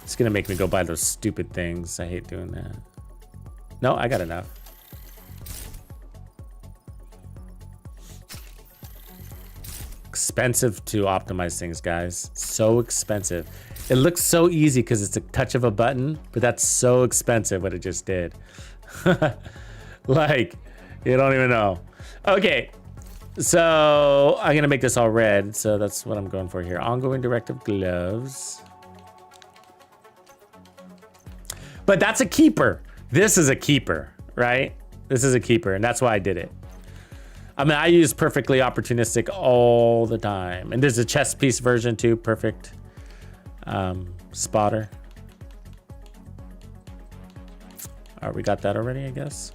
It's gonna make me go buy those stupid things. I hate doing that. No, I got enough. Expensive to optimize things, guys. So expensive. It looks so easy because it's a touch of a button, but that's so expensive what it just did. Like, you don't even know. Okay, so I'm gonna make this all red, so that's what I'm going for here. Ongoing directive gloves. But that's a keeper. This is a keeper, right? This is a keeper, and that's why I did it. I mean, I use perfectly opportunistic all the time. And there's a chest piece version too, perfect. Spotter. All right, we got that already, I guess.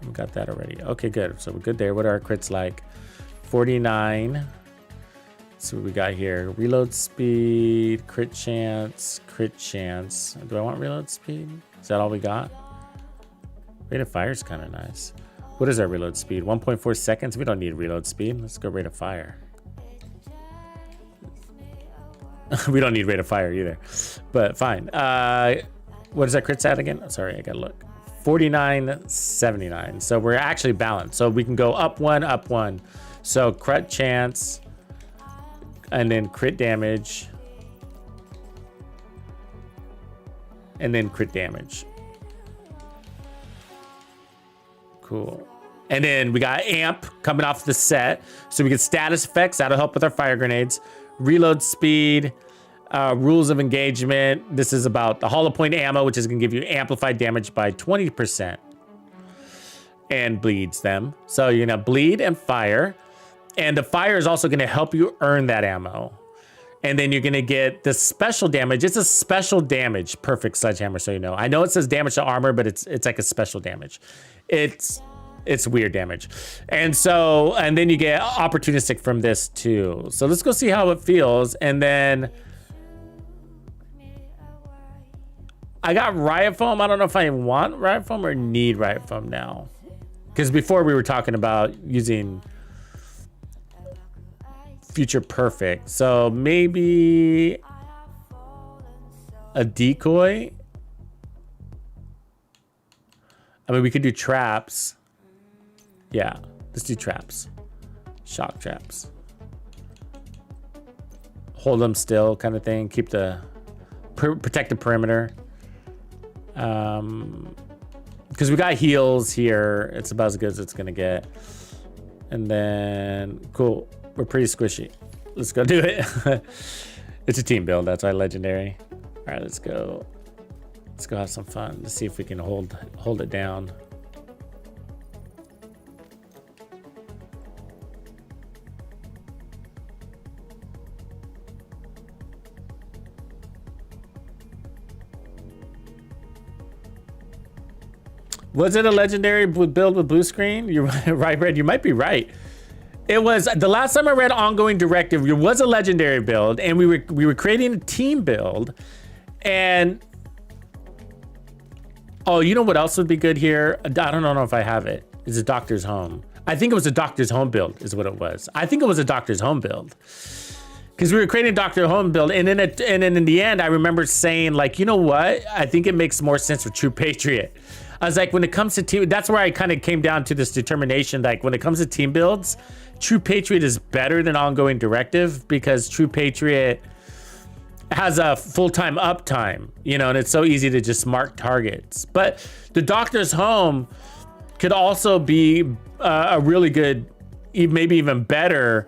We got that already. Okay, good. So we're good there. What are our crits like? 49. So what we got here. Reload speed, crit chance, crit chance. Do I want reload speed? Is that all we got? Rate of fire is kind of nice. What is our reload speed? 1.4 seconds? We don't need reload speed. Let's go rate of fire. We don't need rate of fire either, but fine. What is that crit stat again? Sorry, I gotta look. 49.79. So we're actually balanced. So we can go up one. So crit chance, and then crit damage, and then crit damage. Cool. And then we got amp coming off the set. So we get status effects. That'll help with our fire grenades. Reload speed, rules of engagement. This is about the hollow point ammo, which is going to give you amplified damage by 20%. And bleeds them. So you're going to bleed and fire. And the fire is also going to help you earn that ammo. And then you're gonna get the special damage. It's a special damage, perfect sledgehammer, so you know. I know it says damage to armor, but it's like a special damage. It's weird damage. And then you get opportunistic from this too. So let's go see how it feels. And then I got riot foam. I don't know if I want riot foam or need riot foam now. Because before we were talking about using future perfect, so maybe a decoy. I mean, we could do traps. Yeah, let's do traps. Shock traps. Hold them still, kind of thing. Keep the protect the perimeter. Because we got heals here. It's about as good as it's gonna get. And then cool. We're pretty squishy. Let's go do it. It's a team build. That's why legendary. All right, let's go. Let's go have some fun. Let's see if we can hold it down. Was it a legendary build with blue screen? You're right, Red. You might be right. It was the last time I read ongoing directive. It was a legendary build, and we were creating a team build. And oh, you know what else would be good here? I don't know if I have it. It's a doctor's home. I think it was a doctor's home build, is what it was. I think it was a doctor's home build. Because we were creating a doctor home build, and then in the end, I remember saying, like, you know what? I think it makes more sense for True Patriot. I was like, when it comes to team, that's where I kind of came down to this determination. Like, when it comes to team builds, True Patriot is better than ongoing directive, because True Patriot has a full-time uptime, you know, and it's so easy to just mark targets. But the doctor's home could also be a really good, maybe even better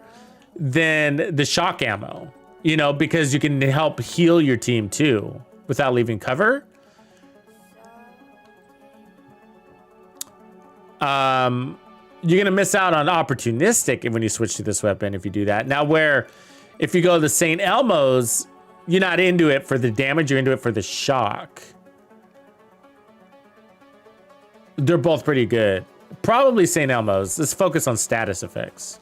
than the shock ammo, you know, because you can help heal your team too without leaving cover. You're gonna miss out on opportunistic when you switch to this weapon if you do that. Now, if you go to St. Elmo's, you're not into it for the damage, you're into it for the shock. They're both pretty good. Probably St. Elmo's. Let's focus on status effects.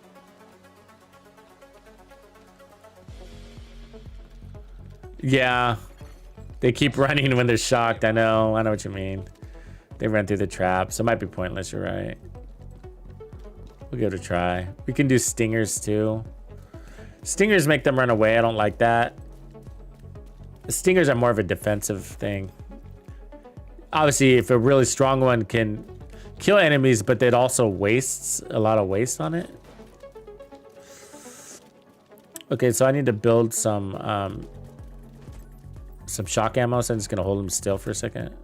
Yeah, they keep running when they're shocked. I know what you mean. They run through the traps. It might be pointless, you're right. We'll give it a try. We can do stingers too. Stingers make them run away. I don't like that. The stingers are more of a defensive thing. Obviously, if a really strong one can kill enemies, but it also wastes a lot of waste on it. Okay, so I need to build some shock ammo, so I'm just gonna hold them still for a second.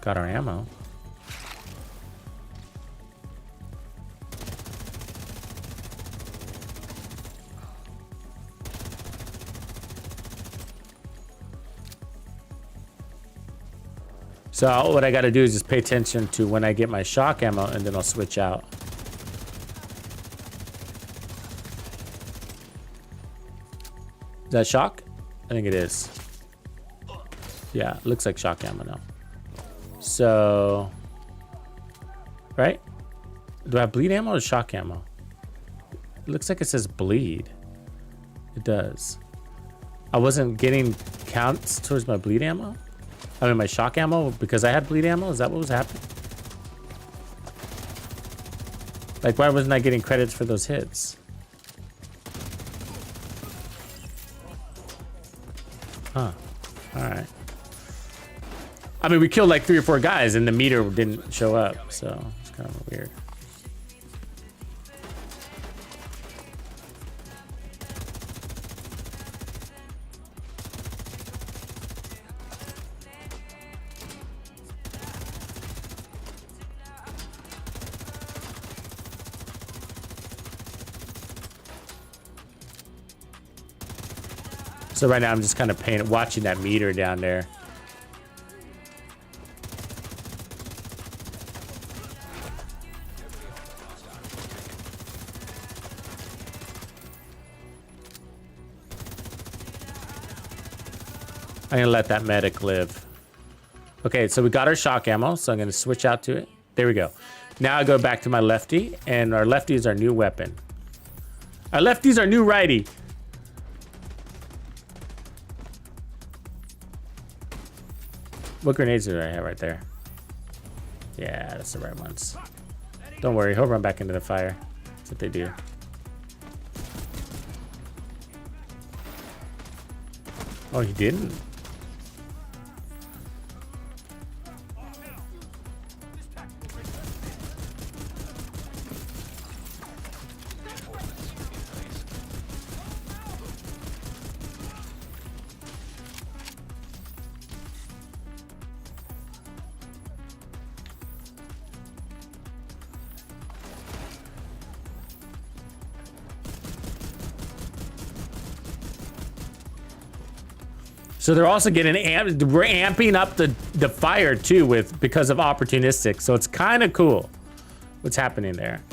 Got our ammo. So what I got to do is just pay attention to when I get my shock ammo, and then I'll switch out. Is that shock? I think it is. Yeah, it looks like shock ammo now. So, right? Do I have bleed ammo or shock ammo? It looks like it says bleed. It does. I wasn't getting counts towards my bleed ammo? I mean, my shock ammo because I had bleed ammo? Is that what was happening? Like, why wasn't I getting credits for those hits? Huh. Alright. I mean, we killed like 3 or 4 guys and the meter didn't show up, so it's kind of weird. So right now I'm just kind of watching that meter down there. I'm gonna let that medic live. Okay, so we got our shock ammo, so I'm gonna switch out to it. There we go. Now I go back to my lefty, and our lefty is our new weapon. Our lefty's our new righty. What grenades do I have right there? Yeah, that's the right ones. Don't worry, he'll run back into the fire. That's what they do. Oh, he didn't? So they're also getting we're amping up the fire too because of opportunistic. So it's kind of cool what's happening there.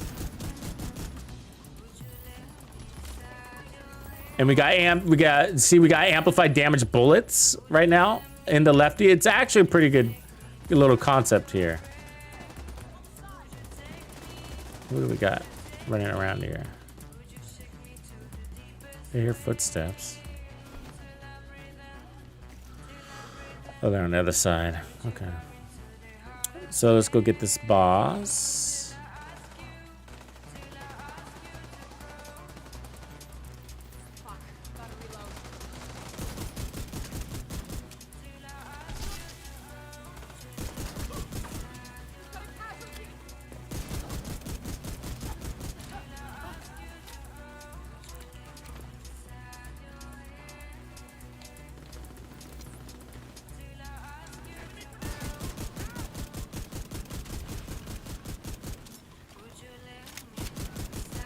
And we got amplified damage bullets right now in the lefty. It's actually a pretty good little concept here. What do we got running around here? I hear footsteps. Oh, they're on the other side. Okay. So let's go get this boss.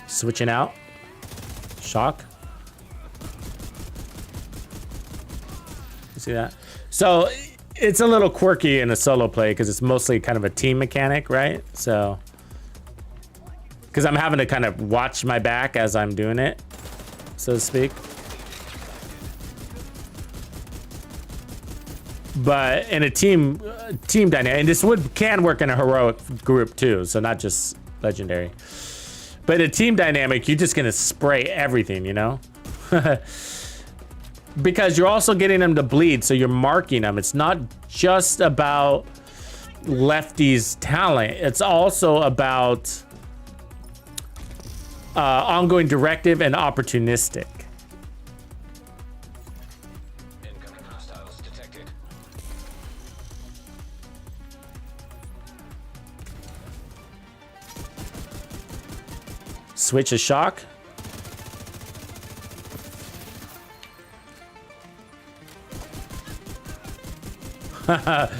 Switching out. Shock. You see that? So it's a little quirky in a solo play because it's mostly kind of a team mechanic, right? So, because I'm having to kind of watch my back as I'm doing it, so to speak. But in a team dynamic, and this can work in a heroic group too, so not just legendary. But a team dynamic, you're just gonna spray everything, you know? Because you're also getting them to bleed, so you're marking them. It's not just about Lefty's talent. It's also about ongoing directive and opportunistic. Incoming hostiles detected. Switch a shock. That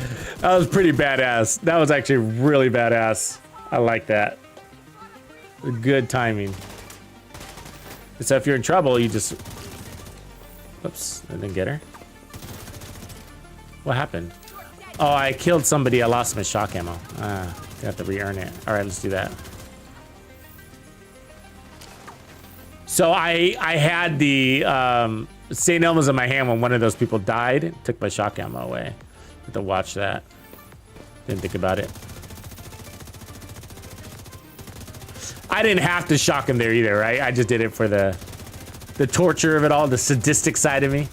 was pretty badass. That was actually really badass. I like that. Good timing. So if you're in trouble, you just... Oops, I didn't get her. What happened? Oh, I killed somebody. I lost my shock ammo. I have to re-earn it. All right, let's do that. So I had the St. Elmo's in my hand when one of those people died. Took my shock ammo away. Have to watch that. Didn't think about it. I didn't have to shock him there either, right? I just did it for the torture of it all, the sadistic side of me.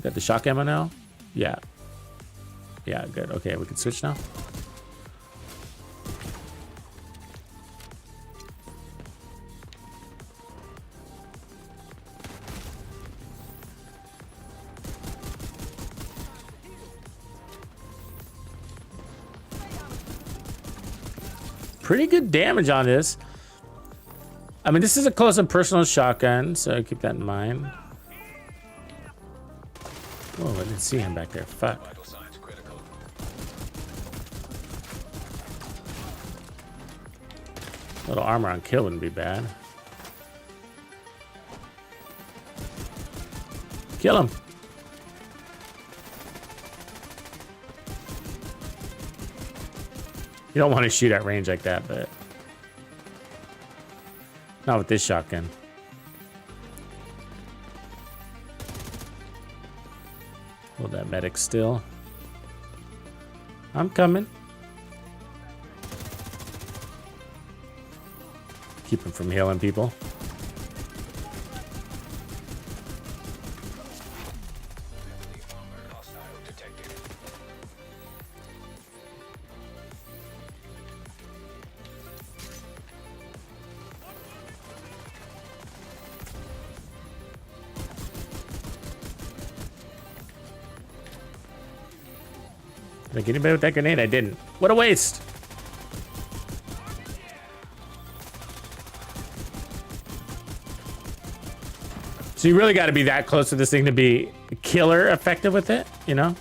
Got the shock ammo now? Yeah. Yeah, good. Okay, we can switch now. Pretty good damage on this. I mean, this is a close-up personal shotgun, so keep that in mind. Oh, I didn't see him back there. Fuck. Vital signs critical. A little armor on kill wouldn't be bad. Kill him. You don't want to shoot at range like that, but not with this shotgun. Hold that medic still. I'm coming. Keep him from healing people. Hostile detected. Did I get anybody with that grenade? I didn't. What a waste. So you really got to be that close to this thing to be killer effective with it, you know?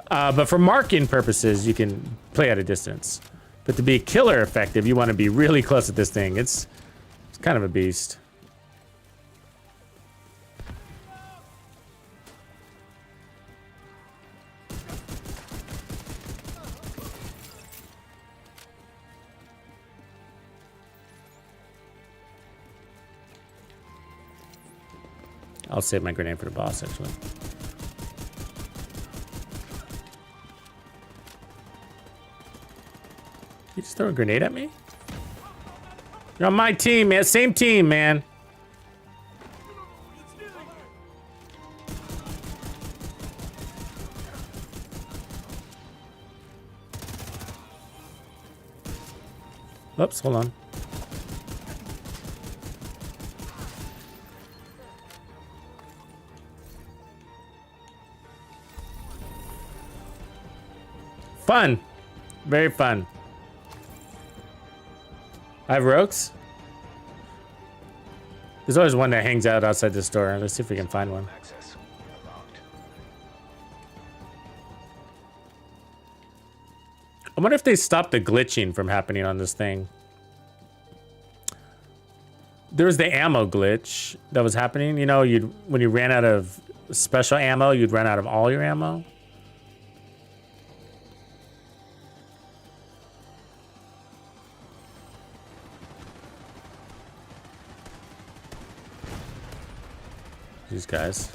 But for marking purposes, you can play at a distance. But to be killer effective, you want to be really close to this thing. It's kind of a beast. I'll save my grenade for the boss, actually. You just throw a grenade at me? You're on my team, man. Same team, man. Oops, hold on. Fun. Very fun. I have rogues. There's always one that hangs out outside this door. Let's see if we can find one. Access unlocked. I wonder if they stopped the glitching from happening on this thing. There was the ammo glitch that was happening. You know, when you ran out of special ammo, you'd run out of all your ammo. These guys.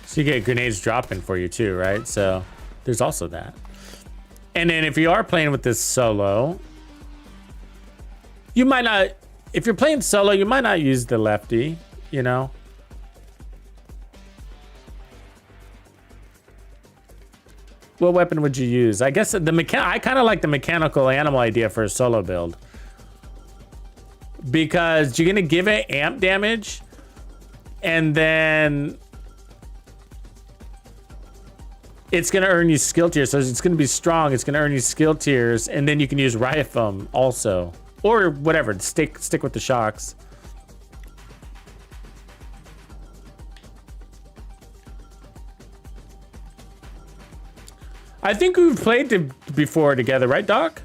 So you get grenades dropping for you too, right? So there's also that. And then if you are playing with this solo, you might not, if you're playing solo, you might not use the lefty, you know? What weapon would you use? I guess I kind of like the mechanical animal idea for a solo build. Because you're gonna give it amp damage, and then it's gonna earn you skill tiers. So it's gonna be strong, it's gonna earn you skill tiers, and then you can use riot foam also. Or whatever, stick with the shocks. I think we've played before together, right, Doc?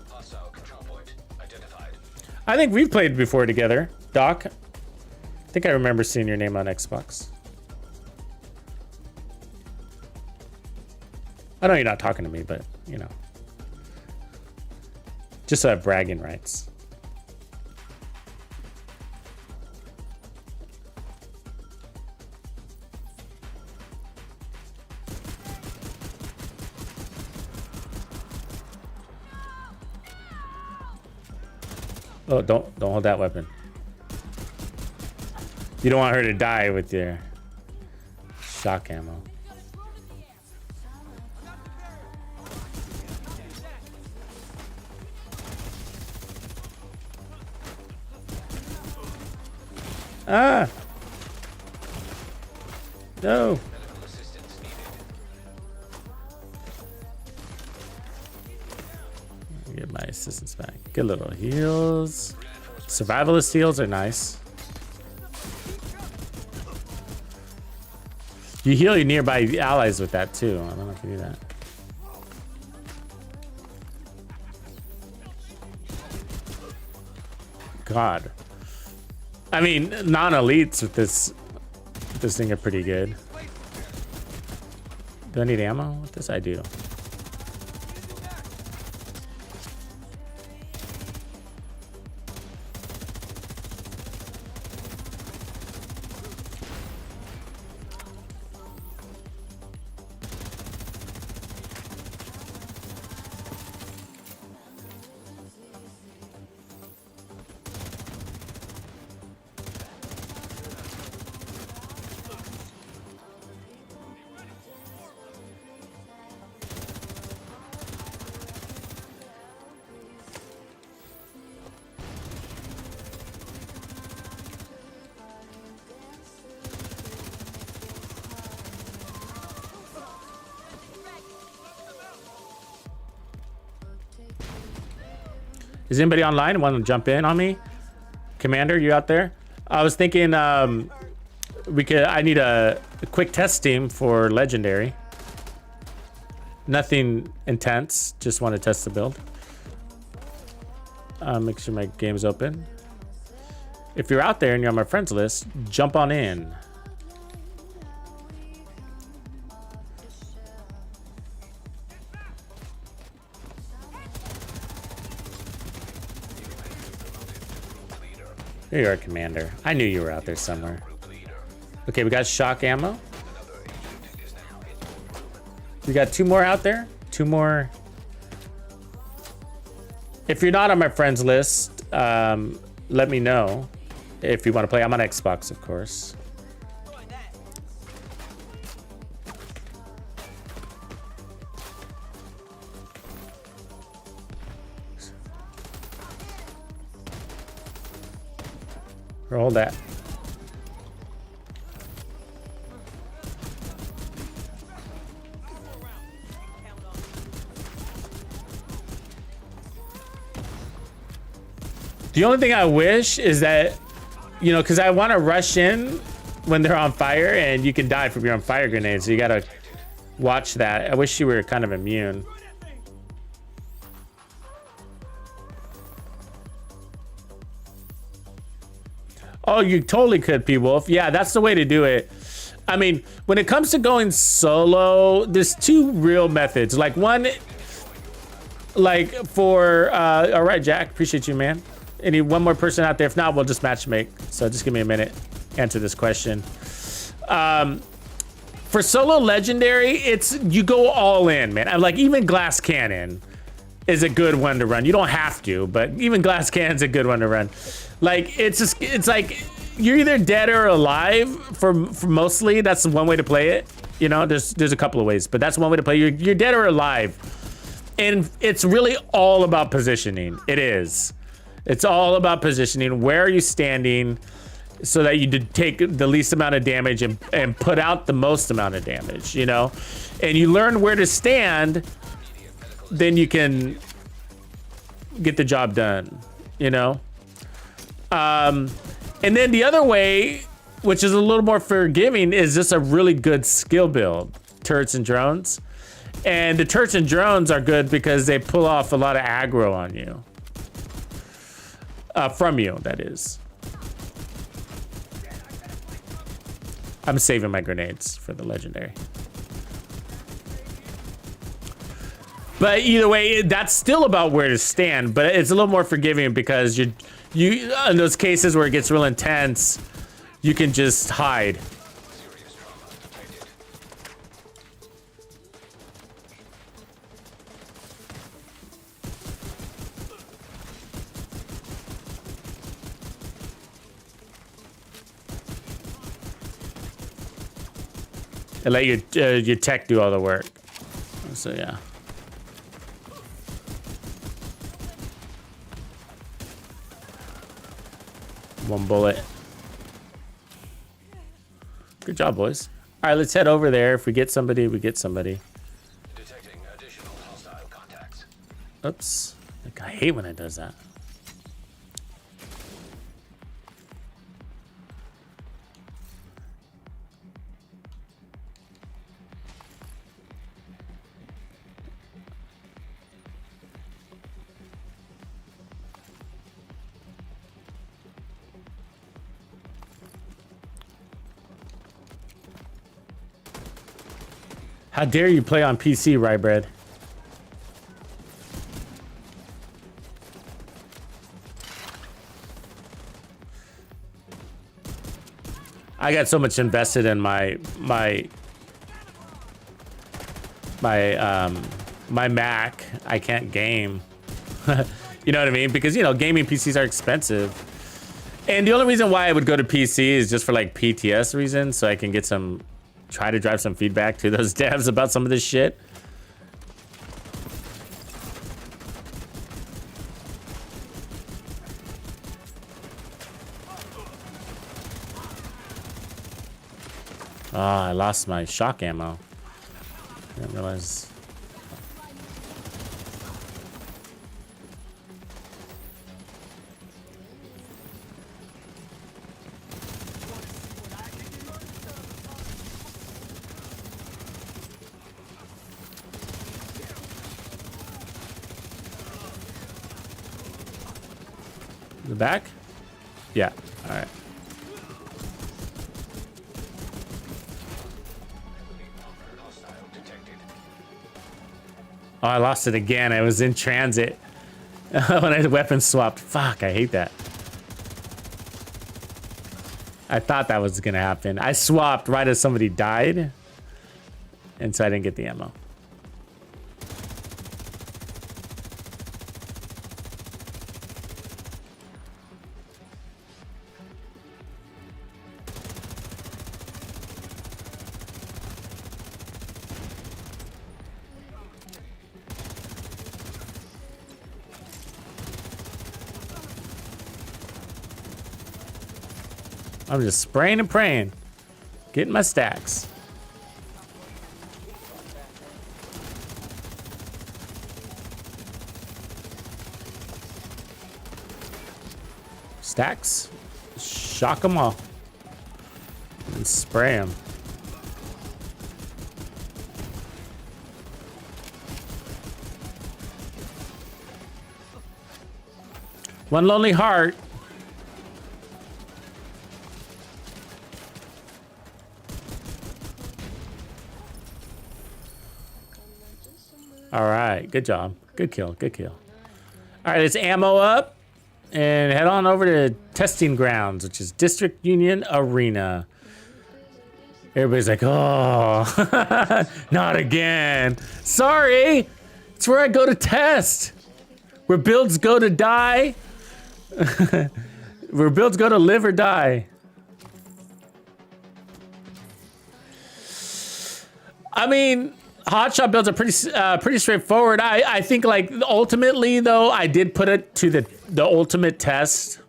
Hostile control point identified. I think we've played before together, Doc. I think I remember seeing your name on Xbox. I know you're not talking to me, but, you know. Just so I have bragging rights. Oh, don't hold that weapon. You don't want her to die with your shock ammo. Ah. No. Medical assistance needed. Get my assistance back. Get little heals. Survivalist heals are nice. You heal your nearby allies with that too. I don't know if you do that. God. I mean, non-elites with this thing are pretty good. Do I need ammo with this? I do. Is anybody online want to jump in on me? Commander, you out there? I was thinking I need a quick test team for Legendary. Nothing intense, just want to test the build. Make sure my game's open. If you're out there and you're on my friends list, jump on in. There you are, Commander. I knew you were out there somewhere. Okay, we got shock ammo. We got 2 more out there. 2 more. If you're not on my friends list, let me know if you want to play. I'm on Xbox, of course. Roll that. The only thing I wish is that, you know, because I want to rush in when they're on fire, and you can die from your own fire grenades. So you got to watch that. I wish you were kind of immune. Oh, you totally could, P-Wolf. Yeah, that's the way to do it. I mean, when it comes to going solo, there's 2 real methods. Like one, like for, all right, Jack, appreciate you, man. One more person out there? If not, we'll just matchmake. So just give me a minute to answer this question. For solo legendary, you go all in, man. I'm like, even glass cannon is a good one to run. You don't have to, but even glass cannon's a good one to run. Like, it's like you're either dead or alive for mostly. That's one way to play it. You know, there's a couple of ways, but that's one way to play. You're dead or alive. And it's really all about positioning. It is. It's all about positioning. Where are you standing so that you take the least amount of damage and put out the most amount of damage, you know? And you learn where to stand, then you can get the job done, you know? And then the other way, which is a little more forgiving, is just a really good skill build. Turrets and drones. And the turrets and drones are good because they pull off a lot of aggro on you. From you, that is. I'm saving my grenades for the legendary. But either way, that's still about where to stand, but it's a little more forgiving because you in those cases where it gets real intense, you can just hide. And let your tech do all the work. So yeah. One bullet. Good job, boys. All right, let's head over there. If we get somebody, we get somebody. Detecting additional hostile contacts. Oops. Like, I hate when it does that. How dare you play on PC, Rybread? I got so much invested in my Mac, I can't game. You know what I mean? Because, you know, gaming PCs are expensive. And the only reason why I would go to PC is just for like PTS reasons, so I can get some, try to drive some feedback to those devs about some of this shit. Oh, I lost my shock ammo. Didn't realize. The back? Yeah, all right. Oh, I lost it again. I was in transit when I weapon swapped. Fuck, I hate that. I thought that was gonna happen. I swapped right as somebody died, and so I didn't get the ammo. I'm just spraying and praying, getting my stacks. Stacks, shock them all, and spray them. One lonely heart. All right, good job. Good kill, good kill. All right, let's ammo up and head on over to testing grounds, which is District Union Arena. Everybody's like, oh, not again. Sorry, it's where I go to test. Where builds go to die. Where builds go to live or die. I mean, hotshot builds are pretty straightforward. I think, like, ultimately though, I did put it to the ultimate test.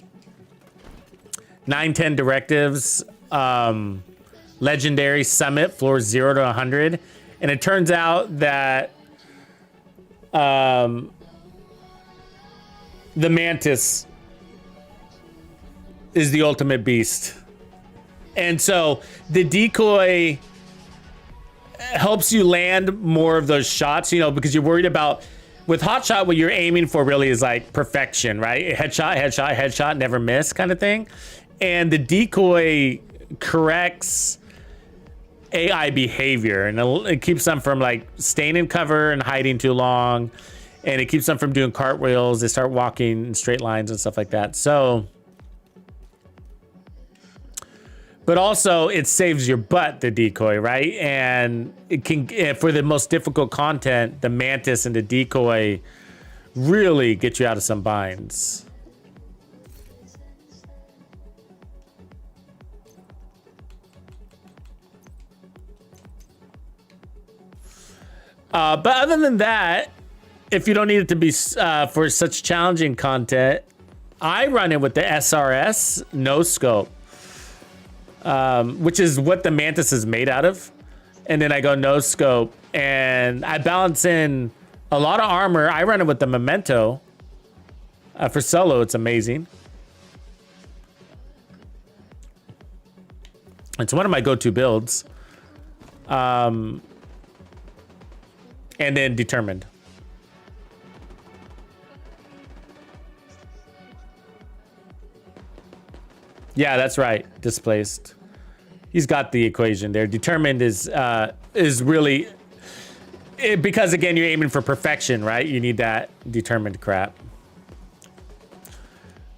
910 directives, legendary summit, floors 0 to 100, and it turns out that the Mantis is the ultimate beast, and so the decoy helps you land more of those shots, you know, because you're worried about, with hotshot, what you're aiming for really is like perfection, right? Headshot, headshot, headshot, never miss kind of thing. And the decoy corrects AI behavior, and it keeps them from like staying in cover and hiding too long, and it keeps them from doing cartwheels. They start walking in straight lines and stuff like that. So, but also it saves your butt, the decoy, right? And it can, for the most difficult content, the Mantis and the decoy really get you out of some binds. But other than that, if you don't need it to be for such challenging content, I run it with the SRS no scope. which is what the Mantis is made out of. And then I go no scope, and I balance in a lot of armor. I run it with the Memento. For solo, it's amazing. It's one of my go-to builds. And then Determined. Yeah, that's right. Displaced. He's got the equation there. Determined is really because again you're aiming for perfection, right? You need that determined crap.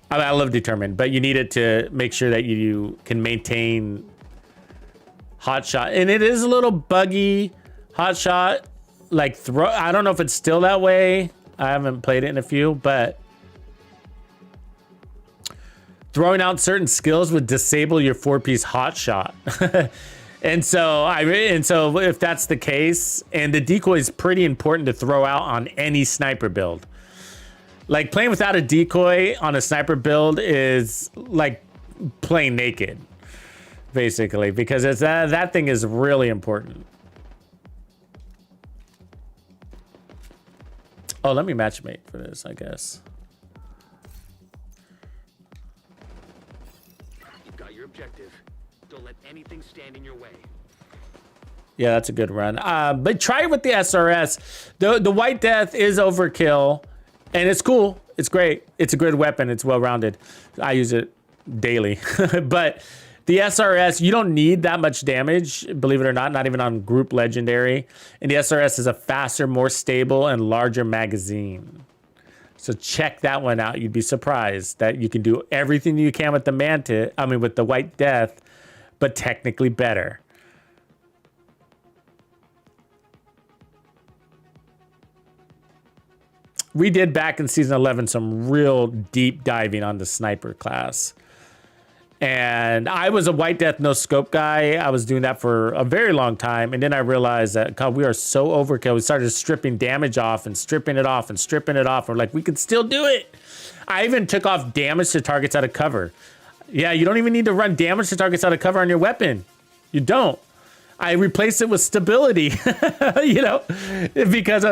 I love determined, but you need it to make sure that you can maintain hot shot, and it is a little buggy. Hot shot, like throw. I don't know if it's still that way. I haven't played it in a few, but throwing out certain skills would disable your 4-piece hot shot. And so if that's the case, and the decoy is pretty important to throw out on any sniper build. Like playing without a decoy on a sniper build is like playing naked, basically, because it's that thing is really important. Oh, let me matchmake for this, I guess. Objective. Don't let anything stand in your way. Yeah, that's a good run. But try it with the SRS. The White Death is overkill, and it's cool. It's great. It's a good weapon. It's well-rounded. I use it daily. But the SRS, you don't need that much damage, believe it or not even on group legendary. And the SRS is a faster, more stable, and larger magazine. So check that one out. You'd be surprised that you can do everything you can with the Mantis, with the White Death, but technically better. We did back in season 11 some real deep diving on the sniper class. And I was a White Death no scope guy. I was doing that for a very long time. And then I realized that, God, we are so overkill. We started stripping damage off and stripping it off and stripping it off. We're like, we could still do it. I even took off damage to targets out of cover. Yeah, you don't even need to run damage to targets out of cover on your weapon. You don't. I replaced it with stability, because I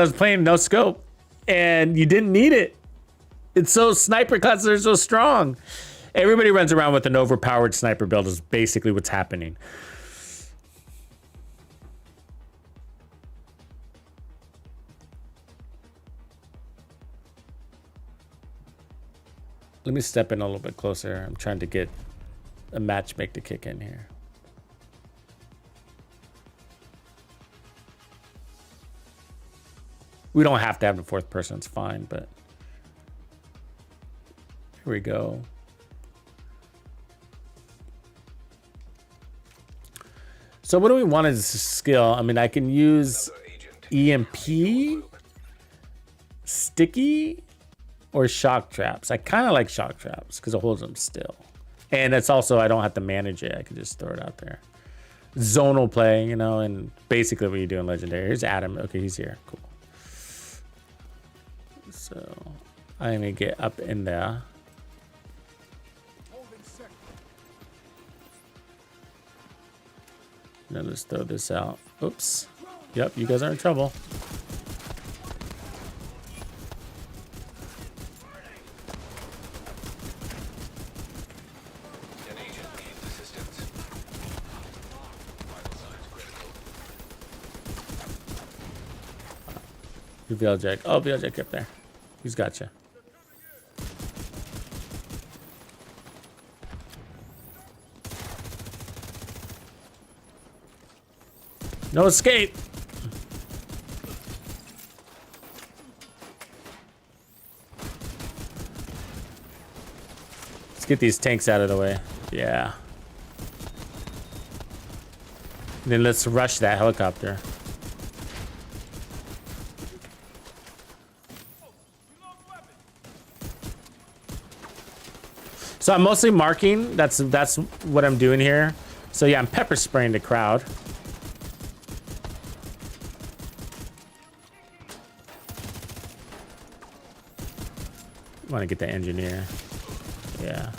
was playing no scope, and you didn't need it. It's so sniper classes are so strong. Everybody runs around with an overpowered sniper build is basically what's happening. Let me step in a little bit closer. I'm trying to get a matchmake to kick in here. We don't have to have the fourth person. It's fine, but here we go. So what do we want as a skill? I can use EMP, sticky, or shock traps. I kind of like shock traps because it holds them still. And it's also, I don't have to manage it. I can just throw it out there. Zonal play, and basically what you do in Legendary. Here's Adam. Okay, he's here. Cool. So I'm going to get up in there. Now let's throw this out. Oops. Yep, you guys are in trouble. An agent needs assistance. Vital signs critical. VLJ. Oh, VLJ up there. He's got you. No escape. Let's get these tanks out of the way. Yeah. And then let's rush that helicopter. So I'm mostly marking. That's what I'm doing here. So yeah, I'm pepper spraying the crowd. Want to get the engineer. Yeah.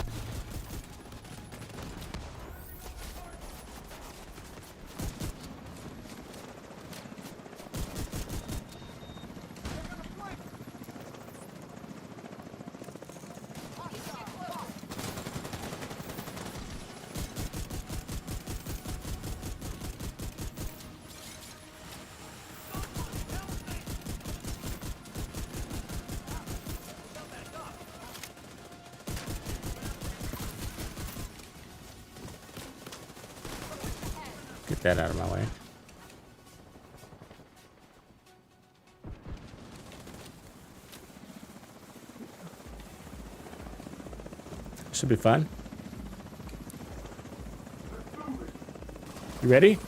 that out of my way. Should be fun. You ready?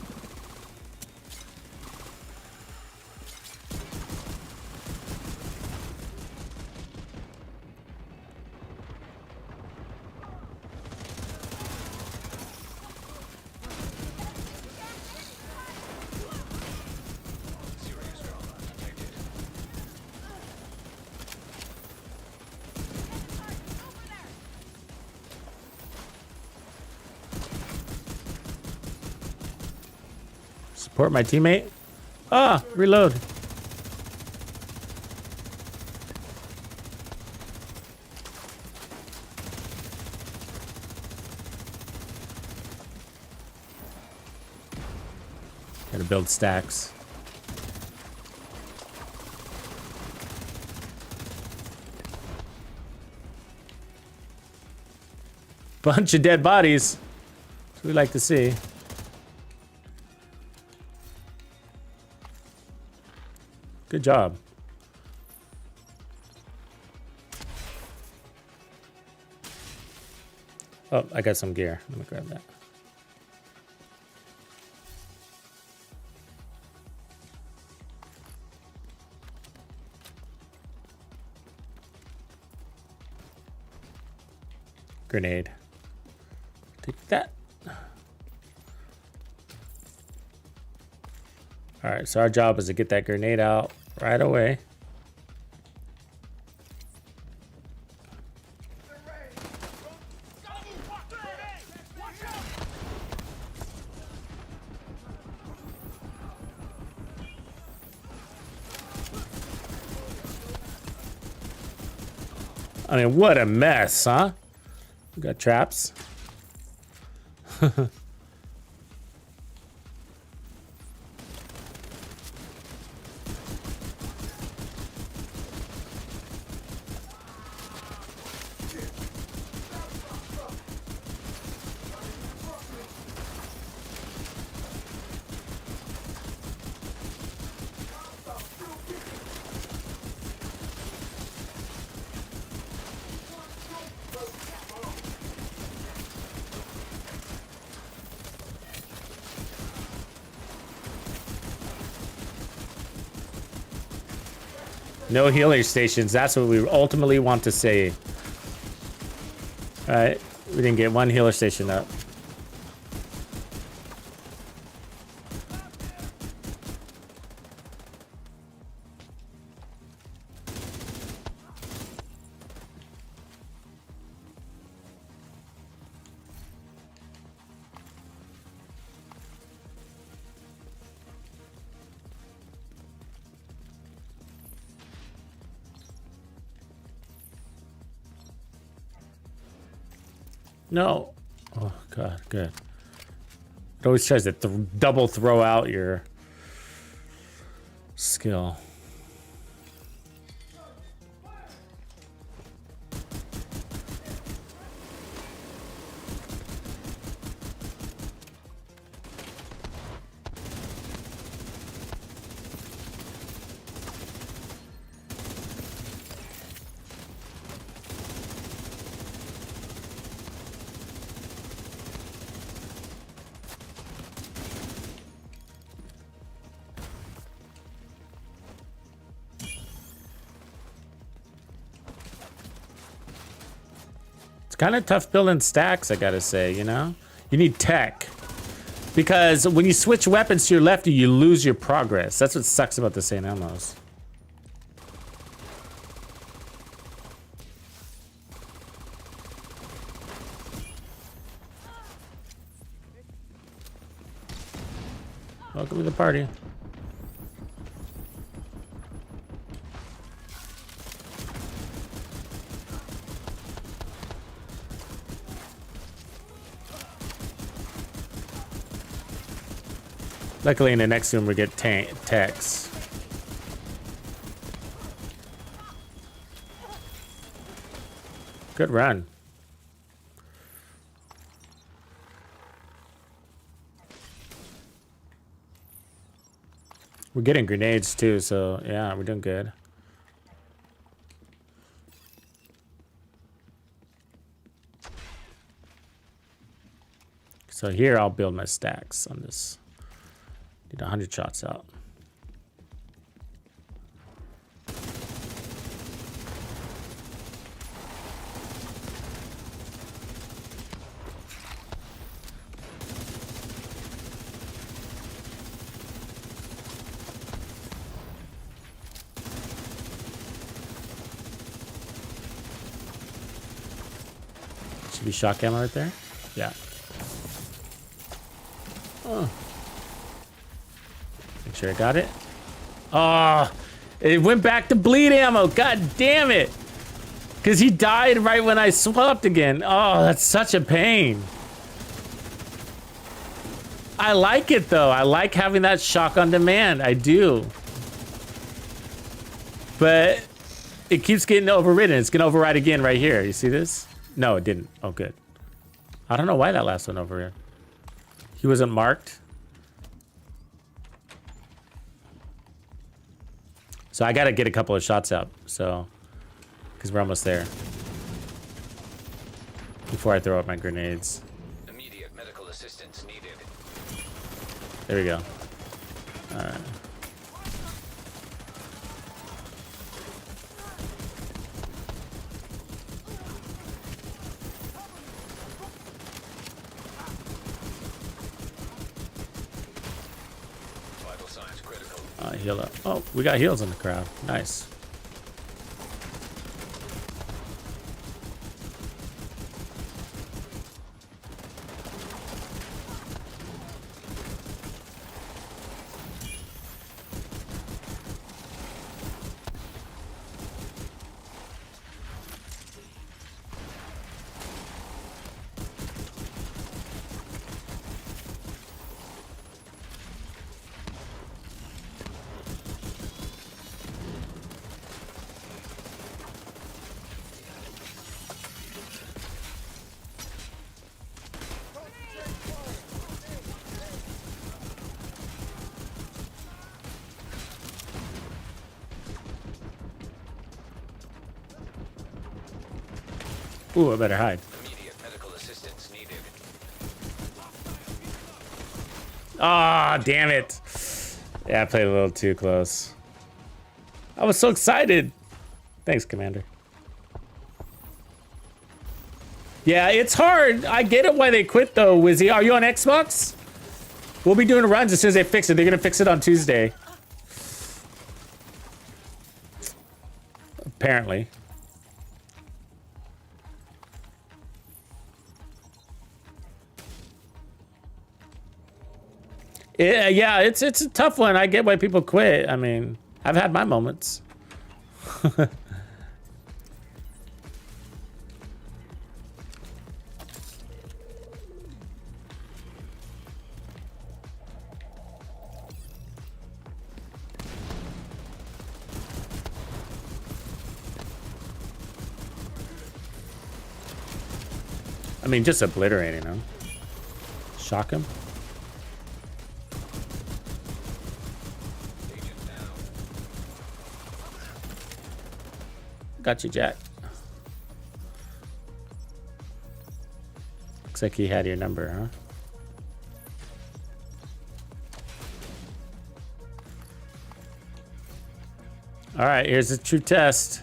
Support my teammate. Ah, reload. Gotta build stacks. Bunch of dead bodies. That's what we like to see. Good job. Oh, I got some gear. Let me grab that. Grenade. Take that. All right, so our job is to get that grenade out right away. I mean, what a mess, huh? We got traps. No healer stations. That's what we ultimately want to see. All right, we didn't get one healer station up. No. Oh, God, good. It always tries to double throw out your skill. It's kind of tough building stacks, I gotta say, you know? You need tech. Because when you switch weapons to your lefty, you lose your progress. That's what sucks about the St. Elmo's. Welcome to the party. Luckily, in the next room, we get techs. Good run. We're getting grenades too, so yeah, we're doing good. So here I'll build my stacks on this. Need 100 shots out. Should be shock ammo right there. Yeah. Oh. Make sure I got it. Oh, it went back to bleed ammo. God damn it. Because he died right when I swapped again. Oh, that's such a pain. I like it though. I like having that shock on demand. I do. But it keeps getting overridden. It's gonna override again right here. You see this? No, it didn't. Oh, good. I don't know why that last one over here. He wasn't marked. So I gotta get a couple of shots out. So, because we're almost there. Before I throw out my grenades. Immediate medical assistance needed. There we go. All right. Vital signs critical. Heal up. Oh, we got heals in the crowd. Nice. Ooh, I better hide. Immediate medical assistance needed. Ah, damn it. Yeah, I played a little too close. I was so excited. Thanks, Commander. Yeah, it's hard. I get it why they quit, though, Wizzy. Are you on Xbox? We'll be doing runs as soon as they fix it. They're going to fix it on Tuesday. Apparently. Yeah, it's a tough one. I get why people quit. I mean, I've had my moments. I mean, just obliterating him. Shock him. Got you, Jack. Looks like he had your number, huh? All right, here's the true test.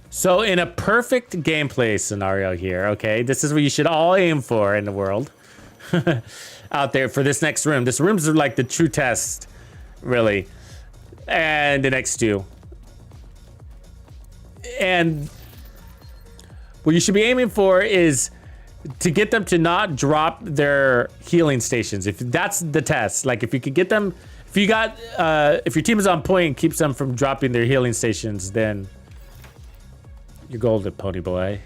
So in a perfect gameplay scenario here, okay, this is what you should all aim for in the world. Out there for this next room. This room's like the true test, really. And the next two. And what you should be aiming for is to get them to not drop their healing stations. If that's the test, like if you could get them, if you got, if your team is on point and keeps them from dropping their healing stations, then you're golden, pony boy.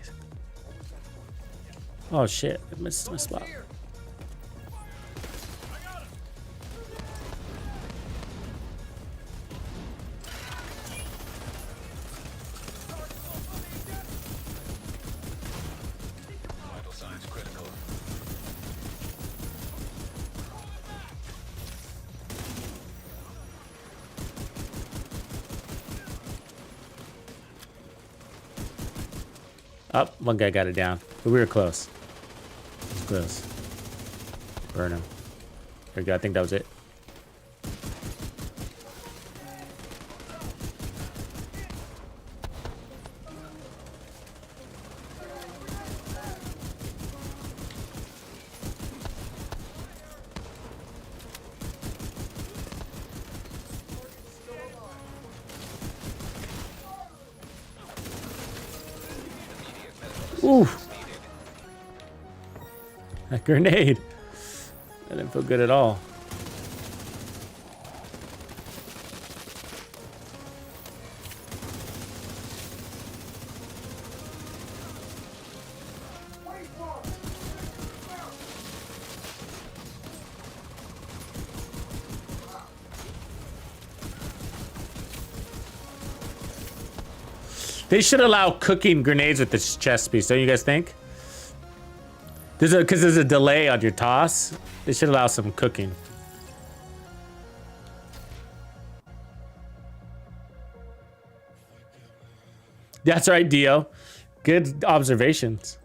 Oh shit, I missed my spot. Oh, one guy got it down. But we were close. It was close. Burn him. There we go. I think that was it. Ooh. That grenade. That didn't feel good at all. They should allow cooking grenades with this chest piece, don't you guys think? Because there's a delay on your toss. They should allow some cooking. That's right, Dio. Good observations.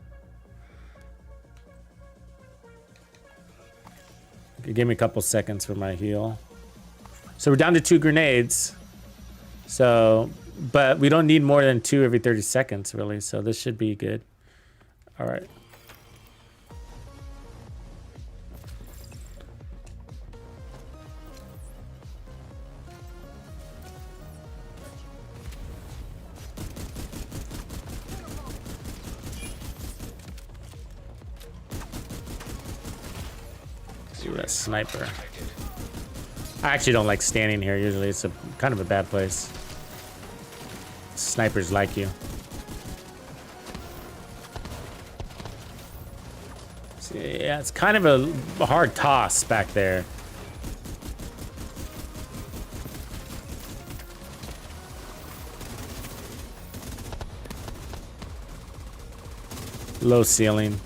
Give me a couple seconds for my heal. So we're down to 2 grenades. So, but we don't need more than 2 every 30 seconds, really. So this should be good. All right. See that sniper. I actually don't like standing here usually. It's a kind of a bad place. Snipers like you. See, yeah, it's kind of a hard toss back there. Low ceiling.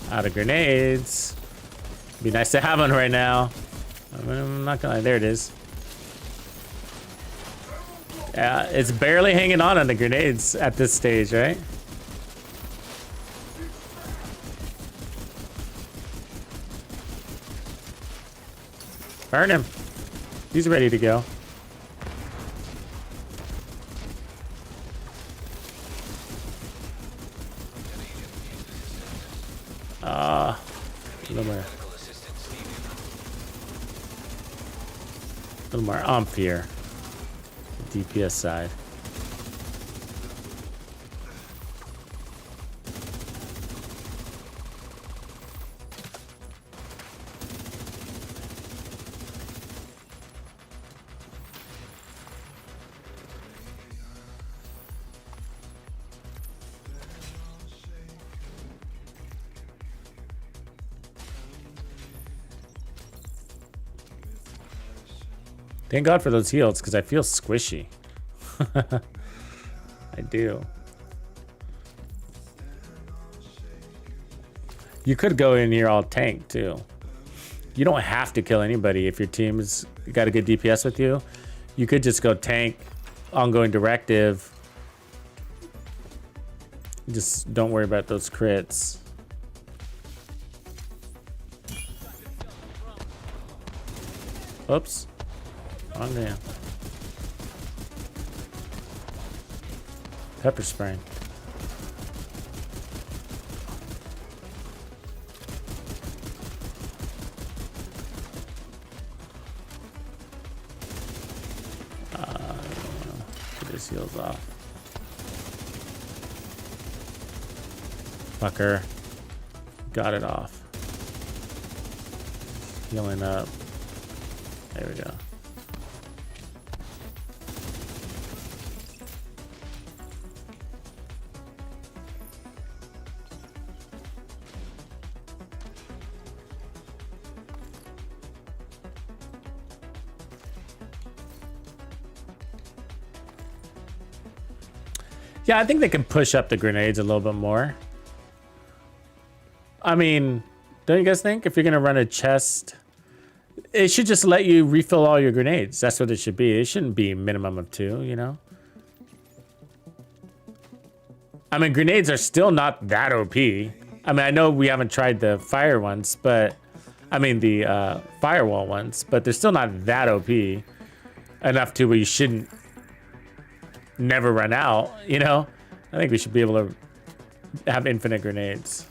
Out of grenades. Be nice to have one right now. I'm not gonna lie, there it is. Yeah, it's barely hanging on the grenades at this stage, right? Burn him. He's ready to go. A little more umph here. DPS side. Thank God for those heals, because I feel squishy. I do. You could go in here all tank, too. You don't have to kill anybody if your team's got a good DPS with you. You could just go tank, ongoing directive. Just don't worry about those crits. Oops. On there. Pepper spraying. Get his heals off. Fucker. Got it off. Healing up. There we go. Yeah, I think they can push up the grenades a little bit more. I mean, Don't you guys think? If you're gonna run a chest, it should just let you refill all your grenades. That's what it should be. It shouldn't be minimum of 2, you know? I mean, grenades are still not that OP. I mean, I know we haven't tried the fire ones, but... I mean, the firewall ones, but they're still not that OP. Enough to where you shouldn't never run out, you know? I think we should be able to have infinite grenades.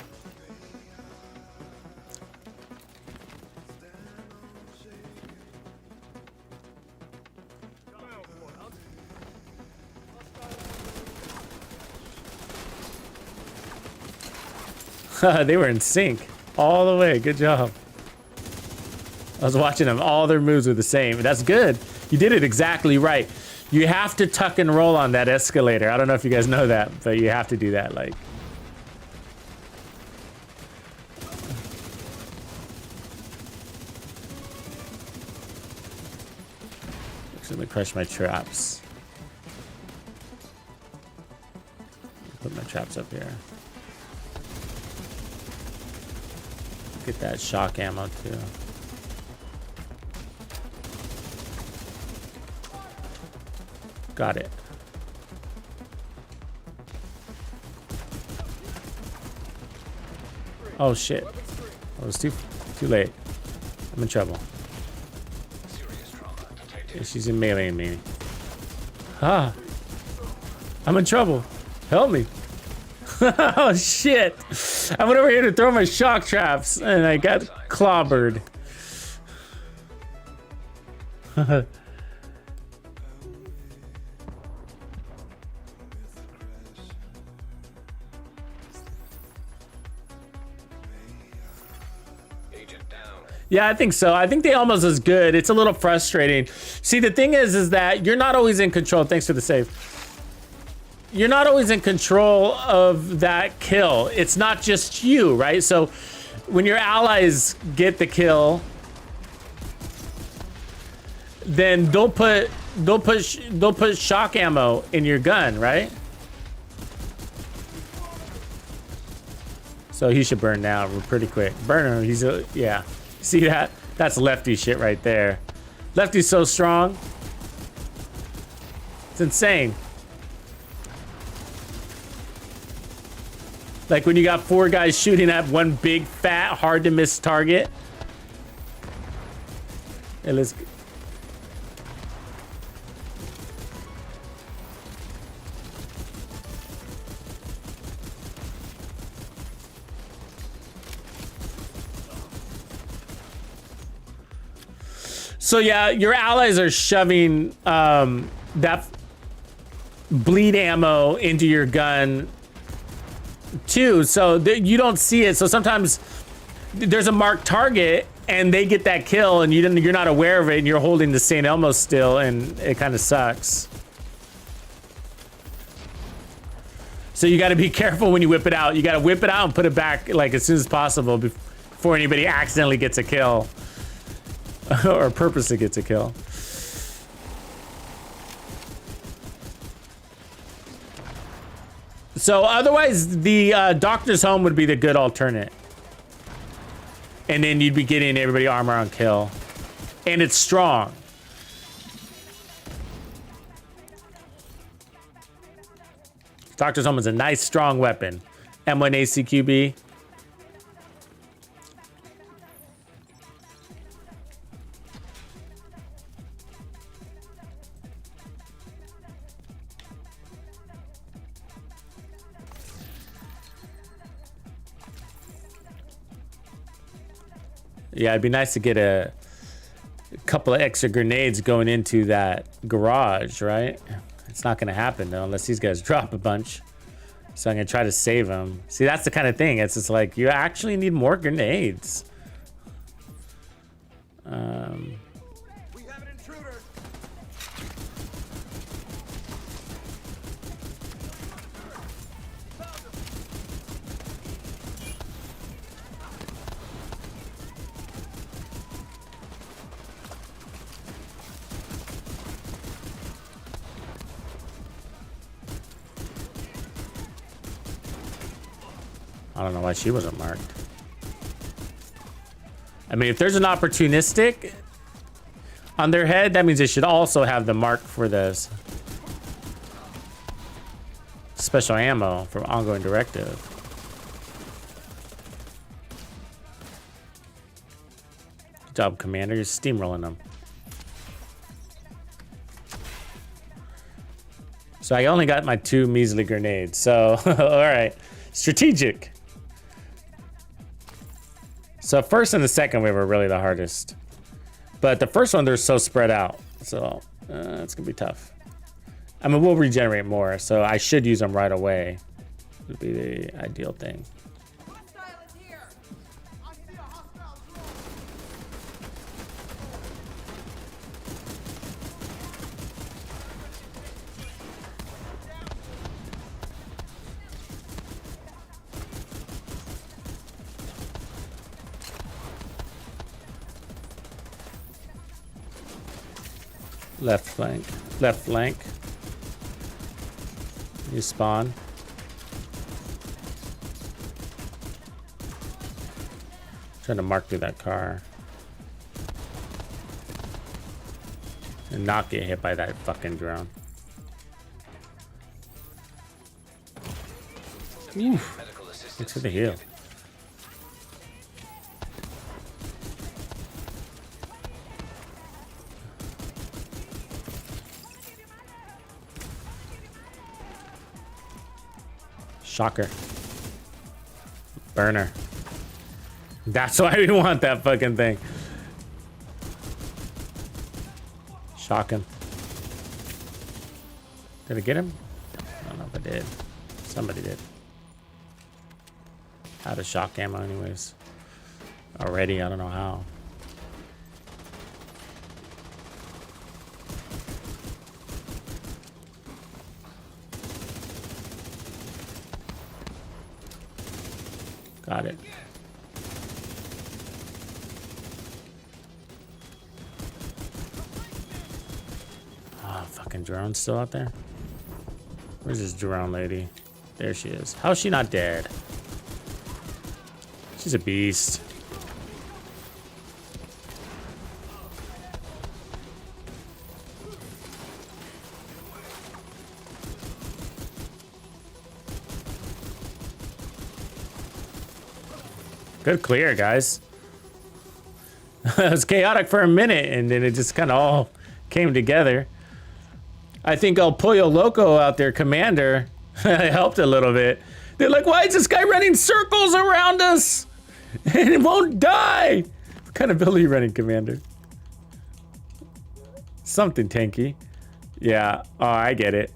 They were in sync all the way. Good job. I was watching them. All their moves were the same. That's good. You did it exactly right. You have to tuck and roll on that escalator. I don't know if you guys know that, but you have to do that. Like, let me crush my traps. Put my traps up here. Get that shock ammo too. Got it. Oh shit. It was too late. I'm in trouble. Yeah, she's in melee me. Ah. I'm in trouble. Help me. Oh shit. I went over here to throw my shock traps and I got clobbered. Yeah, I think so. I think they almost as good. It's a little frustrating. See, the thing is that you're not always in control. Thanks for the save. You're not always in control of that kill. It's not just you, right? So when your allies get the kill, then they'll put shock ammo in your gun, right? So he should burn now. We're pretty quick. Burn him. He's a, yeah. See that? That's Lefty shit right there. Lefty's so strong. It's insane. Like when you got 4 guys shooting at one big, fat, hard to miss target. Hey, let's... So yeah, your allies are shoving that bleed ammo into your gun too, so you don't see it. So sometimes there's a marked target and they get that kill and you're not aware of it and you're holding the St. Elmo still and it kind of sucks. So you got to be careful when you whip it out. You got to whip it out and put it back like as soon as possible before anybody accidentally gets a kill. Or purposely gets a kill. So otherwise, the doctor's home would be the good alternate. And then you'd be getting everybody armor on kill. And it's strong. Doctor's home is a nice, strong weapon. M1 ACQB. Yeah, it'd be nice to get a couple of extra grenades going into that garage, right? It's not going to happen, though, unless these guys drop a bunch. So I'm going to try to save them. See, that's the kind of thing. It's just like, you actually need more grenades. We have an intruder. I don't know why she wasn't marked. I mean, if there's an opportunistic on their head, that means they should also have the mark for this special ammo from ongoing directive. Good job, Commander. You're steamrolling them. So I only got my 2 measly grenades. So, all right. Strategic. So first and the second wave are really the hardest. But the first one, they're so spread out. So it's going to be tough. I mean, we'll regenerate more. So I should use them right away. Would be the ideal thing. Left flank. Left flank. You spawn. Trying to mark through that car. And not get hit by that fucking drone. Oof. Thanks for the heal. Shocker. Burner. That's why we want that fucking thing. Shock him. Did I get him? I don't know if I did. Somebody did. Out of shock ammo anyways. Already, I don't know how. Got it. Oh, fucking drone's still out there? Where's this drone lady? There she is. How is she not dead? She's a beast. Good clear, guys. It was chaotic for a minute, and then it just kind of all came together. I think El Pollo Loco out there, Commander, helped a little bit. They're like, why is this guy running circles around us? And it won't die. What kind of build are you running, Commander? Something tanky. Yeah, oh, I get it.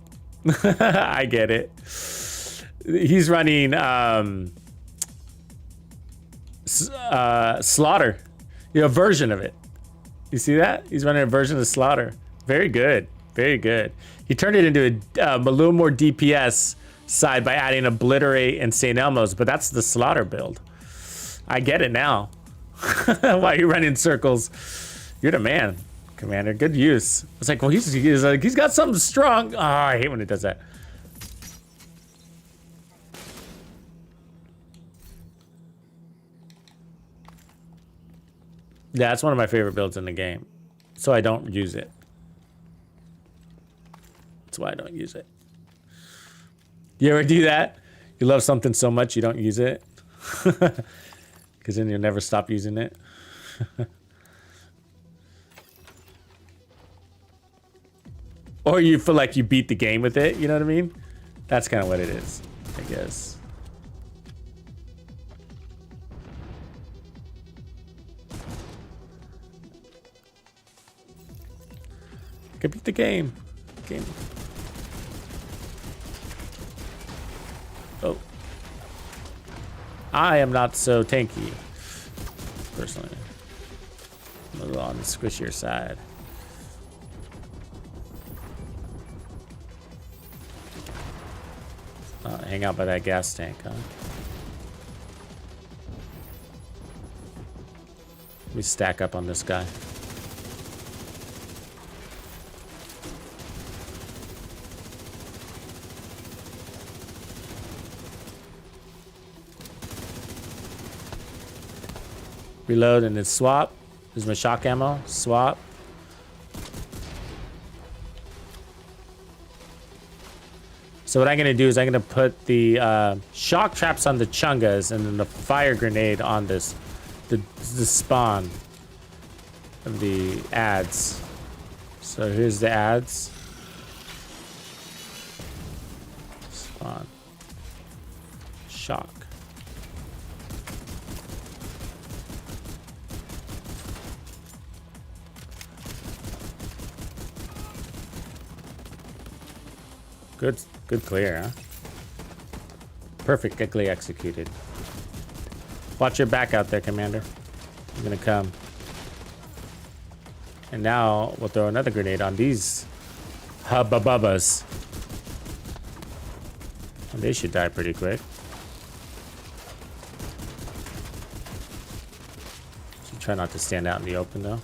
I get it. He's running Slaughter. You know, a version of it. You see that? He's running a version of Slaughter. Very good. Very good. He turned it into a little more DPS side by adding Obliterate and St. Elmo's, but that's the Slaughter build. I get it now. Why are you running circles? You're the man, Commander. Good use. It's like, well, he's got something strong. Oh, I hate when it does that. Yeah, that's one of my favorite builds in the game. So I don't use it. That's why I don't use it. You ever do that? You love something so much you don't use it? Because then you'll never stop using it. Or you feel like you beat the game with it, you know what I mean? That's kind of what it is, I guess. Could beat the game. Oh. I am not so tanky, personally. I'm a little on the squishier side. Hang out by that gas tank, huh? Let me stack up on this guy. Reload and then swap. There's my shock ammo. Swap. So what I'm gonna do is I'm gonna put the shock traps on the chungas and then the fire grenade on this, the spawn of the ads. So here's the ads. Spawn. Shock. Good clear, huh? Perfectly executed. Watch your back out there, Commander. I'm gonna come. And now we'll throw another grenade on these hubba-bubbas. And they should die pretty quick. Should try not to stand out in the open though.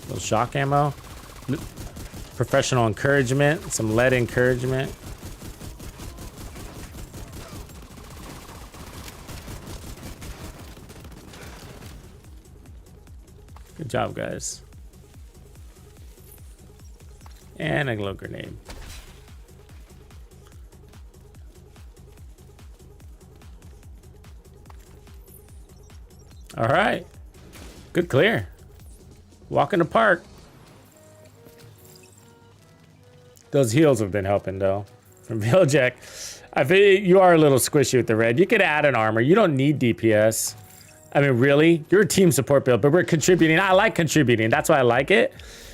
Little shock ammo. Professional encouragement. Some lead encouragement. Good job, guys. And a glow grenade. All right. Good clear. Walk in the park. Those heals have been helping though. From Viljack. I think you are a little squishy with the red. You could add an armor. You don't need DPS. I mean, really? You're a team support build, but we're contributing. I like contributing. That's why I like it.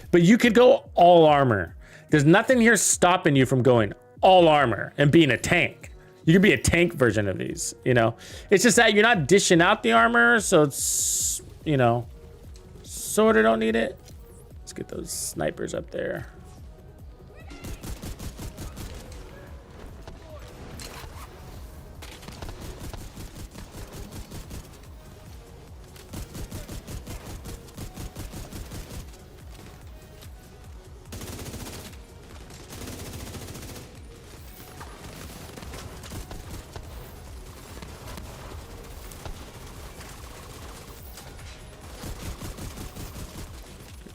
But you could go all armor. There's nothing here stopping you from going all armor and being a tank. You could be a tank version of these, you know? It's just that you're not dishing out the armor, so it's, you know, sort of don't need it. Let's get those snipers up there.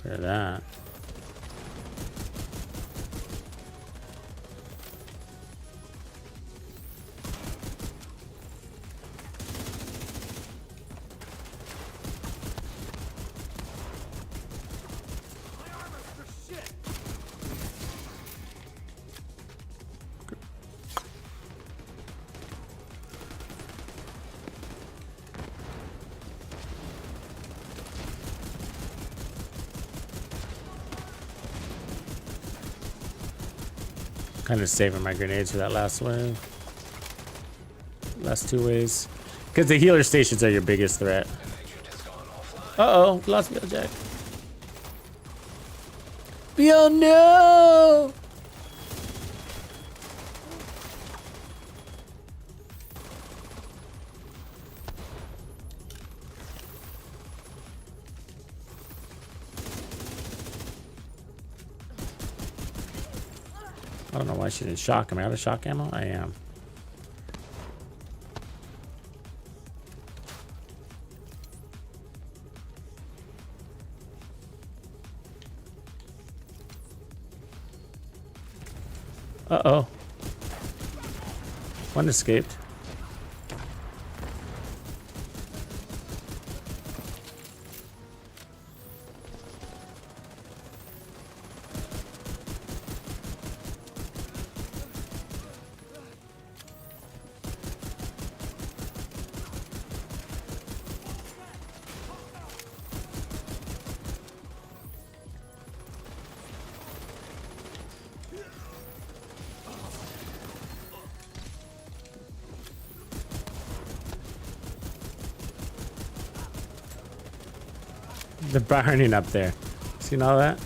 Get rid of that. Kind of saving my grenades for that last wave. Last two waves. Because the healer stations are your biggest threat. Uh-oh, lost Wheeljack. Oh no! I don't know why she didn't shock him. Am I out of shock ammo? I am. Uh-oh. One escaped. The burning up there. Seen all that?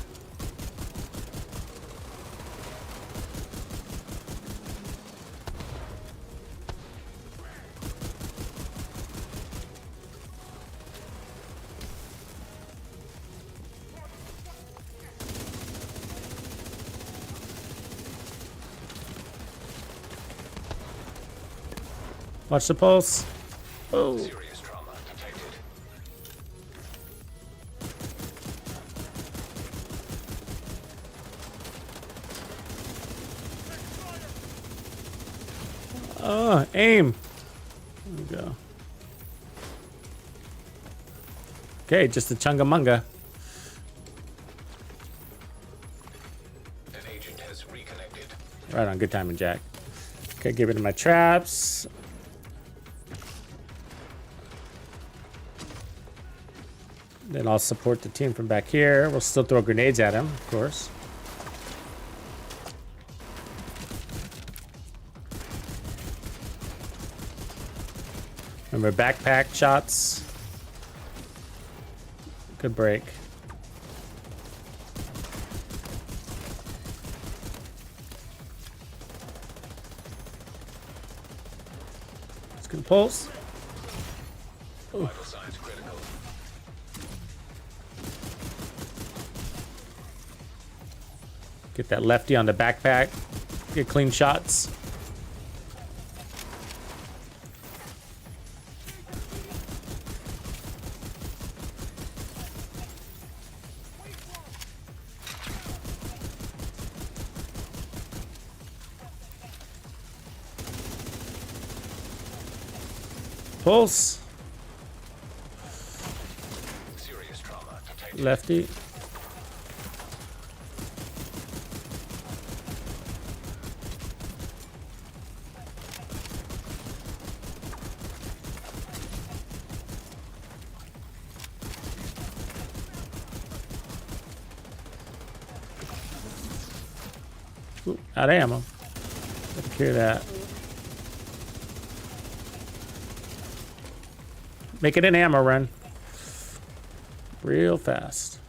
Watch the pulse. Oh. Serious trauma detected. Oh, aim. There we go. Okay, just a chungamunga. An agent has reconnected. Right on, good timing, Jack. Okay, get rid of my traps. Then I'll support the team from back here. We'll still throw grenades at him, of course. Remember backpack shots. Good break. It's gonna pulse. Vital signs critical. Get that lefty on the backpack. Get clean shots. Pulse. Serious trauma detected. Lefty. Ooh, out of ammo. Gotta clear that. Make it an ammo run. Real fast.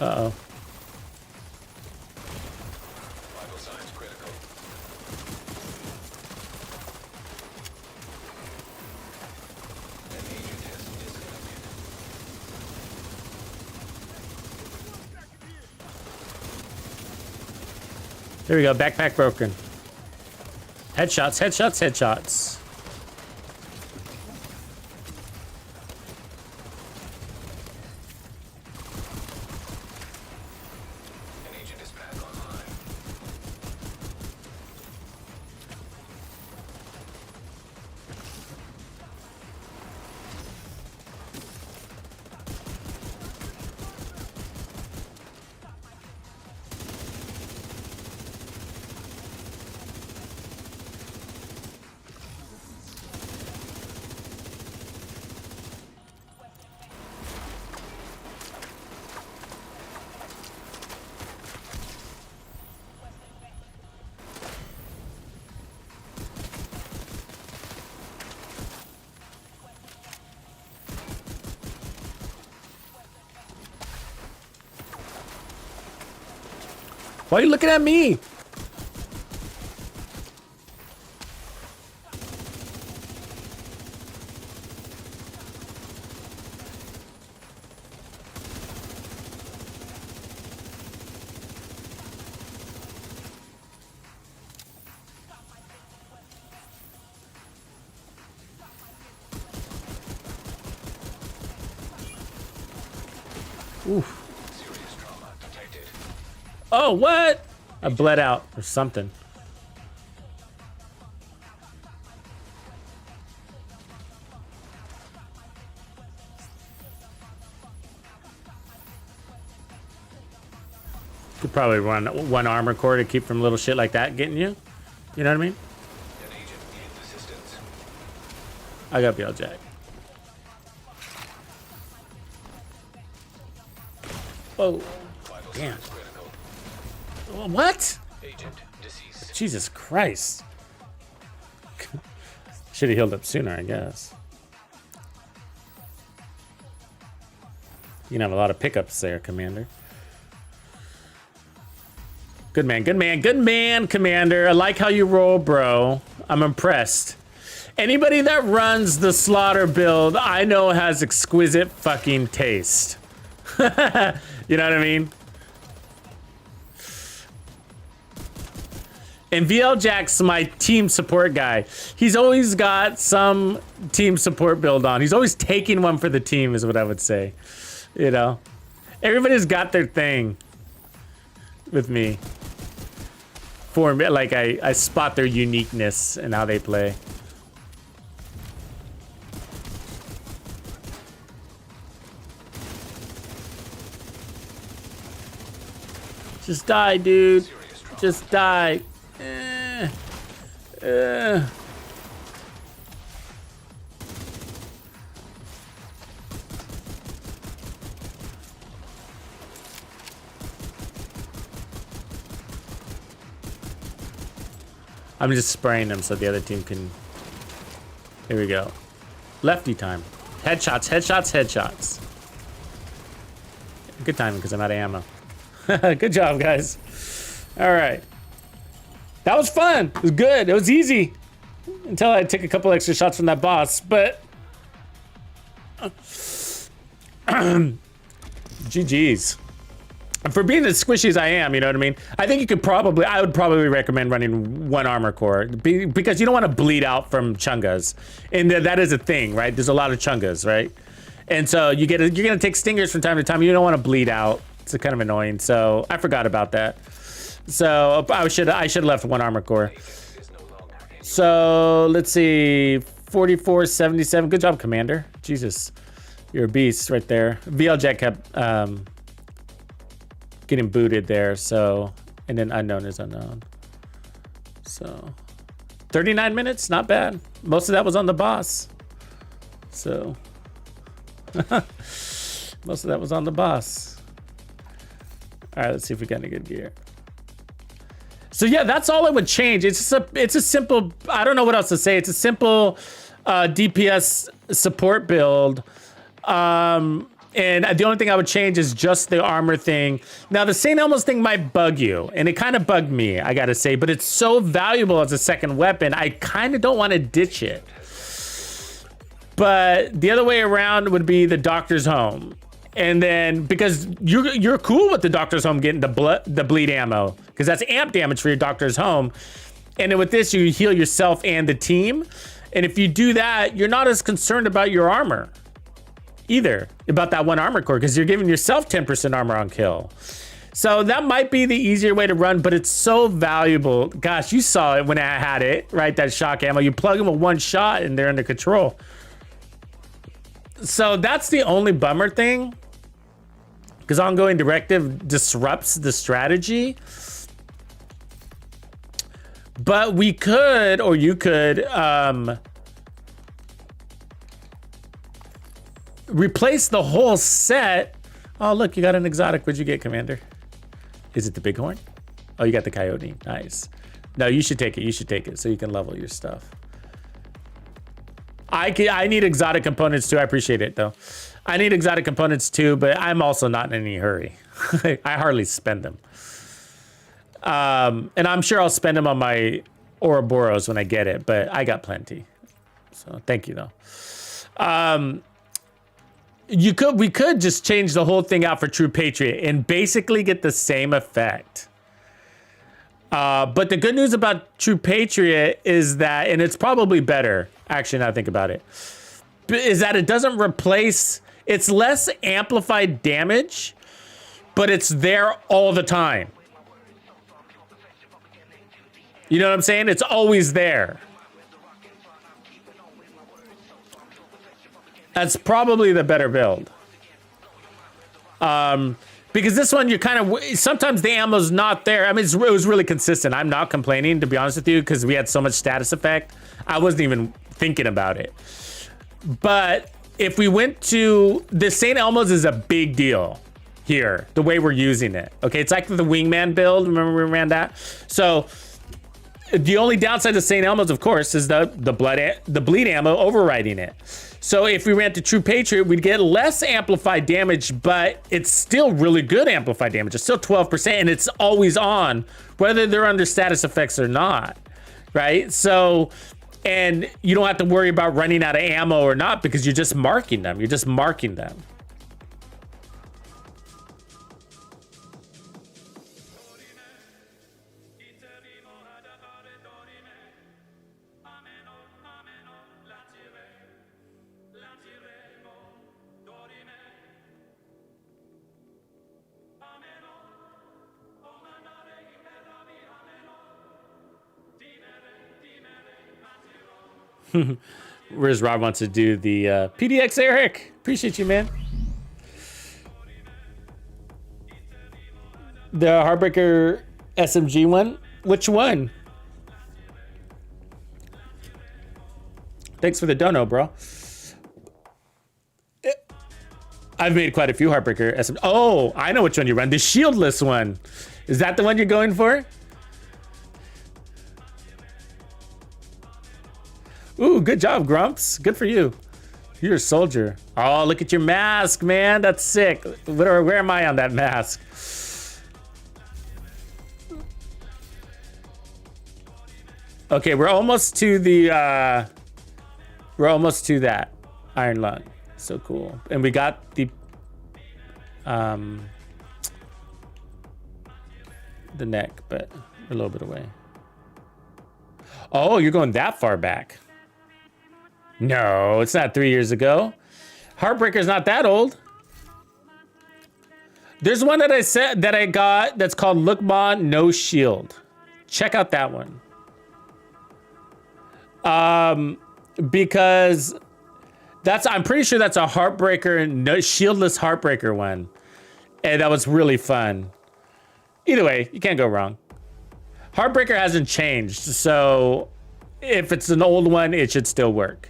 Uh-oh. Vital signs critical. An agent has disconnected. There we go. Backpack broken. Headshots, headshots, headshots. An agent is back online. Why are you looking at me? Oof. Serious trauma detected. Oh, what? I bled out or something. Could probably run one armor core to keep from little shit like that getting you. You know what I mean? An agent needs assistance. I got BL Jack. Oh, Vital damn. signs critical. What? Agent deceased. Jesus Christ. Should have healed up sooner, I guess. You can have a lot of pickups there, Commander. Good man, good man, good man, Commander. I like how you roll, bro. I'm impressed. Anybody that runs the slaughter build, I know has exquisite fucking taste. You know what I mean? And VL Jack's my team support guy. He's always got some team support build on. He's always taking one for the team is what I would say. You know? Everybody's got their thing with me. For me, like I spot their uniqueness and how they play. Just die, dude. Just die. I'm just spraying them so the other team can... Here we go. Lefty time. Headshots, headshots, headshots. Good timing because I'm out of ammo. Good job, guys. All right. That was fun. It was good. It was easy. Until I took a couple extra shots from that boss, but... GG's. For being as squishy as I am, you know what I mean? I think you could probably, I would probably recommend running one armor core because you don't want to bleed out from chungas. And that is a thing, right? There's a lot of chungas, right? And so you're going to take stingers from time to time. You don't want to bleed out. It's kind of annoying. So I forgot about that. So I should have left one armor core. So let's see, 4477. Good job, Commander. Jesus, you're a beast right there. VL Jack kept getting booted there. So, and then unknown is unknown. So 39 minutes, not bad. Most of that was on the boss. So most of that was on the boss. All right, let's see if we got any good gear. So yeah, that's all I would change. It's a simple, I don't know what else to say. It's a simple DPS support build. And the only thing I would change is just the armor thing. Now the St. Elmo's thing might bug you, and it kind of bugged me, I gotta say, but it's so valuable as a second weapon, I kind of don't want to ditch it. But the other way around would be the Doctor's Home. And then, because you're cool with the Doctor's Home getting the bleed ammo, because that's amp damage for your Doctor's Home. And then with this, you heal yourself and the team. And if you do that, you're not as concerned about your armor either, about that one armor core, because you're giving yourself 10% armor on kill. So that might be the easier way to run, but it's so valuable. Gosh, you saw it when I had it, right? That shock ammo. You plug them with one shot and they're under control. So that's the only bummer thing, because ongoing directive disrupts the strategy. But we could, or you could, replace the whole set. Oh, look, you got an exotic. What'd you get, Commander? Is it the bighorn? Oh, you got the coyote. Nice. No, you should take it. You should take it so you can level your stuff. I need exotic components too. I appreciate it though. I need exotic components too, but I'm also not in any hurry. I hardly spend them. And I'm sure I'll spend them on my Orboros when I get it, but I got plenty. So thank you though. We could just change the whole thing out for True Patriot and basically get the same effect. But the good news about True Patriot is that, and it's probably better, actually, now I think about it, is that it doesn't replace, it's less amplified damage, but it's there all the time. You know what I'm saying? It's always there. That's probably the better build. Because this one, you're kind of, sometimes the ammo's not there. I mean, it was really consistent. I'm not complaining, to be honest with you, because we had so much status effect. I wasn't even thinking about it. But if we went to, the St. Elmo's is a big deal here, the way we're using it. Okay, it's like the wingman build. Remember we ran that? So The only downside to St. Elmo's, of course, is the bleed ammo overriding it. So if we ran to True Patriot, we'd get less amplified damage, but it's still really good amplified damage. It's still 12%, and it's always on, whether they're under status effects or not, right? So, and you don't have to worry about running out of ammo or not because you're just marking them. You're just marking them. Riz Rob wants to do the PDX Eric. Appreciate you, man. The Heartbreaker SMG one? Which one? Thanks for the dono, bro. I've made quite a few Heartbreaker SMG. Oh, I know which one you run. The shieldless one. Is that the one you're going for? Ooh, good job, Grumps. Good for you. You're a soldier. Oh, look at your mask, man. That's sick. Where am I on that mask? Okay, we're almost to the, we're almost to that Iron Lung. So cool. And we got the neck, but we're a little bit away. Oh, you're going that far back. No, it's not 3 years ago. Heartbreaker's not that old. There's one that I got that's called Lookma No Shield. Check out that one. Because I'm pretty sure that's a Heartbreaker, no, shieldless Heartbreaker one. And that was really fun. Either way, you can't go wrong. Heartbreaker hasn't changed, so if it's an old one, it should still work.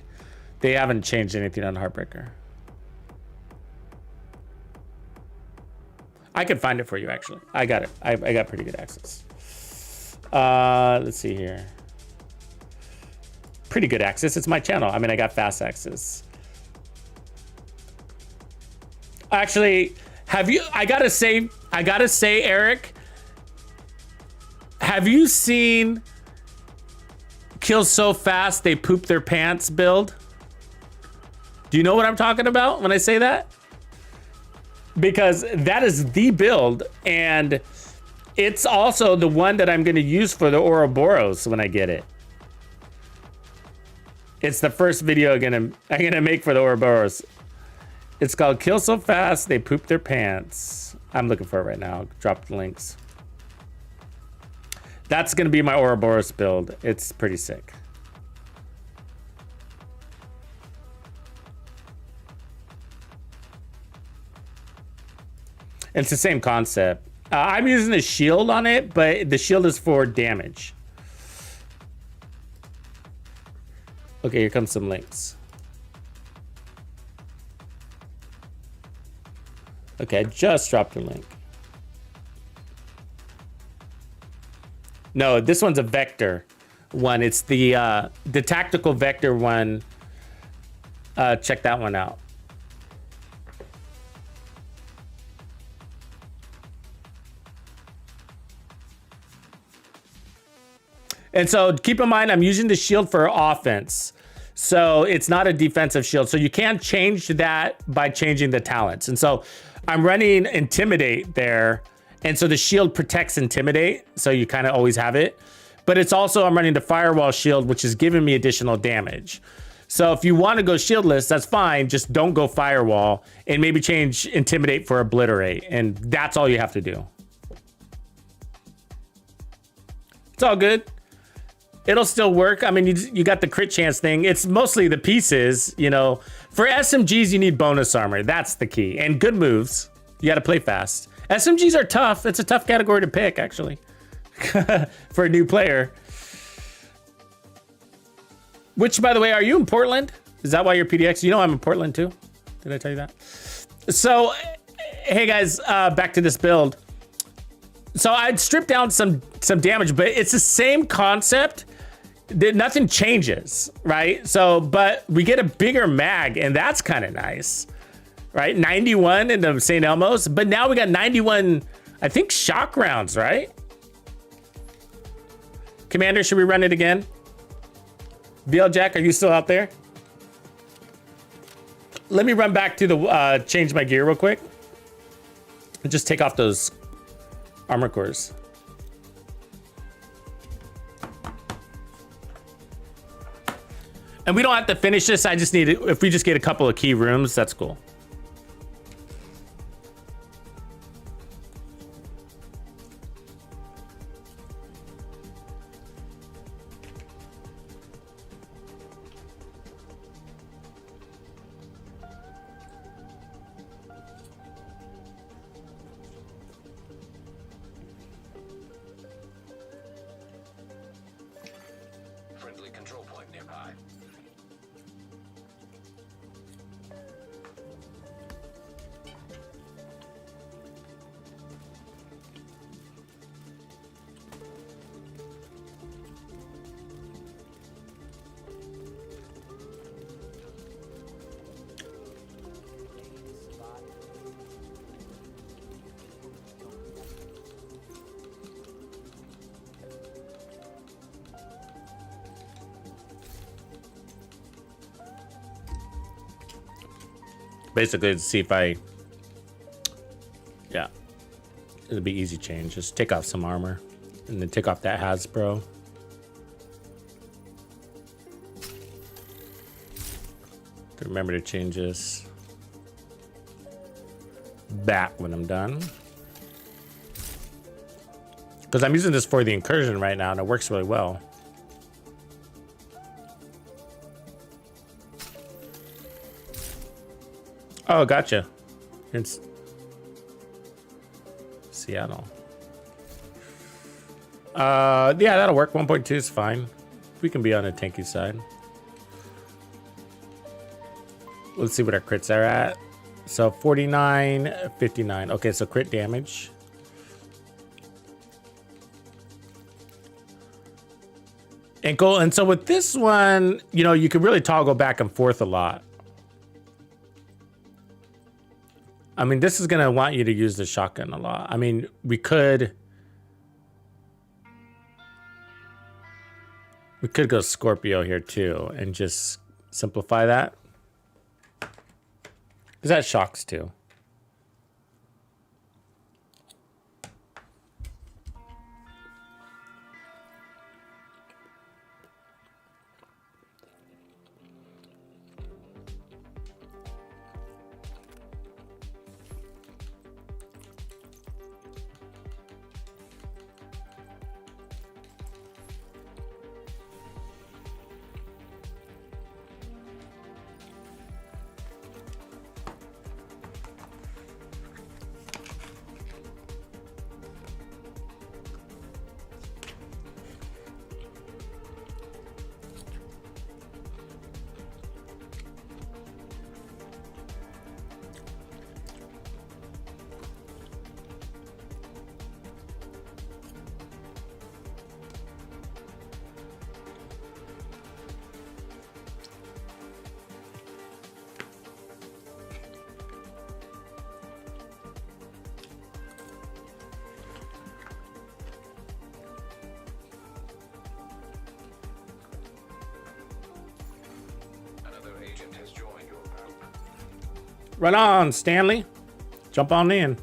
They haven't changed anything on Heartbreaker. I can find it for you, actually. I got it. I got pretty good access. Let's see here. Pretty good access. It's my channel. I mean, I got fast access. Actually, I gotta say, Eric, have you seen Kill So Fast They Poop Their Pants build? Do you know what I'm talking about when I say that? Because that is the build, and it's also the one that I'm going to use for the Orboros when I get it. It's the first video I'm gonna make for the Orboros. It's called Kill So Fast They Poop Their Pants. I'm looking for it right now. I'll drop the links. That's gonna be my Orboros build. It's pretty sick. It's the same concept. I'm using a shield on it, but the shield is for damage. Okay, here comes some links. Okay, I just dropped a link. No, this one's a vector one. It's the tactical vector one. Check that one out. And so keep in mind, I'm using the shield for offense. So it's not a defensive shield. So you can change that by changing the talents. And so I'm running Intimidate there. And so the shield protects Intimidate. So you kind of always have it. But it's also, I'm running the Firewall shield, which is giving me additional damage. So if you want to go shieldless, that's fine. Just don't go Firewall and maybe change Intimidate for Obliterate. And that's all you have to do. It's all good. It'll still work. I mean, you got the crit chance thing. It's mostly the pieces, you know. For SMGs, you need bonus armor. That's the key. And good moves. You got to play fast. SMGs are tough. It's a tough category to pick, actually, for a new player. Which, by the way, are you in Portland? Is that why you're PDX? You know I'm in Portland, too. Did I tell you that? So, hey, guys, back to this build. So I'd strip down some damage, but it's the same concept. Nothing changes, right? So, but we get a bigger mag, and that's kind of nice, right? 91 in the St. Elmo's, but now we got 91, I think, shock rounds, right? Commander, should we run it again? VL Jack, are you still out there? Let me run back to the change my gear real quick and just take off those armor cores. And we don't have to finish this. I just need it. If we just get a couple of key rooms, that's cool. Friendly control point nearby. Basically, to see if I, yeah, it'll be easy change. Just take off some armor and then take off that Hasbro. Remember to change this back when I'm done. Because I'm using this for the Incursion right now and it works really well. Oh, gotcha. It's Seattle. Yeah, that'll work. 1.2 is fine. We can be on the tanky side. Let's see what our crits are at. So 49, 59. Okay, so crit damage. And cool. And so with this one, you know, you can really toggle back and forth a lot. I mean, this is going to want you to use the shotgun a lot. I mean, we could go Scorpio here too and just simplify that. Because that shocks too. Right on, Stanley. Jump on in.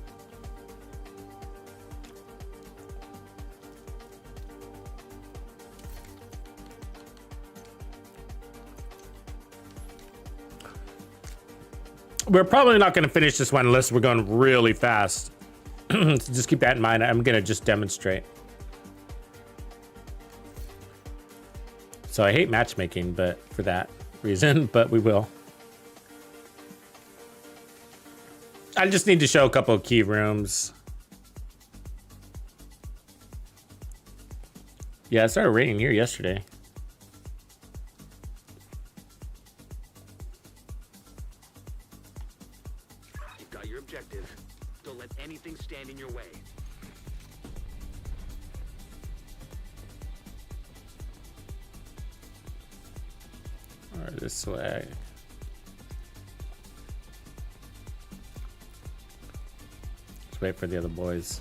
We're probably not going to finish this one unless we're going really fast. So just keep that in mind. I'm going to just demonstrate. So I hate matchmaking, but for that reason, but we will. I just need to show a couple of key rooms. Yeah, it started raining here yesterday. You've got your objective. Don't let anything stand in your way. this way. Let's wait for the other boys.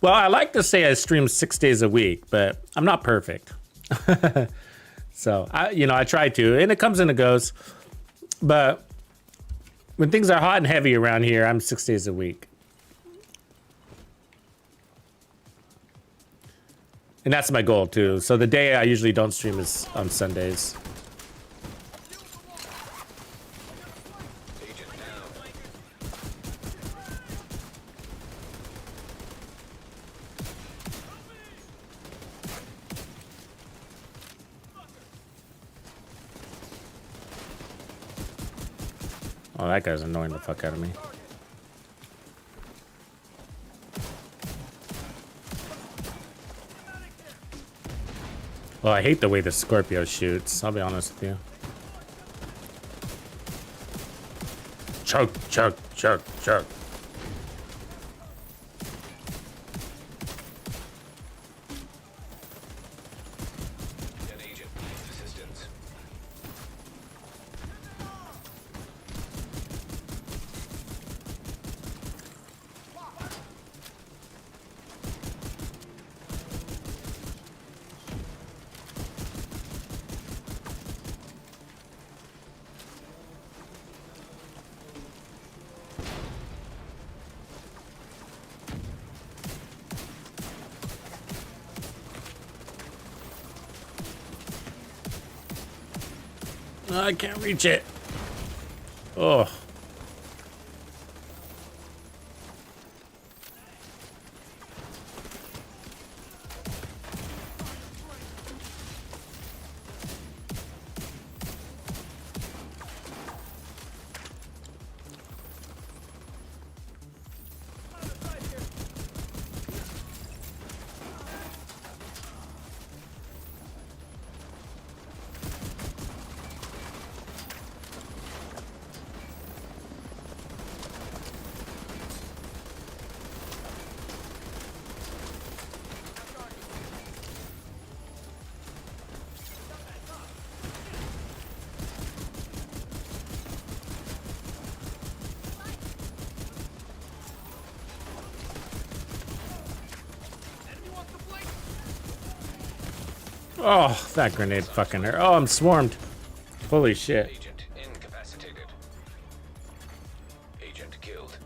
Well, I like to say I stream 6 days a week, but I'm not perfect. So I try to, and it comes and it goes. But when things are hot and heavy around here, I'm 6 days a week. And that's my goal too. So the day I usually don't stream is on Sundays. Oh, that guy's annoying the fuck out of me. Well, I hate the way the Scorpio shoots. I'll be honest with you. Chug, chug, chug, chug. An agent needs assistance. I can't reach it. Oh. Oh, that grenade fucking hurt. Oh, I'm swarmed. Holy shit. Agent incapacitated. Agent killed.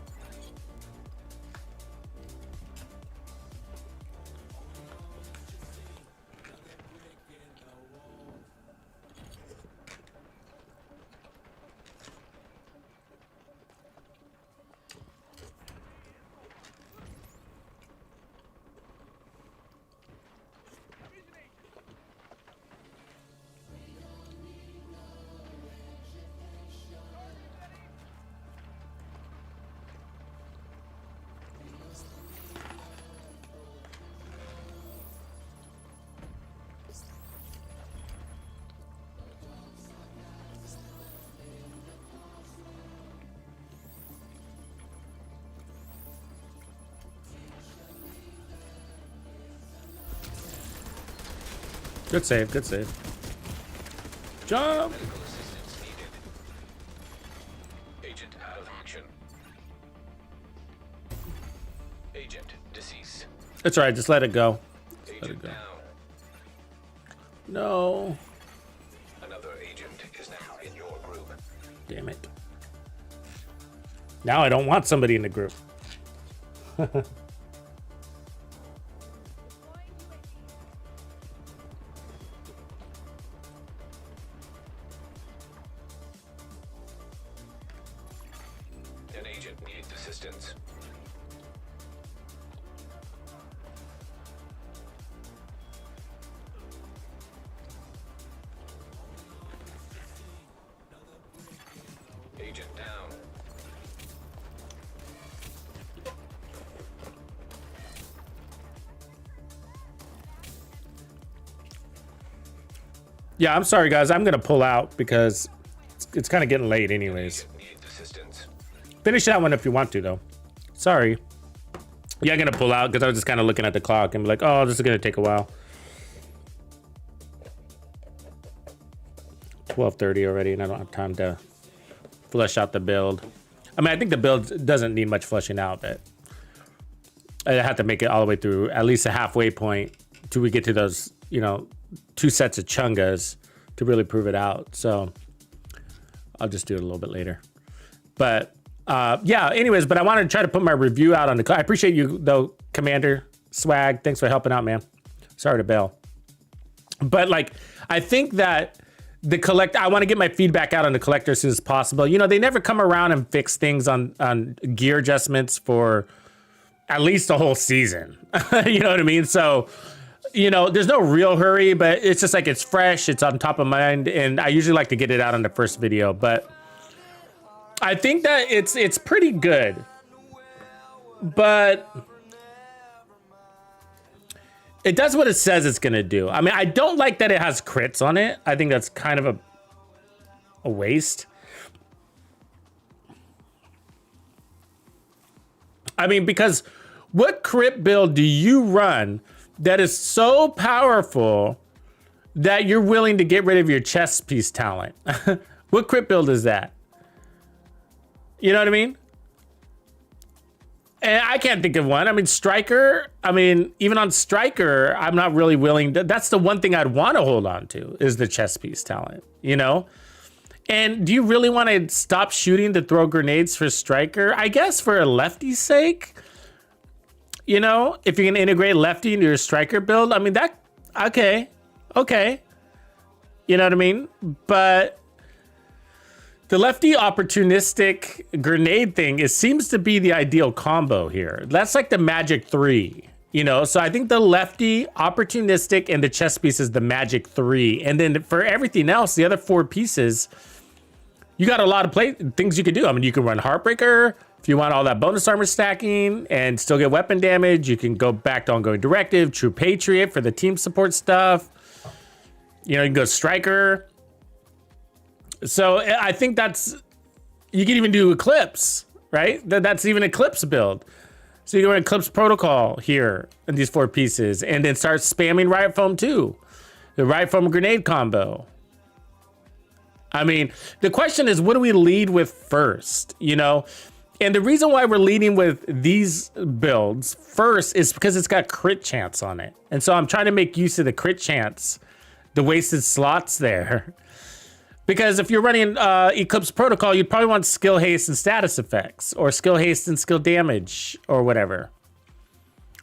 Good save, good save. Jump! Medical assistance needed. Agent out of action. Agent deceased. It's alright, just let it go. Let it Agent go. down. No. Another agent is now in your group. Damn it. Now I don't want somebody in the group. An agent needs assistance. Agent down. Yeah, I'm sorry, guys. I'm going to pull out because it's kind of getting late anyways. Need assistance. Finish that one if you want to, though. Sorry. Yeah, I'm going to pull out because I was just kind of looking at the clock and be like, oh, this is going to take a while. 12:30 already, and I don't have time to flesh out the build. I mean, I think the build doesn't need much fleshing out, but I have to make it all the way through at least a halfway point till we get to those, you know, 2 sets of chungas to really prove it out. So I'll just do it a little bit later. But yeah, anyways, but I wanted to try to put my review out on the. I appreciate you though, Commander Swag. Thanks for helping out, man. Sorry to bail. But like, I think that I want to get my feedback out on the collector as soon as possible. You know, they never come around and fix things on gear adjustments for at least a whole season. You know what I mean? So, you know, there's no real hurry, but it's just like it's fresh, it's on top of mind, and I usually like to get it out on the first video. But I think that it's pretty good. But it does what it says it's gonna do. I mean, I don't like that it has crits on it. I think that's kind of a waste. I mean, because what crit build do you run that is so powerful that you're willing to get rid of your chest piece talent? What crit build is that? You know what I mean? And I can't think of one. I mean, Striker, I mean, even on Striker, I'm not really willing to, that's the one thing I'd want to hold on to is the chest piece talent, you know? And do you really want to stop shooting to throw grenades for Striker? I guess for a Lefty's sake, you know, if you can integrate Lefty into your Striker build, I mean, that, okay. You know what I mean? But the Lefty opportunistic grenade thing, seems to be the ideal combo here. That's like the magic 3, you know? So I think the Lefty, opportunistic, and the chest piece is the magic 3. And then for everything else, the other 4 pieces, you got a lot of things you can do. I mean, you can run Heartbreaker if you want all that bonus armor stacking and still get weapon damage. You can go back to ongoing Directive, True Patriot for the team support stuff. You know, you can go Striker. So I think you can even do Eclipse, right? That's even Eclipse build. So you go Eclipse Protocol here in these 4 pieces and then start spamming Riot Foam too. The Riot Foam grenade combo. I mean, the question is, what do we lead with first, you know? And the reason why we're leading with these builds first is because it's got crit chance on it. And so I'm trying to make use of the crit chance, the wasted slots there. Because if you're running Eclipse Protocol, you'd probably want skill haste and status effects, or skill haste and skill damage, or whatever.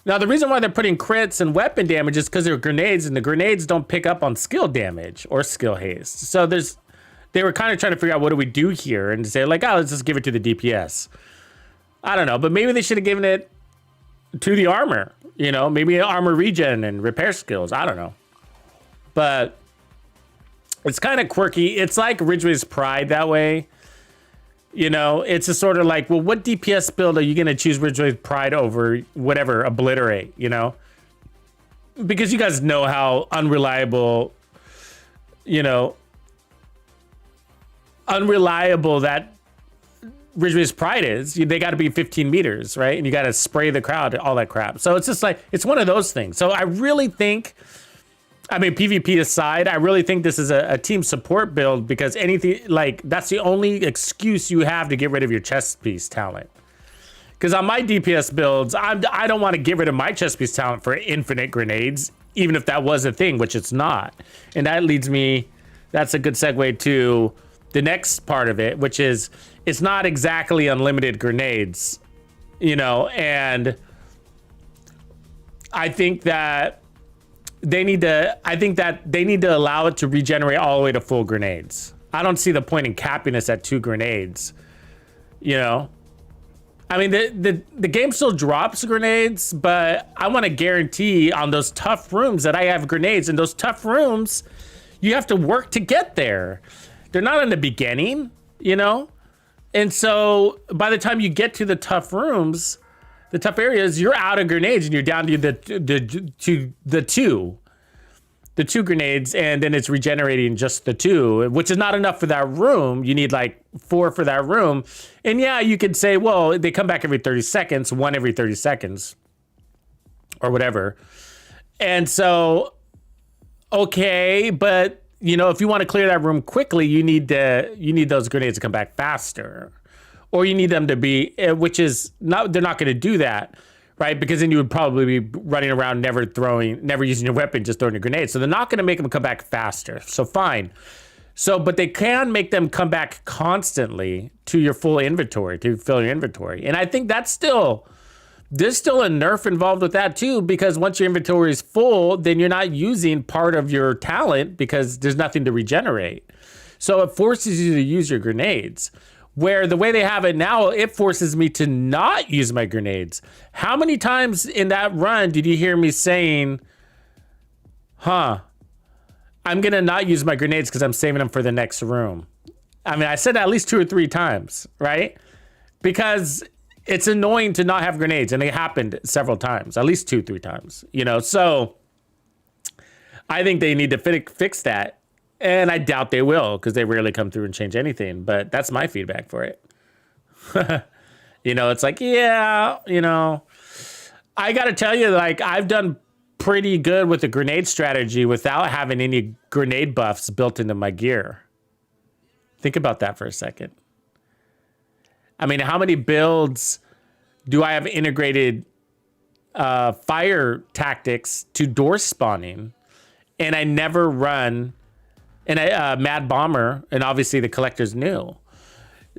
Now, the reason why they're putting crits and weapon damage is because they're grenades, and the grenades don't pick up on skill damage or skill haste. So they were kind of trying to figure out what do we do here, and say like, oh, let's just give it to the DPS. I don't know, but maybe they should have given it to the armor. You know, maybe armor regen and repair skills. I don't know, but it's kind of quirky. It's like Ridgeway's Pride that way. You know, it's a sort of like, well, what DPS build are you going to choose Ridgeway's Pride over whatever, Obliterate, you know? Because you guys know how unreliable, you know, that Ridgeway's Pride is. They got to be 15 meters, right? And you got to spray the crowd, all that crap. So it's just like, it's one of those things. So I really think, I mean, PvP aside, I really think this is a team support build because anything like that's the only excuse you have to get rid of your chest piece talent. Because on my DPS builds, I don't want to get rid of my chest piece talent for infinite grenades, even if that was a thing, which it's not. And that leads me, that's a good segue to the next part of it, which is it's not exactly unlimited grenades, you know, and I think that they need to allow it to regenerate all the way to full grenades. I don't see the point in capping us at 2 grenades, you know? I mean, the game still drops grenades, but I want to guarantee on those tough rooms that I have grenades. And those tough rooms, you have to work to get there. They're not in the beginning, you know? And so by the time you get to the tough rooms, the tough areas, you're out of grenades and you're down to the 2. the 2 grenades, and then it's regenerating just the 2, which is not enough for that room. You need like 4 for that room. And yeah, you could say, well, they come back every 30 seconds, 1 every 30 seconds or whatever. And so, okay, but you know, if you want to clear that room quickly, you need those grenades to come back faster, or you need them to be, which is not, they're not going to do that. Right, because then you would probably be running around never using your weapon, just throwing a grenade. So they're not going to make them come back faster. So fine. So, but they can make them come back constantly to your full inventory, to fill your inventory. And I think there's still a nerf involved with that too, because once your inventory is full, then you're not using part of your talent because there's nothing to regenerate. So it forces you to use your grenades. Where the way they have it now, it forces me to not use my grenades. How many times in that run did you hear me saying, I'm going to not use my grenades because I'm saving them for the next room? I mean, I said that at least 2 or 3 times, right? Because it's annoying to not have grenades, and it happened several times, at least 2, 3 times, you know? So I think they need to fix that. And I doubt they will, because they rarely come through and change anything. But that's my feedback for it. You know, it's like, yeah, you know, I got to tell you, like, I've done pretty good with the grenade strategy without having any grenade buffs built into my gear. Think about that for a second. I mean, how many builds do I have integrated fire tactics to door spawning? And I never run... And Mad Bomber, and obviously the collector's new.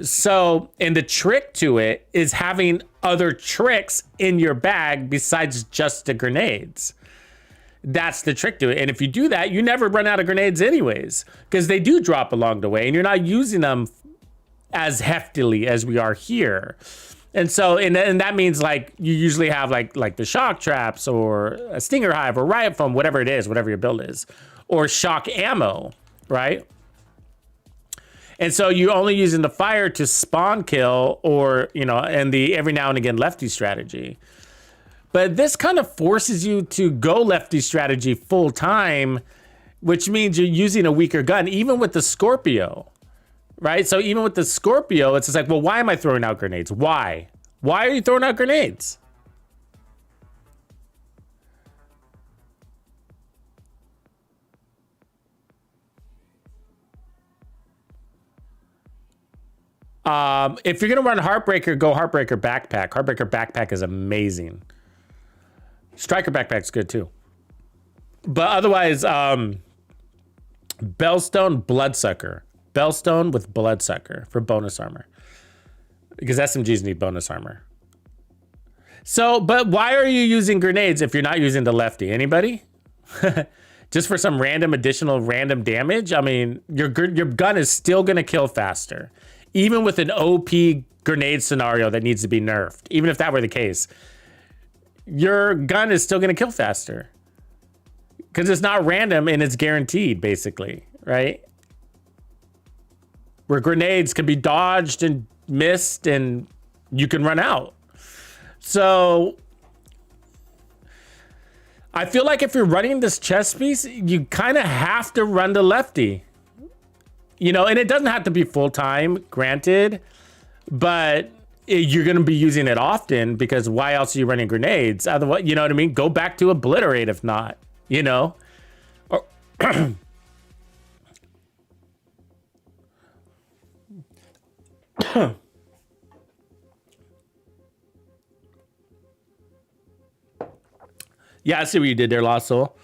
So, and the trick to it is having other tricks in your bag besides just the grenades. That's the trick to it. And if you do that, you never run out of grenades anyways, because they do drop along the way, and you're not using them as heftily as we are here. And so, and that means like you usually have like the shock traps or a stinger hive or riot foam, whatever it is, whatever your build is, or shock ammo. Right? And so you're only using the fire to spawn kill, or, you know, and the every now and again lefty strategy. But this kind of forces you to go lefty strategy full time, which means you're using a weaker gun, even with the Scorpio. Right? So even with the Scorpio, it's just like, well, why am I throwing out grenades? Why? Why are you throwing out grenades? If you're gonna run Heartbreaker, go Heartbreaker backpack. Heartbreaker backpack is amazing. Striker backpack's good too. But otherwise, Bellstone Bloodsucker. Bellstone with Bloodsucker for bonus armor. Because SMGs need bonus armor. So, but why are you using grenades if you're not using the lefty? Anybody? Just for some random additional random damage? I mean, your gun is still gonna kill faster. Even with an OP grenade scenario that needs to be nerfed, even if that were the case, your gun is still going to kill faster because it's not random and it's guaranteed, basically, right? Where grenades can be dodged and missed and you can run out. So I feel like if you're running this chess piece, you kind of have to run the lefty. You know, and it doesn't have to be full-time, granted, but you're going to be using it often because why else are you running grenades? Otherwise, you know what I mean? Go back to Obliterate if not, you know? Or yeah, I see what you did there, Lost Soul.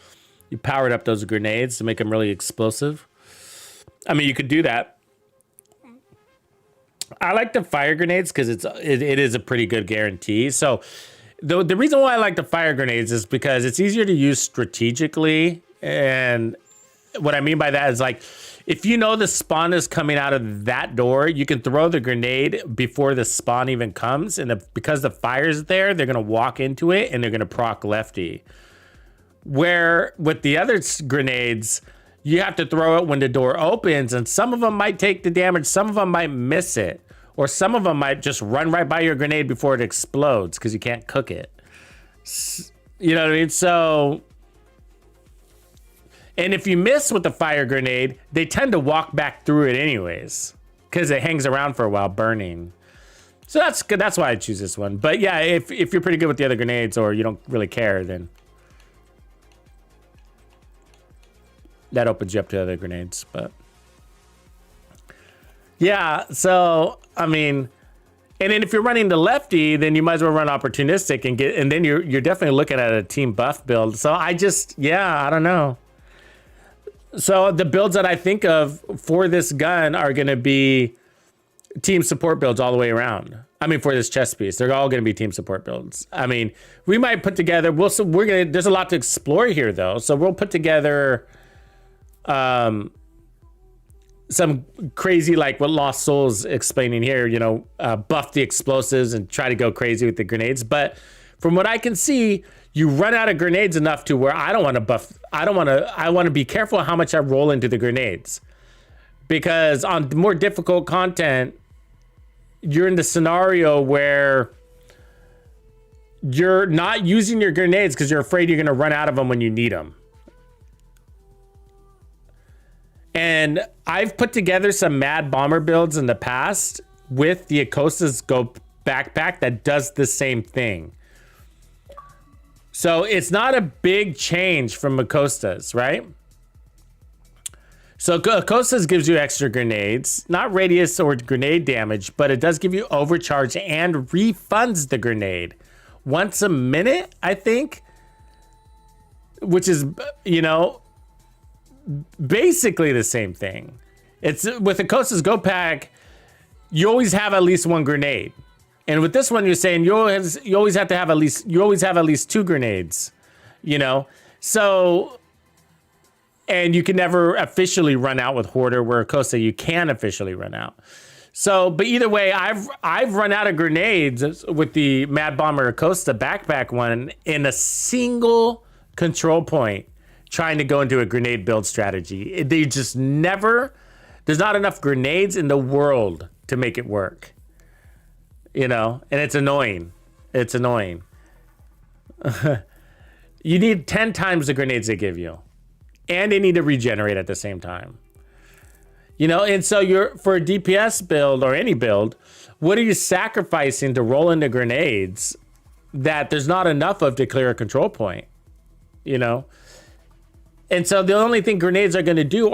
You powered up those grenades to make them really explosive. I mean, you could do that. I like the fire grenades because it is a pretty good guarantee. So the reason why I like the fire grenades is because it's easier to use strategically. And what I mean by that is like, if you know the spawn is coming out of that door, you can throw the grenade before the spawn even comes. And because the fire's there, they're going to walk into it and they're going to proc lefty. Where with the other grenades, you have to throw it when the door opens, and some of them might take the damage, some of them might miss it, or some of them might just run right by your grenade before it explodes because you can't cook it. You know what I mean? So And if you miss with the fire grenade, they tend to walk back through it anyways, because it hangs around for a while burning. So that's good. That's why I choose this one. But yeah, if you're pretty good with the other grenades or you don't really care, then that opens you up to other grenades. But yeah, so I mean, and then if you're running the Lefty, then you might as well run opportunistic and then you're definitely looking at a team buff build. So I don't know. So the builds that I think of for this gun are going to be team support builds all the way around. I mean, for this chest piece, they're all going to be team support builds. I mean, we might put together. There's a lot to explore here, though. So we'll put together, some crazy, like what Lost Souls explaining here. You know, buff the explosives and try to go crazy with the grenades. But from what I can see, you run out of grenades enough to where I don't want to buff. I want to be careful how much I roll into the grenades, because on more difficult content, you're in the scenario where you're not using your grenades because you're afraid you're going to run out of them when you need them. And I've put together some Mad Bomber builds in the past with the Acosta's Go backpack that does the same thing. So it's not a big change from Acosta's, right? So Acosta's gives you extra grenades, not radius or grenade damage, but it does give you overcharge and refunds the grenade once a minute, I think, which is, you know, basically the same thing. It's with Acosta's Go pack, you always have at least one grenade. And with this one, you're saying you always have at least two grenades, you know? So, and you can never officially run out with Hoarder, where Acosta you can officially run out. So, but either way, I've run out of grenades with the Mad Bomber Acosta backpack one in a single control point, trying to go into a grenade build strategy. They just never, there's not enough grenades in the world to make it work. You know, and it's annoying. It's annoying. You need 10 times the grenades they give you. And they need to regenerate at the same time. You know, and so for a DPS build or any build, what are you sacrificing to roll into grenades that there's not enough of to clear a control point? You know? And so the only thing grenades are going to do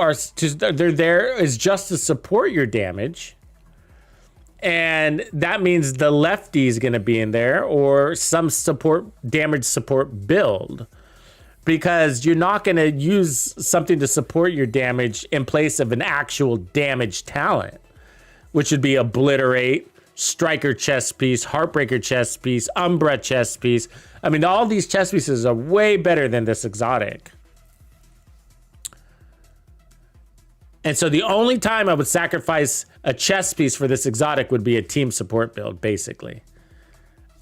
they're there is just to support your damage. And that means the Lefty is going to be in there, or some damage support build, because you're not going to use something to support your damage in place of an actual damage talent, which would be Obliterate, Striker chest piece, Heartbreaker chest piece, Umbra chest piece. I mean, all these chest pieces are way better than this exotic. And so the only time I would sacrifice a chest piece for this exotic would be a team support build, basically.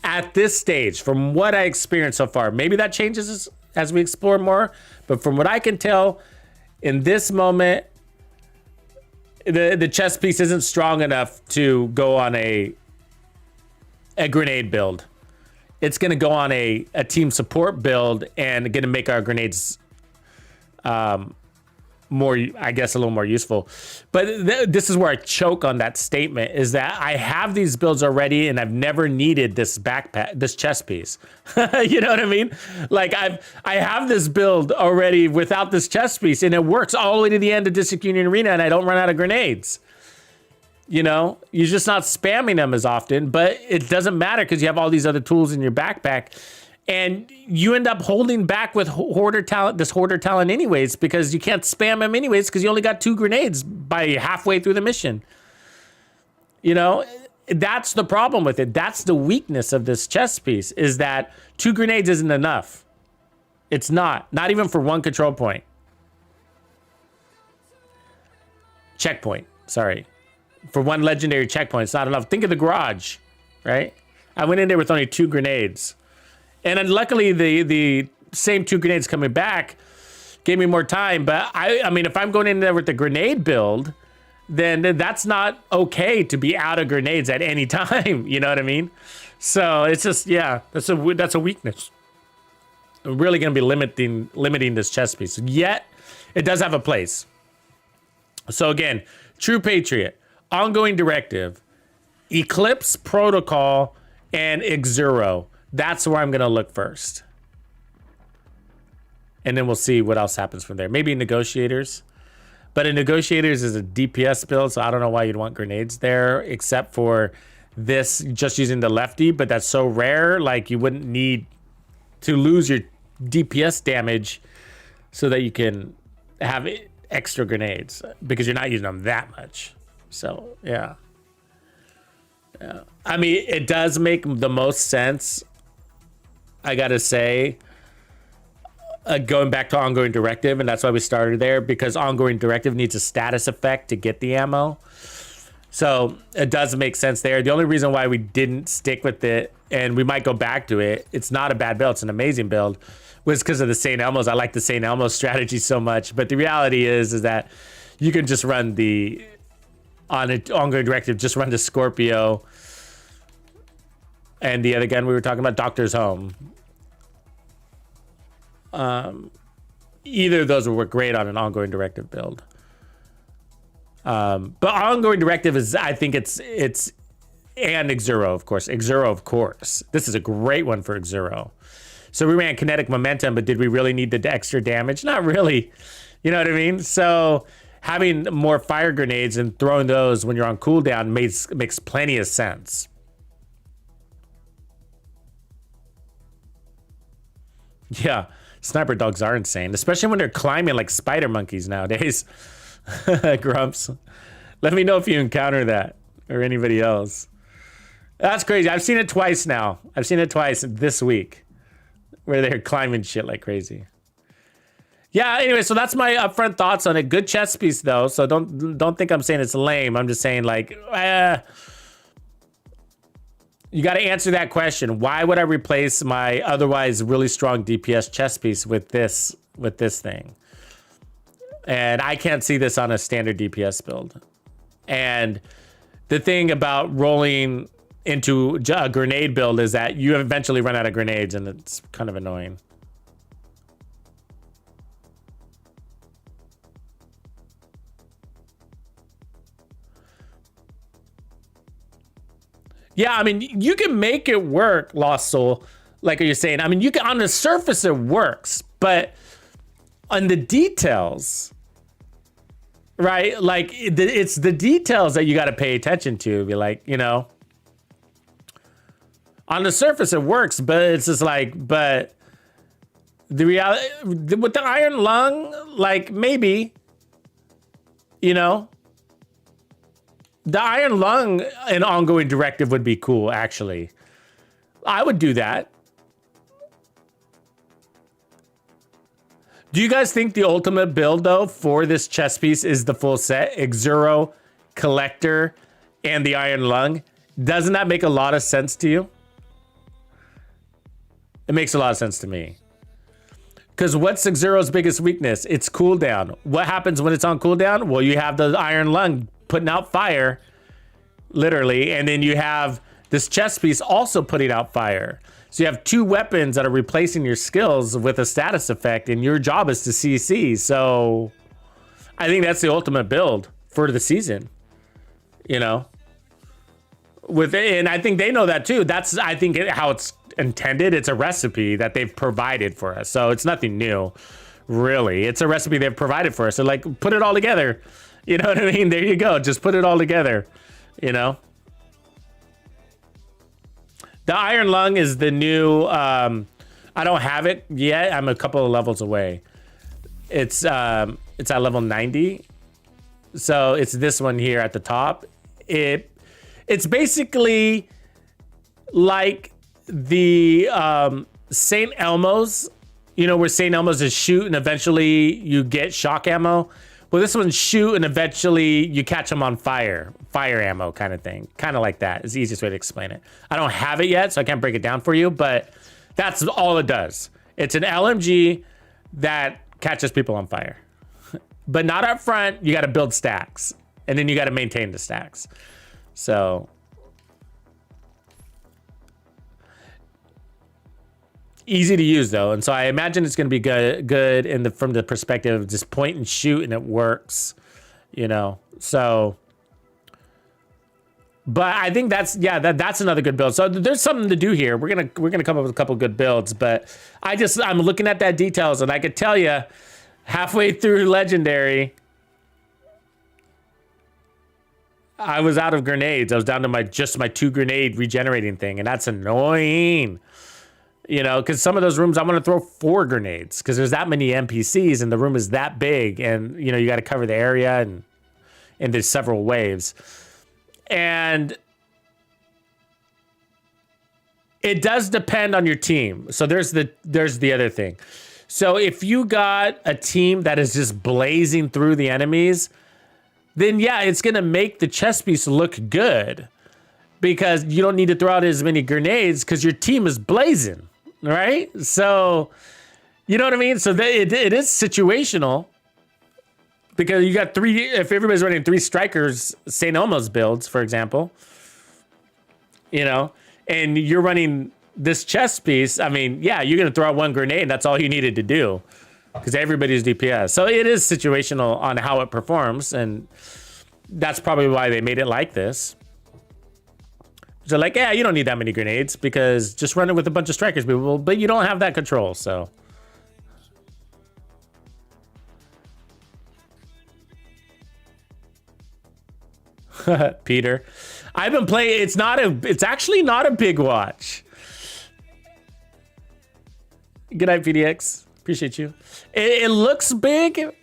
At this stage, from what I experienced so far, maybe that changes as we explore more, but from what I can tell, in this moment, the chest piece isn't strong enough to go on a grenade build. It's going to go on a team support build and going to make our grenades more, I guess, a little more useful. But this is where I choke on that statement, is that I have these builds already and I've never needed this backpack, this chest piece. You know what I mean? Like I have this build already without this chest piece, and it works all the way to the end of District Union Arena, and I don't run out of grenades. You know, you're just not spamming them as often, but it doesn't matter because you have all these other tools in your backpack. And you end up holding back with Hoarder talent anyways, because you can't spam them anyways because you only got 2 grenades by halfway through the mission. You know, that's the problem with it. That's the weakness of this chest piece, is that 2 grenades isn't enough. It's not even for one control point. Checkpoint, sorry. For one legendary checkpoint, it's not enough. Think of the garage, right? I went in there with only 2 grenades. And then luckily, the same 2 grenades coming back gave me more time. But I mean, if I'm going in there with the grenade build, then that's not okay to be out of grenades at any time. You know what I mean? So it's just, yeah, that's a weakness. I'm really going to be limiting this chest piece. Yet, it does have a place. So again, True Patriot, Ongoing Directive, Eclipse Protocol, and EXURO. That's where I'm going to look first. And then we'll see what else happens from there. Maybe Negotiators. But in Negotiators is a DPS build, so I don't know why you'd want grenades there, except for this just using the Lefty, but that's so rare, like you wouldn't need to lose your DPS damage so that you can have extra grenades because you're not using them that much. So, yeah. I mean, it does make the most sense, I gotta say, going back to Ongoing Directive, and that's why we started there, because Ongoing Directive needs a status effect to get the ammo. So it does make sense there. The only reason why we didn't stick with it, and we might go back to it, it's not a bad build, it's an amazing build, was because of the St. Elmo's. I like the St. Elmo's strategy so much, but the reality is that you can just run on an Ongoing Directive, just run the Scorpio, and the other gun we were talking about, Doctor's Home. Either of those will work great on an Ongoing Directive build. But Ongoing Directive is, I think it's and EXURO, of course. EXURO, of course. This is a great one for EXURO. So we ran kinetic momentum, but did we really need the extra damage? Not really. You know what I mean? So having more fire grenades and throwing those when you're on cooldown makes plenty of sense. Yeah, sniper dogs are insane, especially when they're climbing like spider monkeys nowadays. Grumps, let me know if you encounter that or anybody else. That's crazy. I've seen it twice now. I've seen it twice this week where they're climbing shit like crazy. Yeah, anyway, so that's my upfront thoughts on it. Good chess piece though, so don't think I'm saying it's lame. I'm just saying like you got to answer that question. Why would I replace my otherwise really strong DPS chess piece with this thing? And I can't see this on a standard DPS build. And the thing about rolling into a grenade build is that you eventually run out of grenades, and it's kind of annoying. Yeah, I mean, you can make it work, Lost Soul, like you're saying. I mean, you can, on the surface it works, but on the details, right? Like it's the details that you got to pay attention to. Be like, you know, on the surface it works, but it's just like, but the reality with the Iron Lung, like maybe, you know. The Iron Lung and Ongoing Directive would be cool, actually. I would do that. Do you guys think the ultimate build, though, for this chess piece is the full set? EXURO, Collector, and the Iron Lung? Doesn't that make a lot of sense to you? It makes a lot of sense to me. Because what's EXURO's biggest weakness? It's cooldown. What happens when it's on cooldown? Well, you have the Iron Lung putting out fire, literally, and then you have this chess piece also putting out fire. So you have two weapons that are replacing your skills with a status effect, and your job is to CC. So I think that's the ultimate build for the season, you know. And I think they know that too. That's, I think, how it's intended. It's a recipe that they've provided for us, so it's nothing new, really. It's a recipe they've provided for us. So like, put it all together. You know what I mean? There you go. Just put it all together, you know? The Iron Lung is the new, I don't have it yet. I'm a couple of levels away. It's at level 90. So it's this one here at the top. It's basically like the St. Elmo's, you know, where St. Elmo's is shoot and eventually you get shock ammo. Well, this one's shoot and eventually you catch them on fire. Fire ammo kind of thing. Kind of like that is the easiest way to explain it. I don't have it yet, so I can't break it down for you, but that's all it does. It's an LMG that catches people on fire. But not up front. You got to build stacks. And then you got to maintain the stacks. So Easy to use though, and so I imagine it's going to be good in the from the perspective of just point and shoot, and it works, you know. So, but I think that's that's another good build. So there's something to do here. We're gonna come up with a couple good builds, but I'm looking at that details, and I could tell you, halfway through Legendary, I was out of grenades. I was down to my 2 grenade regenerating thing, and that's annoying. You know, because some of those rooms I want to throw 4 grenades because there's that many NPCs and the room is that big, and you know you got to cover the area and there's several waves, and it does depend on your team. So there's the other thing. So if you got a team that is just blazing through the enemies, then yeah, it's gonna make the chess piece look good because you don't need to throw out as many grenades because your team is blazing. Right? So, you know what I mean? So it is situational because you got 3, if everybody's running 3 strikers, St. Elmo's builds, for example, you know, and you're running this chess piece, I mean, yeah, you're going to throw out 1 grenade and that's all you needed to do because everybody's DPS. So it is situational on how it performs, and that's probably why they made it like this. So like, yeah, you don't need that many grenades because just run it with a bunch of strikers, but you don't have that control, so. Peter, I've been playing, it's actually not a big watch. Good night, PDX. Appreciate you. It looks big,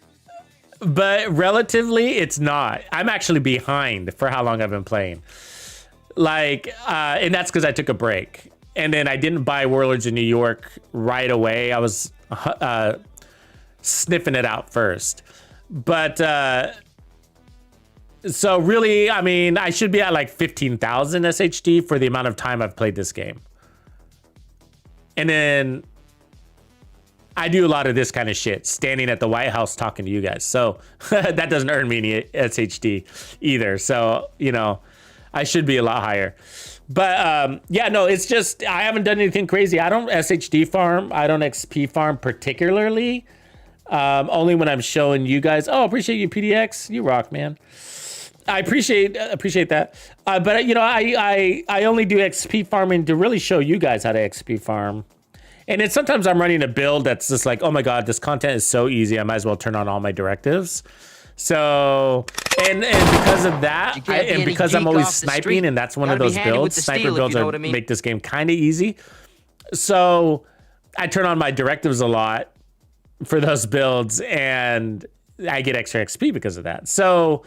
but relatively it's not. I'm actually behind for how long I've been playing. Like, and that's because I took a break. And then I didn't buy Warlords of New York right away. I was sniffing it out first. But, so really, I mean, I should be at like 15,000 SHD for the amount of time I've played this game. And then I do a lot of this kind of shit, standing at the White House talking to you guys. So that doesn't earn me any SHD either. So, you know, I should be a lot higher. But yeah, no, it's just, I haven't done anything crazy. I don't SHD farm. I don't XP farm particularly. Only when I'm showing you guys. Oh, appreciate you, PDX. You rock, man. I appreciate that. But you know, I only do XP farming to really show you guys how to XP farm. And it's sometimes I'm running a build that's just like, oh my God, this content is so easy. I might as well turn on all my directives. So, and because of that, and because I'm always sniping, and that's one of those builds, sniper builds make this game kind of easy. So I turn on my directives a lot for those builds, and I get extra XP because of that. So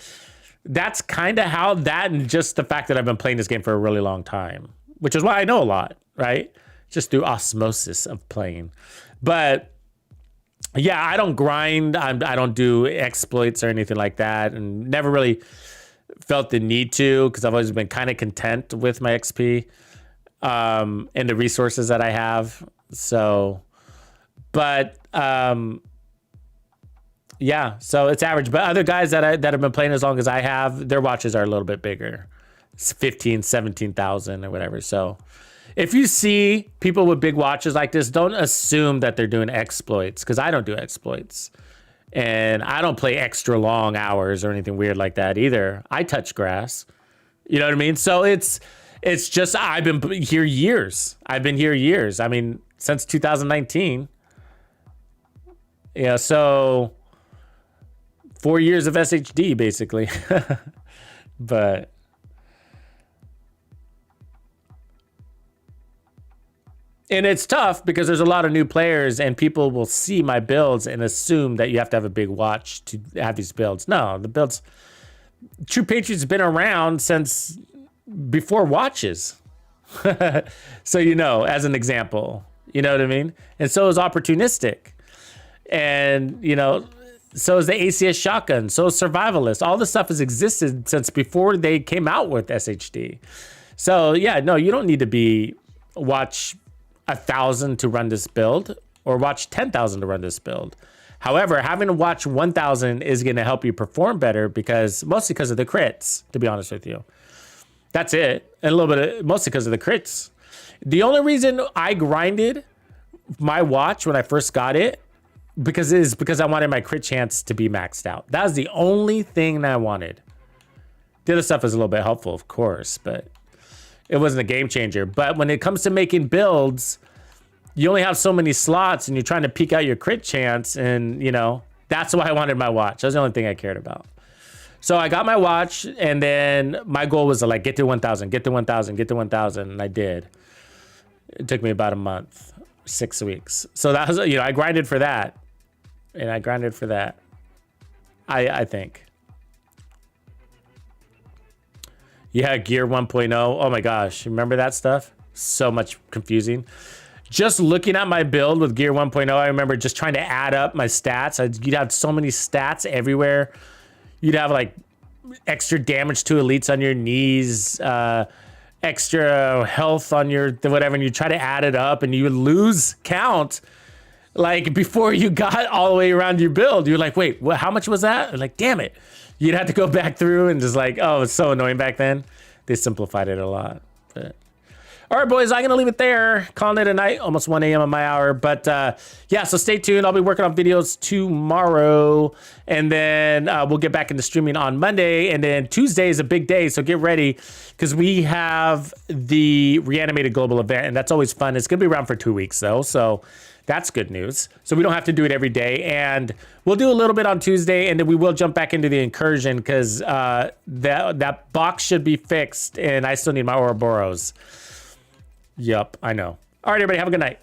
that's kind of how that, and just the fact that I've been playing this game for a really long time, which is why I know a lot, right? Just through osmosis of playing. But yeah, I don't grind. I don't do exploits or anything like that, and never really felt the need to because I've always been kind of content with my XP and the resources that I have. So, but yeah, so it's average. But other guys that have been playing as long as I have, their watches are a little bit bigger. It's 15, 17,000 or whatever. So if you see people with big watches like this, don't assume that they're doing exploits, because I don't do exploits. And I don't play extra long hours or anything weird like that either. I touch grass. You know what I mean? So it's just, I've been here years. I've been here years. I mean, since 2019. Yeah, so 4 years of SHD, basically. But and it's tough because there's a lot of new players and people will see my builds and assume that you have to have a big watch to have these builds. No, the builds, True Patriot's been around since before watches. So, you know, as an example, you know what I mean? And so is Opportunistic. And, you know, so is the ACS Shotgun. So is Survivalist. All this stuff has existed since before they came out with SHD. So, yeah, no, you don't need to watch 1,000 to run this build or watch 10,000 to run this build. However, having to watch 1,000 is going to help you perform better mostly because of the crits, to be honest with you. That's it. And a little bit mostly because of the crits. The only reason I grinded my watch when I first got it because I wanted my crit chance to be maxed out. That was the only thing that I wanted. The other stuff is a little bit helpful, of course, but it wasn't a game changer. But when it comes to making builds, you only have so many slots and you're trying to peek out your crit chance. And, you know, that's why I wanted my watch. That was the only thing I cared about. So I got my watch, and then my goal was to like get to 1,000, get to 1,000, get to 1,000. And I did. It took me about a month, 6 weeks. So that was, you know, I grinded for that. And I grinded for that. I think. Yeah, Gear 1.0. Oh my gosh. Remember that stuff? So much confusing. Just looking at my build with Gear 1.0, I remember just trying to add up my stats. You'd have so many stats everywhere. You'd have like extra damage to elites on your knees, extra health on your whatever, and you try to add it up and you would lose count. Like before you got all the way around your build, you're like, wait, how much was that? And like, damn it. You'd have to go back through and just like, oh, it's so annoying back then. They simplified it a lot. But all right, boys, I'm going to leave it there. Calling it a night, almost 1 a.m. on my hour. But yeah, so stay tuned. I'll be working on videos tomorrow. And then we'll get back into streaming on Monday. And then Tuesday is a big day, so get ready because we have the Reanimated Global event. And that's always fun. It's going to be around for 2 weeks, though. So that's good news. So we don't have to do it every day. And we'll do a little bit on Tuesday. And then we will jump back into the Incursion because that box should be fixed. And I still need my Orboros. Yep, I know. All right, everybody, have a good night.